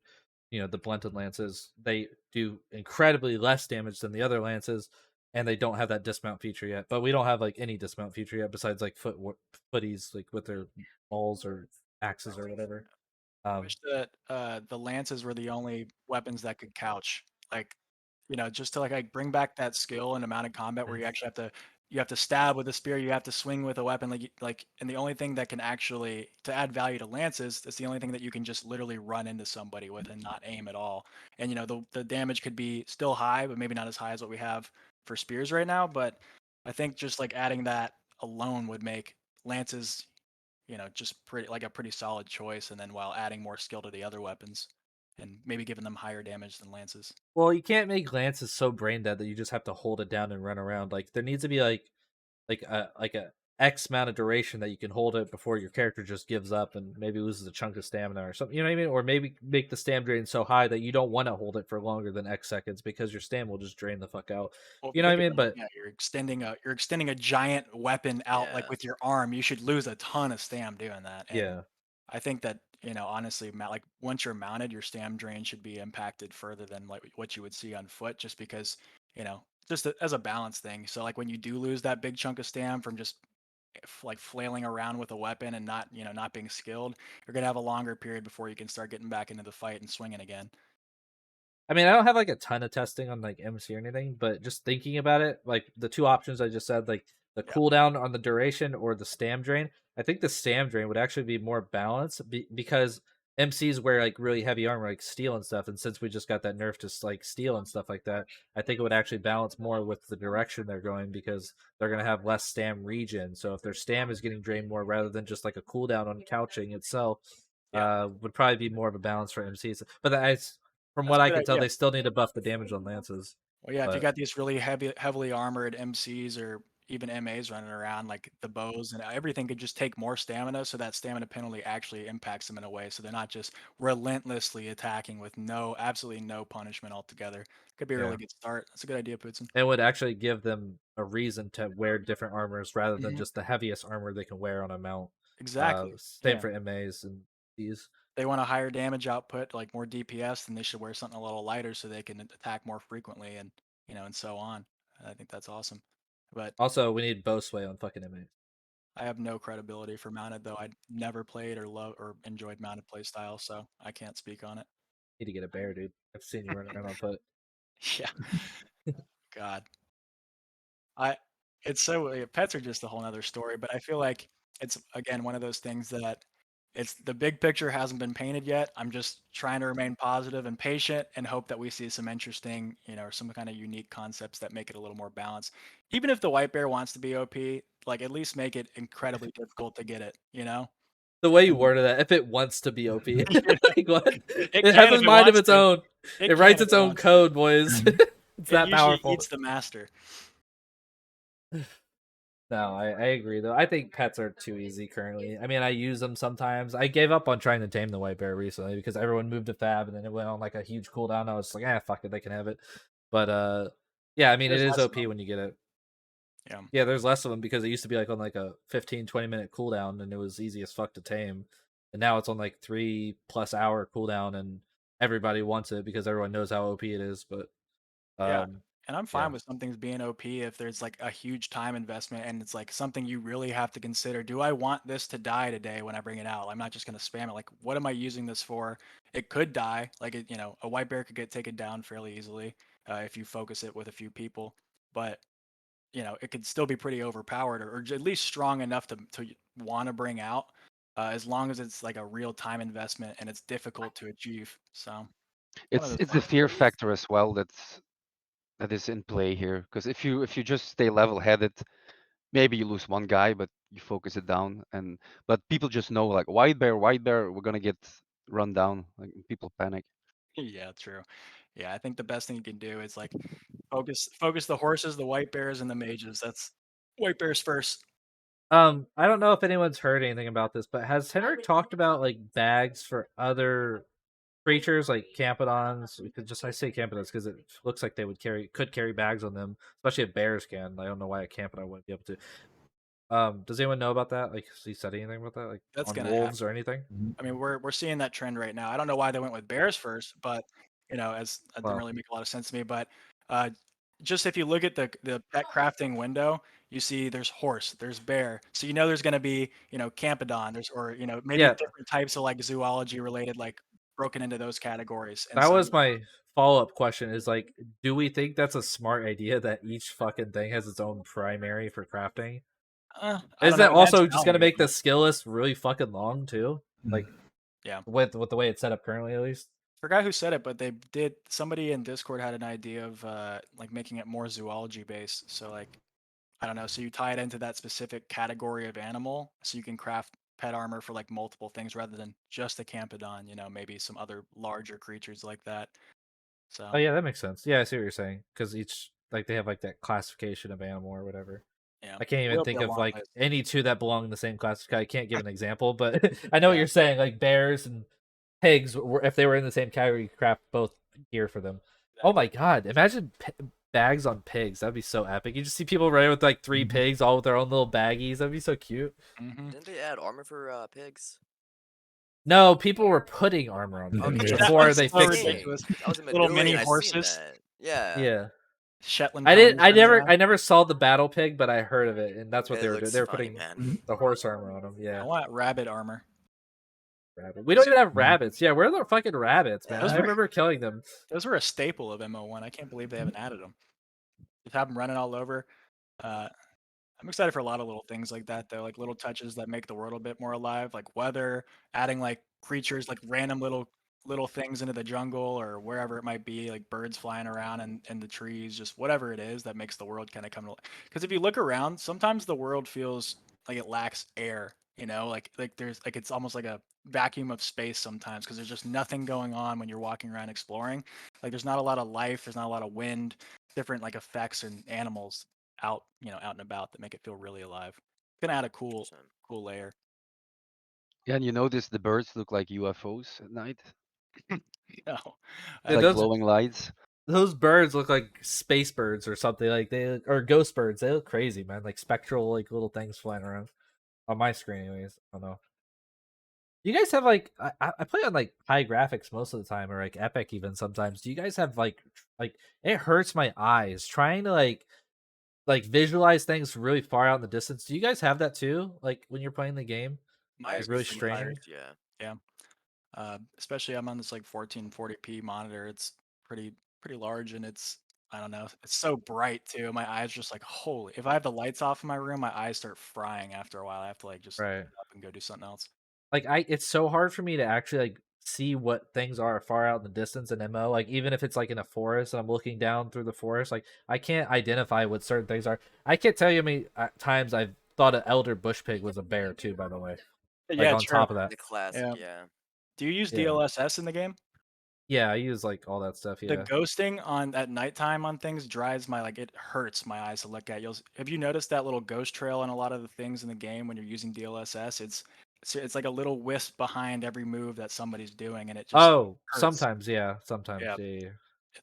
the blunted lances, they do incredibly less damage than the other lances, and they don't have that dismount feature yet. But we don't have like any dismount feature yet besides like footies, like with their balls or axes or whatever. I wish that the lances were the only weapons that could couch. Like, just to like bring back that skill in mounted combat where you actually have to stab with a spear, you have to swing with a weapon, and the only thing that can actually to add value to lances, it's the only thing that you can just literally run into somebody with and not aim at all. And the damage could be still high, but maybe not as high as what we have for spears right now. But I think just like adding that alone would make lances just a pretty solid choice, and then while adding more skill to the other weapons and maybe giving them higher damage than lances. Well, you can't make lances so brain dead that you just have to hold it down and run around. Like there needs to be like a X amount of duration that you can hold it before your character just gives up and maybe loses a chunk of stamina or something. You know what I mean? Or maybe make the stam drain so high that you don't want to hold it for longer than X seconds because your stam will just drain the fuck out. Well, You know what I think mean? about it, But yeah, you're extending a giant weapon out like Yeah. with your arm. You should lose a ton of stam doing that. And yeah. I think that honestly, like once you're mounted, your stam drain should be impacted further than like what you would see on foot, just because just as a balance thing. So like when you do lose that big chunk of stam from just like flailing around with a weapon and not being skilled, you're gonna have a longer period before you can start getting back into the fight and swinging again. I mean, I don't have like a ton of testing on like MC or anything, but just thinking about it, like the two options I just said, like the Yeah. cooldown on the duration or the stam drain, I think the stam drain would actually be more balanced because MCs wear like really heavy armor, like steel and stuff. And since we just got that nerf to like steel and stuff like that, I think it would actually balance more with the direction they're going because they're gonna have less stam regen. So if their stam is getting drained more rather than just like a cooldown on couching itself, would probably be more of a balance for MCs. But from That's what a I good can tell, idea. they still need to buff the damage on lances. Well, yeah, if you But got these really heavily armored MCs or even MAs running around, like the bows and everything could just take more stamina, so that stamina penalty actually impacts them in a way, so they're not just relentlessly attacking with absolutely no punishment altogether. Could be a really yeah, good start. That's a good idea, Pootson. it would actually give them a reason to wear different armors rather than Mhm. just the heaviest armor they can wear on a mount. Exactly. Same Yeah. for MAs and these. They want a higher damage output, like more DPS, then they should wear something a little lighter so they can attack more frequently and and so on. I think that's awesome. But Also, we need bow sway on fucking MAs. I have no credibility for mounted though. I never played or love or enjoyed mounted play style, so I can't speak on it. Need to get a bear, dude. I've seen you running around on foot. Yeah. God. I it's so pets are just a whole nother story, but I feel like it's again one of those things that it's the big picture hasn't been painted yet. I'm just trying to remain positive and patient and hope that we see some interesting, or some kind of unique concepts that make it a little more balanced. Even if the white bear wants to be OP, like at least make it incredibly difficult to get it. The way you worded that, if it wants to be OP, like what? It It has can a if it mind of wants its to. own. It Can writes if its it own wants to. code, boys. It's It that usually powerful. eats the master. No, I agree though. I think pets are too easy currently. I mean, I use them sometimes. I gave up on trying to tame the white bear recently because everyone moved to Fab and then it went on like a huge cooldown. I was like, fuck it, they can have it. But yeah, I mean, it There's is less of OP them. when you get it. Yeah. Yeah, there's less of them because it used to be like on like a 15-20 minute cooldown and it was easy as fuck to tame. And now it's on like 3+ hour cooldown and everybody wants it because everyone knows how OP it is. But Yeah. And I'm yeah. fine with some things being OP if there's like a huge time investment and it's like something you really have to consider. Do I want this to die today when I bring it out? I'm not just going to spam it. Like, what am I using this for? It could die. Like, a white bear could get taken down fairly easily if you focus it with a few people. But, it could still be pretty overpowered or at least strong enough to want to bring out as long as it's like a real time investment and it's difficult to achieve. So, one of those It's the things. fear factor as well that is in play here. Because if you just stay level-headed, maybe you lose one guy, but you focus it down. But people just know like white bear, we're gonna get run down. Like people panic. Yeah, true. Yeah, I think the best thing you can do is like focus the horses, the white bears, and the mages. That's white bears first. I don't know if anyone's heard anything about this, but has Henrik talked about like bags for other creatures like Campodons? I say Campodons because it looks like they could carry bags on them, especially if bears can. I don't know why a Campodon wouldn't be able to. Does anyone know about that? Like, has he said anything about that? Like That's on gonna wolves happen. or anything? I mean, we're seeing that trend right now. I don't know why they went with bears first, but as that didn't Well, really make a lot of sense to me. But uh, just if you look at the pet crafting window, you see there's horse, there's bear, so there's gonna be Campodon, or maybe yeah, different types of like zoology related, like broken into those categories. And that so was my follow-up question. Is like, do we think that's a smart idea that each fucking thing has its own primary for crafting? I Is don't know. that Imagine also just how gonna weird. make the skill list really fucking long too? Like, Yeah. with the way it's set up currently, at least. Forgot who said it, but somebody in Discord had an idea of like making it more zoology based. So like I don't know, so you tie it into that specific category of animal, so you can craft pet armor for like multiple things rather than just a Campodon, maybe some other larger creatures like that. So Oh yeah, that makes sense. Yeah, I see what you're saying. Because each like they have like that classification of animal or whatever. yeah, I can't even it'll be think a of long like list. any two that belong in the same classification. I can't give an example, but I know what Yeah. you're saying. Like bears and pigs, if they were in the same category, you could craft both gear for them. Oh my god! Imagine bags on pigs. That'd be so epic. You just see people running with like 3 pigs, all with their own little baggies. That'd be so cute. Mm-hmm. Didn't they add armor for pigs? No, people were putting armor on pigs Okay, That before was they so fixed it. ridiculous. That was in Little mini Medullion. I seen horses, that. Yeah. Yeah. Shetland I didn't. ponies running around. I never saw the battle pig, but I heard of it, and that's what It they were doing. looks They were funny, putting man. the horse armor on them. I Yeah, want rabbit armor. rabbit. We don't even have rabbits. Yeah, where are the fucking rabbits, man? Those I were remember killing them. those were a staple of MO1. I can't believe they haven't added them. Just have them running all over. I'm excited for a lot of little things like that, though, like little touches that make the world a bit more alive, like weather, adding like creatures, like random little things into the jungle or wherever it might be, like birds flying around and the trees, just whatever it is that makes the world kind of come to life. Because if you look around, sometimes the world feels like it lacks air, like there's like it's almost like a vacuum of space sometimes because there's just nothing going on when you're walking around exploring. Like there's not a lot of life, there's not a lot of wind, different like effects and animals out and about that make it feel really alive. It's gonna add a cool 100%. cool layer. Yeah, and you notice the birds look like UFOs at night. No, It's Dude, like those glowing lights. those birds look like space birds or something. Like or ghost birds. They look crazy, man. Like spectral, like little things flying around on my screen, anyways. I don't know. You guys have like I play on like high graphics most of the time, or like epic even sometimes. Do you guys have like it hurts my eyes trying to like visualize things really far out in the distance? Do you guys have that too? Like when you're playing the game, my Yeah, eyes like get really because pretty tired. straining? yeah. Yeah, especially I'm on this like 1440p monitor. It's pretty large and it's I don't know. It's so bright too. My eyes just like holy. If I have the lights off in my room, my eyes start frying after a while. I have to like just Right. get up and go do something else. Like it's so hard for me to actually like see what things are far out in the distance in MO. Like even if it's like in a forest and I'm looking down through the forest, like I can't identify what certain things are. I can't tell you how many times I've thought an elder bush pig was a bear too. By the way, like Yeah, on true. top of that, The classic, Yeah. yeah. Do you use yeah, DLSS in the game? yeah, I use like all that stuff. The Yeah. ghosting on at nighttime on things drives my like it hurts my eyes to look at. Have you noticed that little ghost trail on a lot of the things in the game when you're using DLSS? It's like a little wisp behind every move that somebody's doing, and it just Oh, hurts. sometimes, yeah, sometimes, Yeah, yeah,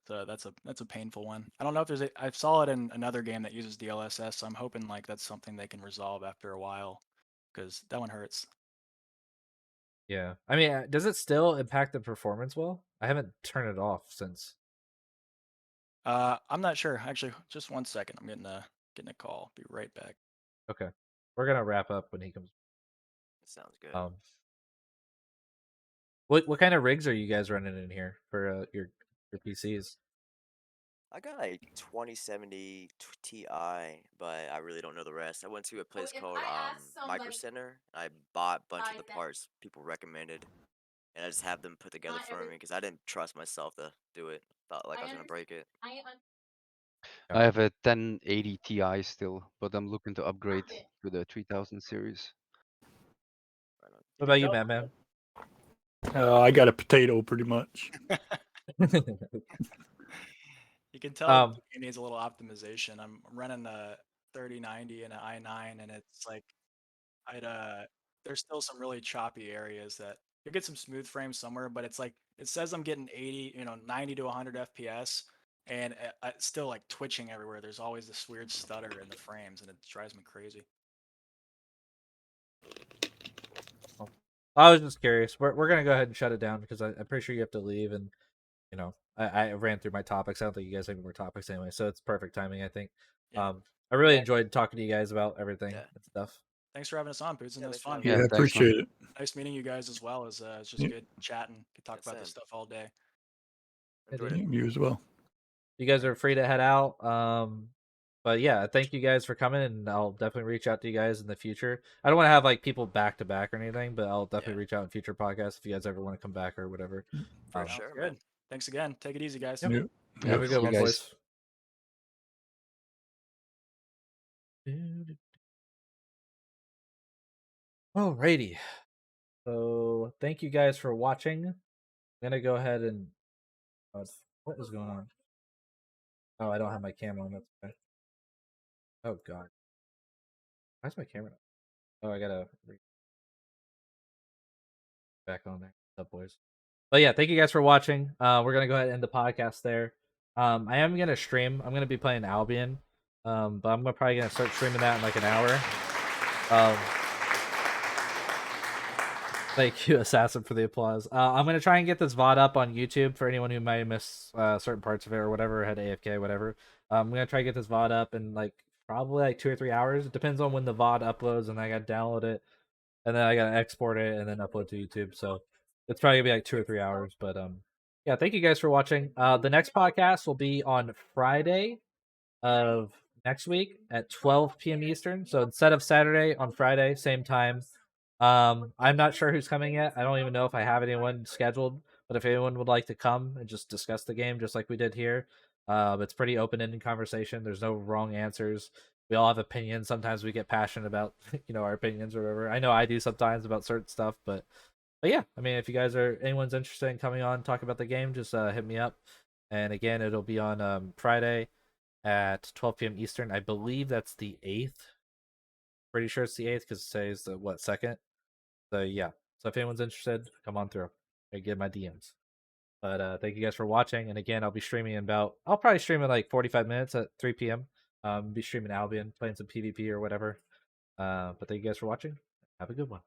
yeah. that's a painful one. I don't know if I saw it in another game that uses DLSS, so I'm hoping like that's something they can resolve after a while, because that one hurts. Yeah. I mean, does it still impact the performance well? I haven't turned it off since. I'm not sure. Actually, just one second. I'm getting a call. Be right back. Okay, we're gonna wrap up when he comes. Sounds good. Um, what kind of rigs are you guys running in here for your PCs? I got a 2070 Ti, but I really don't know the rest. I went to a place called Micro Center. I bought a bunch of the parts people recommended, and I just have them put together for me because I didn't trust myself to do it. Thought like I was gonna break it. I have a 1080 Ti still, but I'm looking to upgrade to the 3000 series. Right on. What about you, Madman? I got a potato pretty much. You can tell Um, it needs a little optimization. I'm running a 3090 and an i9, and it's like I'd there's still some really choppy areas that you get some smooth frames somewhere, but it's like it says I'm getting 80, 90 to 100 FPS, and it's still like twitching everywhere. There's always this weird stutter in the frames, and it drives me crazy. I was just curious. We're gonna go ahead and shut it down because I'm pretty sure you have to leave, and I ran through my topics. I don't think you guys have any more topics anyway, so it's perfect timing, I think. Yeah. I really enjoyed talking to you guys about everything Yeah. and stuff. Thanks for having us on, Boots, and Yeah, it was thanks for fun. having Yeah, Yeah, I thanks, man. appreciate it. Nice meeting you guys as well. It's just Yeah. good chatting. Could talk Yeah, about this same. stuff all day. Enjoyed Yeah, it. you as well. You guys are free to head out. But yeah, thank you guys for coming, and I'll definitely reach out to you guys in the future. I don't want to have like people back to back or anything, but I'll definitely Yeah. reach out in future podcasts if you guys ever want to come back or whatever. For Um, Sounds sure, good. man. Thanks again. Take it easy, guys. Yep. Yeah. Yeah, Have a see good you one, guys. boys. Alrighty. So thank you guys for watching. I'm gonna go ahead and what is going on? Oh, I don't have my camera on. That's okay. Oh god, why's my camera? Oh, I gotta back on there. What's up, boys? But yeah, thank you guys for watching. We're gonna go ahead and end the podcast there. I am gonna stream. I'm gonna be playing Albion. But I'm probably gonna start streaming that in like an hour. Thank you, Assassin, for the applause. I'm gonna try and get this VOD up on YouTube for anyone who might miss certain parts of it or whatever, had AFK, whatever. I'm gonna try and get this VOD up in like probably like 2 or 3 hours. It depends on when the VOD uploads, and I gotta download it, and then I gotta export it and then upload to YouTube. So it's probably gonna be like 2 or 3 hours. But yeah, thank you guys for watching. The next podcast will be on Friday of next week at 12 p.m. Eastern. So instead of Saturday, on Friday, same time. I'm not sure who's coming yet. I don't even know if I have anyone scheduled. But if anyone would like to come and just discuss the game, just like we did here, it's pretty open-ended conversation. There's no wrong answers. We all have opinions. Sometimes we get passionate about our opinions or whatever. I know I do sometimes about certain stuff, but yeah, I mean, if you guys anyone's interested in coming on talk about the game, just hit me up. And again, it'll be on Friday at 12 p.m. Eastern. I believe that's the 8th. Pretty sure it's the 8th because it says the 2nd. So yeah. So if anyone's interested, come on through. I get my DMs. But thank you guys for watching. And again, I'll be streaming I'll probably stream in like 45 minutes at 3 p.m. Be streaming Albion, playing some PvP or whatever. But thank you guys for watching. Have a good one.